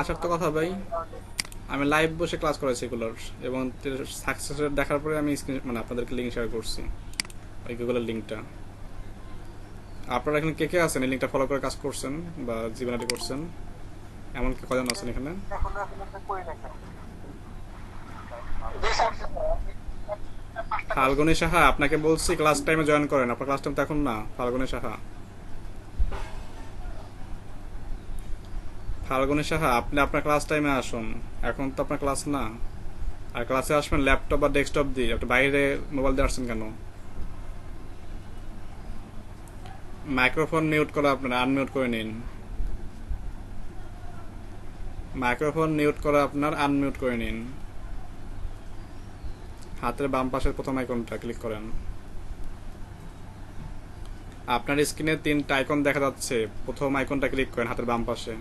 আসার তো কথা ভাই, আমি লাইভ বসে ক্লাস করেছি এগুলোর, এবং সাকসেস রেট দেখার পরে আমি মানে আপনাদেরকে লিঙ্ক শেয়ার করছি, ওই গুগলের লিঙ্কটা। আপনারা এখানে কে কে আছেন এই লিঙ্কটা ফলো করে কাজ করছেন বা জীবনাটি করছেন? এমনকি কজন আছেন এখানে? এখন একটা করি না স্যার। ফাল্গুনী সাহা, আপনাকে বলছি ক্লাস টাইমে জয়েন করেন, আপনার ক্লাস টাইম তো এখন না। ফাল্গুনী সাহা, ফাল্গুনী সাহা, আপনি আপনার ক্লাস টাইমে আসুন, এখন তো আপনার ক্লাস না। আর ক্লাসে আসবেন ল্যাপটপ বা ডেস্কটপ দিয়ে, আপনি বাইরে মোবাইল দিয়ে আসছেন কেন? মাইক্রোফোন মিউট করা, আপনারা আনমিউট করে নিন। মাইক্রোফোন মিউট করা আপনার, আনমিউট করে নিন। হাতের বাম পাশের প্রথম আইকনটা ক্লিক করেন। আপনার স্ক্রিনে 3টা আইকন দেখা যাচ্ছে, প্রথম আইকনটা ক্লিক করেন হাতের বাম পাশে।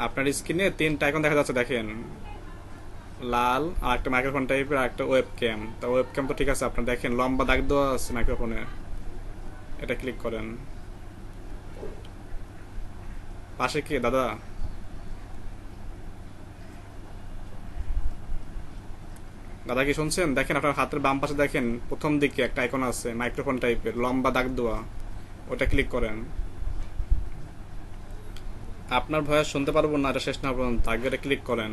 আপনার স্ক্রিনে 3টা আইকন দেখা যাচ্ছে, দেখেন লাল, আর একটা মাইক্রোফোন টাইপের, আর একটা ওয়েব ক্যাম। তা ওয়েব ক্যাম তো ঠিক আছে, আপনার দেখেন লম্বা দাগ দেওয়া আছে মাইক্রোফোনে, এটা ক্লিক করেন। পাশে কে দাদা? দাদা কি শুনছেন? দেখেন আপনার হাতের বাম পাশে দেখেন প্রথম দিকে একটা আইকন আছে মাইক্রোফোন টাইপের, লম্বা দাগ দেওয়া, ওটা ক্লিক করেন। আপনার ভয়েস শুনতে পারবো না এটা শেষ না পর্যন্ত, আগে এটা ক্লিক করেন।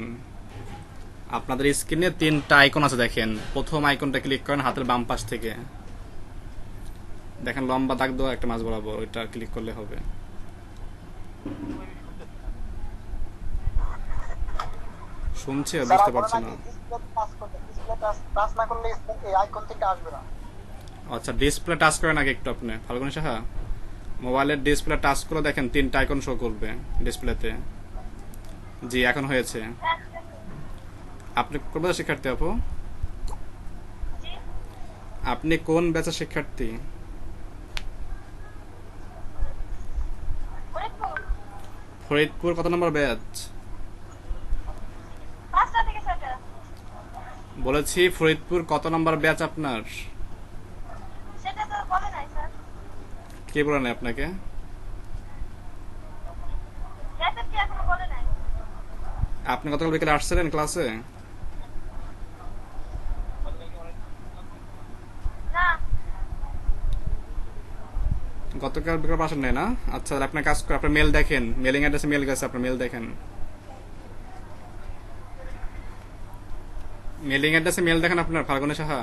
আপনাদের স্ক্রিনে 3টা আইকন আছে, দেখেন প্রথম আইকনটা ক্লিক করেন হাতের বাম পাশ থেকে, দেখেন লম্বা দাগ দেওয়া একটা মাঝ বরাবর, ওইটা ক্লিক করলে হবে। শুনছি আর বুঝতে পারছি না। আচ্ছা, ডিসপ্লে টাচ করেন আগে একটু আপনি ফাল্গুনী সাহা, মোবাইলের ডিসপ্লে টাচ করে দেখেন 3টা আইকন শো করবে ডিসপ্লেতে। জি, এখন হয়েছে। আপনি কোন ব্যাচের শিক্ষার্থী আপু? আপনি কোন ব্যাচের শিক্ষার্থী? ফরিদপুর কত নম্বর ব্যাচ? বলেছি ফরিদপুর কত নম্বর ব্যাচ আপনার? কে বলে নাই আপনাকে? আপনি গতকাল বিকেলে আসছিলেন ক্লাসে? গতকাল বিকেল আসেন নাই না? আচ্ছা, আপনার কাজ করে আপনার মেল দেখেন, মেলিং অ্যাড্রেসে মেল গেছে, আপনার মেল দেখেন। মেলিং অ্যাড্রেসে মেল দেখেন আপনার ফাল্গুনী সাহা,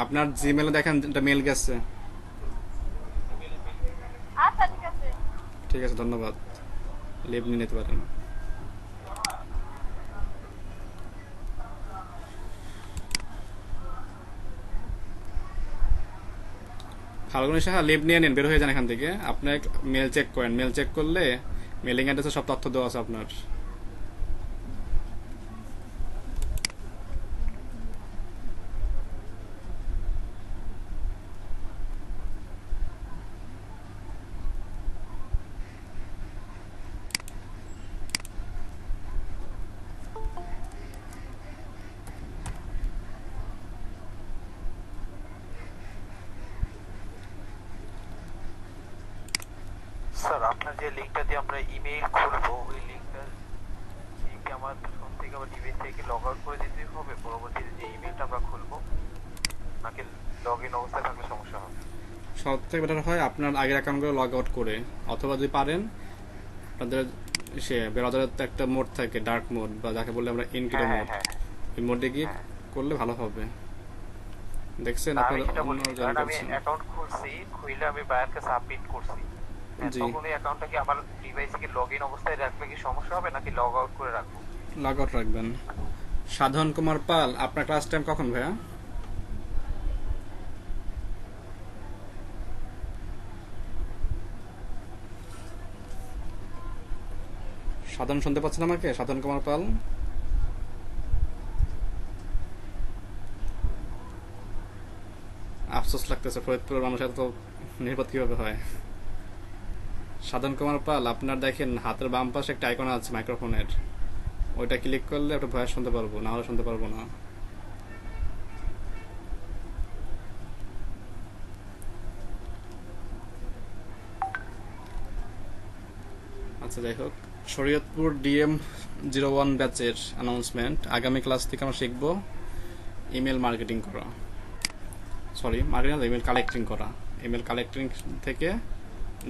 আপনার জিমেলে দেখেন এটা মেল গেছে। আচ্ছা ঠিক আছে। ঠিক আছে, ধন্যবাদ, লিভ নিয়ে নিতে পারেন। ফাল্গুনী সাহা লিভ নিয়ে নিন, বের হয়ে যান এখান থেকে। আপনার মেল চেক করেন, মেল চেক করলে মেলিং অ্যাড্রেসে সব তথ্য দেওয়া আছে আপনার। স্যার আপনার যে লিঙ্কটা দিয়ে আমরা ইমেইল খুলবো ওই লিঙ্কটা কি আমার ফোন থেকে বা ডিভাইস থেকে লগ আউট করে দিতে হবে পরবর্তীতে যে ইমেইলটা আমরা খুলবো, নাকি লগ ইন অবস্থায় থাকলে সমস্যা হবে? সব থেকে বেটার হয় আপনার আগের অ্যাকাউন্টগুলো লগ আউট করে, অথবা যদি পারেন আপনাদের সে ব্রাউজারের তো একটা মোড থাকে, ডার্ক মোড বা যাকে বললে আমরা ইনকোড মোড, ওই মোডে গিয়ে করলে ভালো হবে। দেখছেন আমি আপনারা সেটা অন্য বলছি, জয়েন কারণ আমি করছেন। অ্যাকাউন্ট খুলছি, খুলে আমি বায়ারকে সাবমিট করছি, জি, তখন ওই অ্যাকাউন্টটা কি আমার ডিভাইসে কি লগ ইন অবস্থায় রাখলে কি সমস্যা হবে নাকি লগ আউট করে রাখবো? লগ আউট রাখবেন। সাধন কুমার পাল, আপনার ক্লাস টাইম কখন ভাইয়া? সাধন শুনতে পাচ্ছেন আমাকে? সাধন কুমার পাল, আফসোস লাগতেছে ফরিদপুরের মানুষ এত নিরাপদ কিভাবে হয়। সাধন কুমার পাল, আপনার দেখেন হাতের বাম পাশে একটা আইকন আছে মাইক্রোফোনের, ওইটা ক্লিক করলে একটা ভয়েস শুনতে পারবো, না হলে শুনতে পারবো না। আচ্ছা যাই হোক, শরীয়তপুর ডিএম 01 ব্যাচের অ্যানাউন্সমেন্ট। আগামী ক্লাস থেকে আমরা শিখবো ইমেল মার্কেটিং করা, সরি মার্কেটিং না, ইমেল কালেক্টিং করা। ইমেল কালেক্টিং থেকে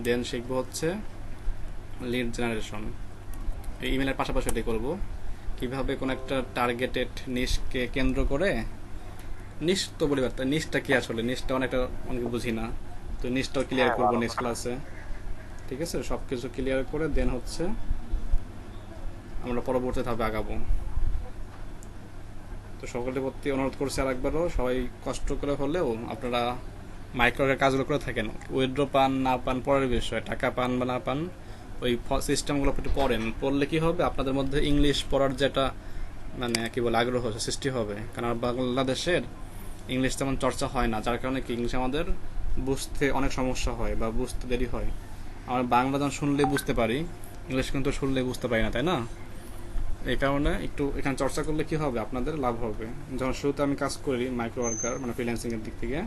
দেন শিখবো হচ্ছে লিড জেনারেশন। এই ইমেলের পাশাপাশি এটাই করবো, কিভাবে কোনো একটা টার্গেটেড নিশকে কেন্দ্র করে, নিশ তো বলি পারতাম, নিশটা কি আসলে, নিশটা অনেকে বুঝি না, তো নিশটাও ক্লিয়ার করবো নেক্সট ক্লাসে। ঠিক আছে, সব কিছু ক্লিয়ার করে দেন হচ্ছে আমরা পরবর্তী ধাপে আগাবো। তো সকলের প্রতি অনুরোধ করছি আরেকবারও, সবাই কষ্ট করে হলেও আপনারা মাইক্রোর কাজগুলো করে থাকেন। উইথড্র পান না পান পরের বিষয়, টাকা পান বা না পান ওই সিস্টেমগুলো একটু পড়েন। পড়লে কি হবে, আপনাদের মধ্যে ইংলিশ পড়ার যেটা মানে কি বলে আগ্রহ সৃষ্টি হবে। কারণ বাংলাদেশের ইংলিশ তেমন চর্চা হয় না, যার কারণে কি ইংলিশ আমাদের বুঝতে অনেক সমস্যা হয় বা বুঝতে দেরি হয়। আমরা বাংলা যখন শুনলেই বুঝতে পারি, ইংলিশ কিন্তু শুনলেই বুঝতে পারি না, তাই না? এই কারণে একটু এখানে চর্চা করলে কি হবে, আপনাদের লাভ হবে। যখন শুরুতে আমি কাজ করি মাইক্রো ওয়ার্কার মানে ফ্রিল্যান্সিং এর দিক থেকে,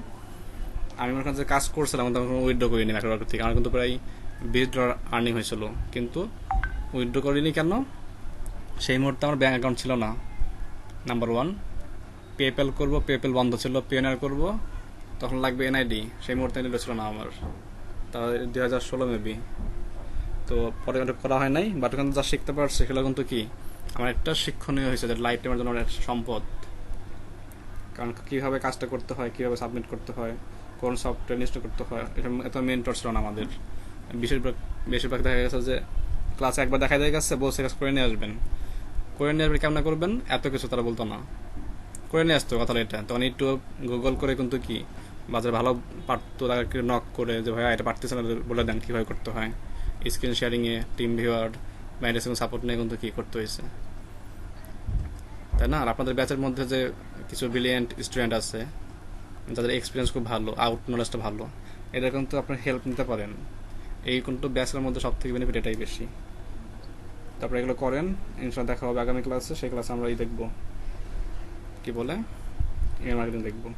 আমি মনে করেন যে কাজ করছিলাম তখন উইথড্র করিনি মাইক্রো ওয়ার্কার থেকে, আমার কিন্তু প্রায় $20 আর্নিং হয়েছিল, কিন্তু উইথড্র করিনি কেন? সেই মুহূর্তে আমার ব্যাঙ্ক অ্যাকাউন্ট ছিল না, নাম্বার 1। পেপ্যাল করবো, পেপ্যাল বন্ধ ছিল, পিএনআর করবো, তখন লাগবে এনআইডি, সেই মুহূর্তে এনআইডি ছিল না আমার, তা 2016 মেবি। তো পরে করা হয় নাই, বাট ওখানে যা শিখতে পারছি সেগুলো কিন্তু কি আমার একটা শিক্ষণীয় হয়েছে, যে লাইফ টাইমের জন্য একটা সম্পদ। কারণ কীভাবে কাজটা করতে হয়, কীভাবে সাবমিট করতে হয়, কোন সফটওয়্যার ইনস্টল করতে হয়, এটা এত মেন্টর ছিল না আমাদের। বেশিরভাগ দেখা গেছে যে ক্লাসে একবার দেখা যায় গেছে, বলছে কাজ করে নিয়ে আসবেন, করে নিয়ে আসবেন, কেমন করবেন এত কিছু তারা বলতো না, করে নিয়ে আসতো কথা। এটা তখন একটু গুগল করে কিন্তু কি বাজারে ভালো পারতো, তাদেরকে নক করে যে ভাইয়া এটা পারতেছে না, বলে দেন কীভাবে করতে হয়। স্ক্রিন শেয়ারিংয়ে, টিম ভিউয়ার, ম্যানেজমেন্ট সাপোর্ট নিয়ে কিন্তু কি করতে হয়েছে, তাই না? আর আপনাদের ব্যাচের মধ্যে যে কিছু ব্রিলিয়েন্ট স্টুডেন্ট আছে যাদের এক্সপিরিয়েন্স খুব ভালো, আউট নলেজটা ভালো, এটা কিন্তু আপনার হেল্প নিতে পারেন। এই কিন্তু ব্যাচের মধ্যে সব থেকে বেনিফিট এটাই বেশি। তারপরে এগুলো করেন, ইনশাল্লাহ দেখা হবে আগামী ক্লাসে। সেই ক্লাসে আমরা দেখবো কি বলে ইমেল মার্কেটিং দেখবো।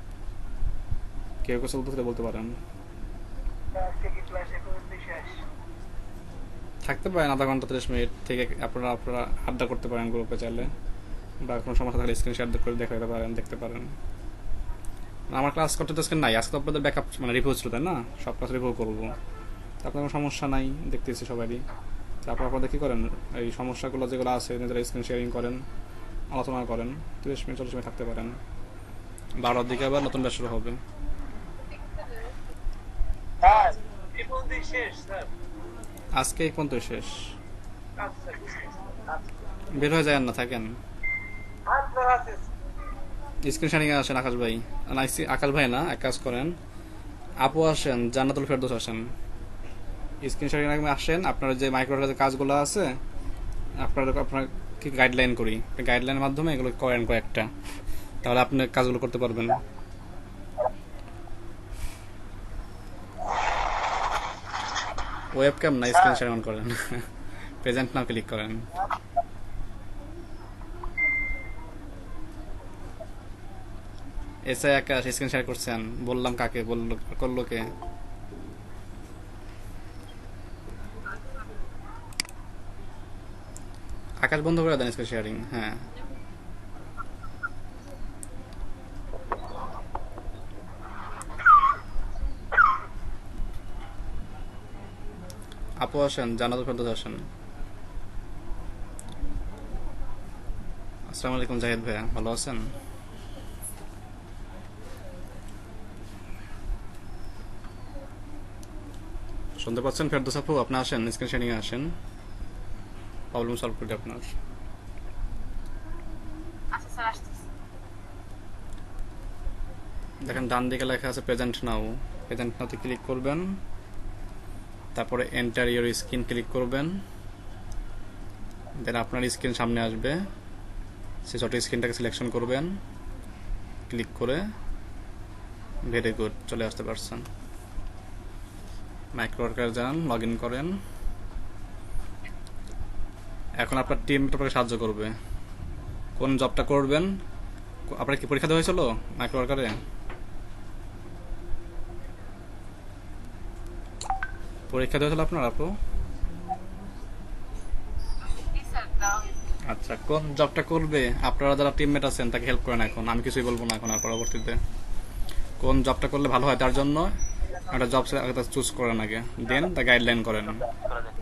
কেউ কেউ চলতে বলতে পারেন, আজকে কি ক্লাস এখন শেষ? থাকতে পারেন আধা ঘন্টা 30 মিনিট থেকে আপনারা আড্ডা করতে পারেন গ্রুপে চাইলে, বা কোনো সমস্যা থাকলে স্ক্রিন শেয়ার করে দেখাতে পারেন, দেখতে পারেন। আমার ক্লাস করতে তো আজকে নাই, আজকে তো আপনাদের ব্যাকআপ মানে রিভিউ ছিল, তাই না? সব ক্লাস রিভিউ করবো, আপনার কোনো সমস্যা নাই, দেখতেছি সবারই। তারপর আপনাদের কী করেন, এই সমস্যাগুলো যেগুলো আছে নিজেরা স্ক্রিন শেয়ারিং করেন, আলোচনা করেন, 30 মিনিট 40 মিনিট থাকতে পারেন। 12টার দিকে আবার নতুন ব্যাচ শুরু হবে। স্যার এই পর্যন্ত শেষ স্যার। আজকে এই পর্যন্ত শেষ। আচ্ছা বুঝতে পারছি। বের হয়ে যায় না, থাকেন। আচ্ছা আছে স্ক্রিন শেয়ারিং এ আসেন আকাশ ভাই। না, আকাশ ভাই না, এক কাজ করেন, আপু আসেন, জান্নাতুল ফেরদৌস আসেন। স্ক্রিন শেয়ারিং এ আসেন, আপনার যে মাইক্রোর যে কাজগুলো আছে আপনার কি গাইডলাইন করি, গাইডলাইনের মাধ্যমে এগুলো করেন কয়েকটা, তাহলে আপনি কাজগুলো করতে পারবেন। ওয়েব ক্যাম না, স্ক্রিন শেয়ার অন করেন, প্রেজেন্ট নাও ক্লিক করেন। এসআই আকাশ স্ক্রিন শেয়ার করছেন, বললাম কাকে, করলো কে? আকাশ বন্ধ করে দেন স্ক্রিন শেয়ারিং। হ্যাঁ, আপু আসেন, জান্নাতুল ফেরদৌস আসেন। আসসালামু আলাইকুম জাহিদ ভাইয়া, ভালো আছেন? শুনতে পাচ্ছেন ফেরদৌস আপু? আপনি আসেন, স্ক্রিন শেয়ারিং এ আসেন, প্রবলেম সলভ করি আপনার। আচ্ছা স্যার আসতেছি। দেখেন ডান দিকে লেখা আছে প্রেজেন্ট নাও, প্রেজেন্ট নাওতে ক্লিক করবেন, তারপরে এন্টার ইওর স্ক্রিন ক্লিক করবেন, দেন আপনার স্ক্রিন সামনে আসবে, সেই ছোট স্ক্রিনটাকে সিলেকশন করবেন, ক্লিক করে ভেরি গুড, চলে আসতে পারছেন। মাইক্রোওয়ার্কার যান, লগ ইন করেন। এখন আপনার টিম আপনাকে সাহায্য করবে, কোন জবটা করবেন। আপনার কি পরীক্ষা দেওয়া হয়েছিল মাইক্রোওয়ার্কারে? পরীক্ষা দেওয়া হয়েছিল আপনার আপু? জি স্যার দাও। আচ্ছা, কোন জবটা করবে, আপনারা যারা টিমমেট আছেন তাকে হেল্প করেন। এখন আমি কিছুই বলবো না, এখন আর পরবর্তীতে কোন জবটা করলে ভালো হয় তার জন্য একটা জব চুজ করেন আগে, দেন তা গাইডলাইন করেন। করা যায়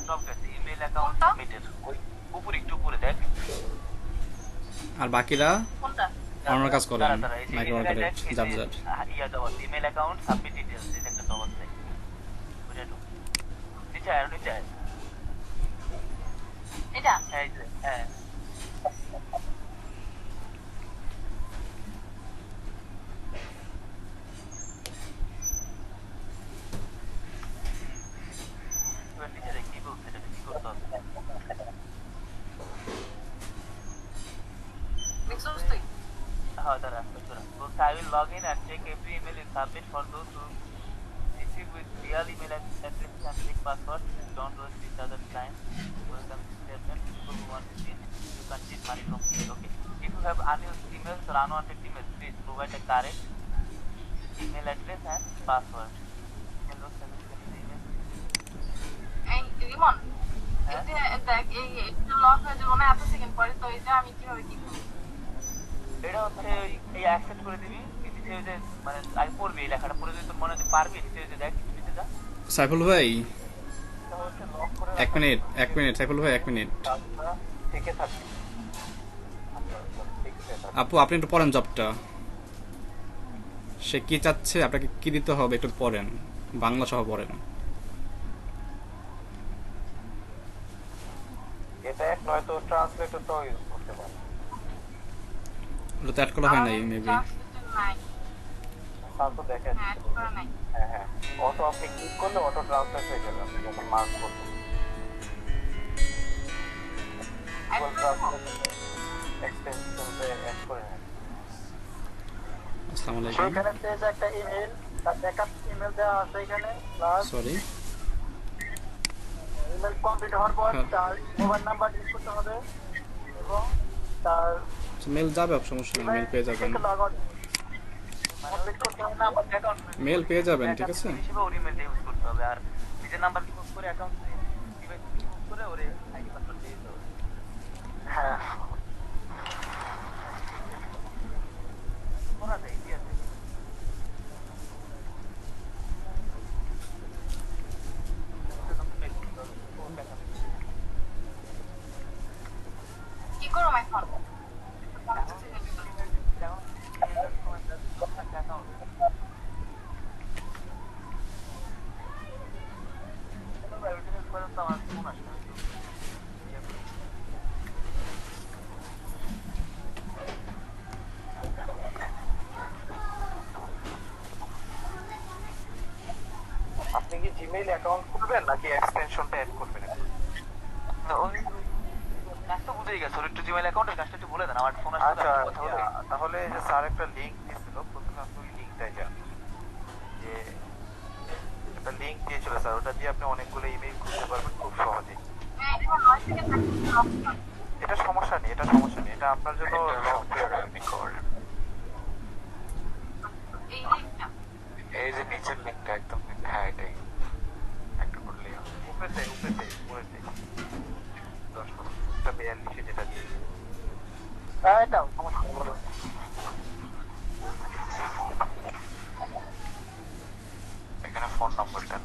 জব গেছে ইমেল অ্যাকাউন্ট সাবমিটেড ওই উপরে একটু উপরে দেখ। আর বাকিরা কোনটা? অন্য কাজ করেন তারা এই যে মাইক্রোওয়ার্কারে জাব জাব। Yeah job email account submit details এই একটা জব আছে বুঝে তো নিচে আর নিচে আয়। এটা এই যে হ্যাঁ এবার নিচে দেখ কি বলছে, এটা কি করতে হবে। দেখছস তুই? हाँ दादा so I will log in and check every email is submit for those who receive with real email address and fake password. Don't waste each other's time. Welcome to statement. People who want to see you can cheat money from here. Okay. If you have unused emails or unwanted emails, please provide a correct email address and password. Hello, email. এই রিমন, হ্যাঁ? এটা দেখ এই এটা lock হয়ে যাবে না এত সেকেন্ড পরে, তো এটা আমি কিভাবে কি করব? এটা হচ্ছে এই অ্যাকসেপ্ট করে দিবি নিচে যে মানে আগে পড়বি এই লেখাটা পড়ে যদি তোর মনে হচ্ছে পারবি নিচে যে দেখ নিচে যা সাইফুল ভাই এটা হচ্ছে লক করে এক মিনিট সাইফুল ভাই 1 মিনিট। রাখা থেকে থাকবি। আপু আপনি একটু পড়েন জবটা, সে কি চাচ্ছে, আপনাকে কি দিতে হবে একটু পড়েন, বাংলা সহ পড়েন। এটা এক নয় তো ট্রান্সলেটর তো ইউজ করতে পারে। ওটা তো অ্যাড করা হয় নাই মেবি। ট্রান্সলেটর নাই। স্যার তো দেখেন হ্যাঁ ঠিক করা নাই। হ্যাঁ হ্যাঁ অটো আপনি ক্লিক করলে অটো ট্রান্সলেট হয়ে যাবে আপনি যখন মার্ক করবেন। গুগল ট্রান্সলেট এক্সটেনশনতে অ্যাড করে নেন। আসসালামু আলাইকুম, সেখানে পেজ একটা ইমেল, তার ব্যাকআপ ইমেল দেওয়া আছে এখানে, প্লাস সরি। ইমেল কমপ্লিট হওয়ার পর হ্যাঁ। তার মোবাইল নাম্বার ডিলিট করতে হবে এবং তার মেল যাবে, সমস্যা নেই, মেল পেয়ে যাবেন, লগ আউট কমপ্লিট করতে হবে। নাম্বার অ্যাকাউন্ট মেল পেয়ে যাবেন, ঠিক আছে। হিসেবে ওর ইমেলটা ইউজ করতে হবে আর নিজের নাম্বার ইউজ করে অ্যাকাউন্ট ডিভাইস ইউজ করে ওরে আইডি পাসওয়ার্ড দিয়ে দিতে হবে। হ্যাঁ করা যায় ঠিক আছে। আপনি কি জিমেইল অ্যাকাউন্ট করবেন নাকি এক্সটেনশনটা অ্যাড করবেন? না, ওই কাজটা বুঝেই গেছে, ওর একটু জিমেইল অ্যাকাউন্টের কাজটা একটু বলে দেন, আমার ফোন আসলে আচ্ছা, কথা বলে। তাহলে এই যে স্যার একটা লিংক দিয়েছিল, প্রথমে আপনি ওই লিংকটাই যান, যে একটা লিংক দিয়েছিল স্যার, ওটা দিয়ে আপনি অনেকগুলো ইমেইল খুঁজতে পারবেন খুব সহজেই। এটা সমস্যা নেই, এটা সমস্যা নেই, এটা আপনার জন্য সফটওয়্যার আপনি করেন। এই লিঙ্কটা এই যে নিচের লিঙ্কটা একদম, হ্যাঁ এটাই একটা করলেই হবে। উপরেতে 10-42 যেটা দিয়েছে। এটাও সমস্যা নেই, বলো। এখানে ফোন নম্বর দেন।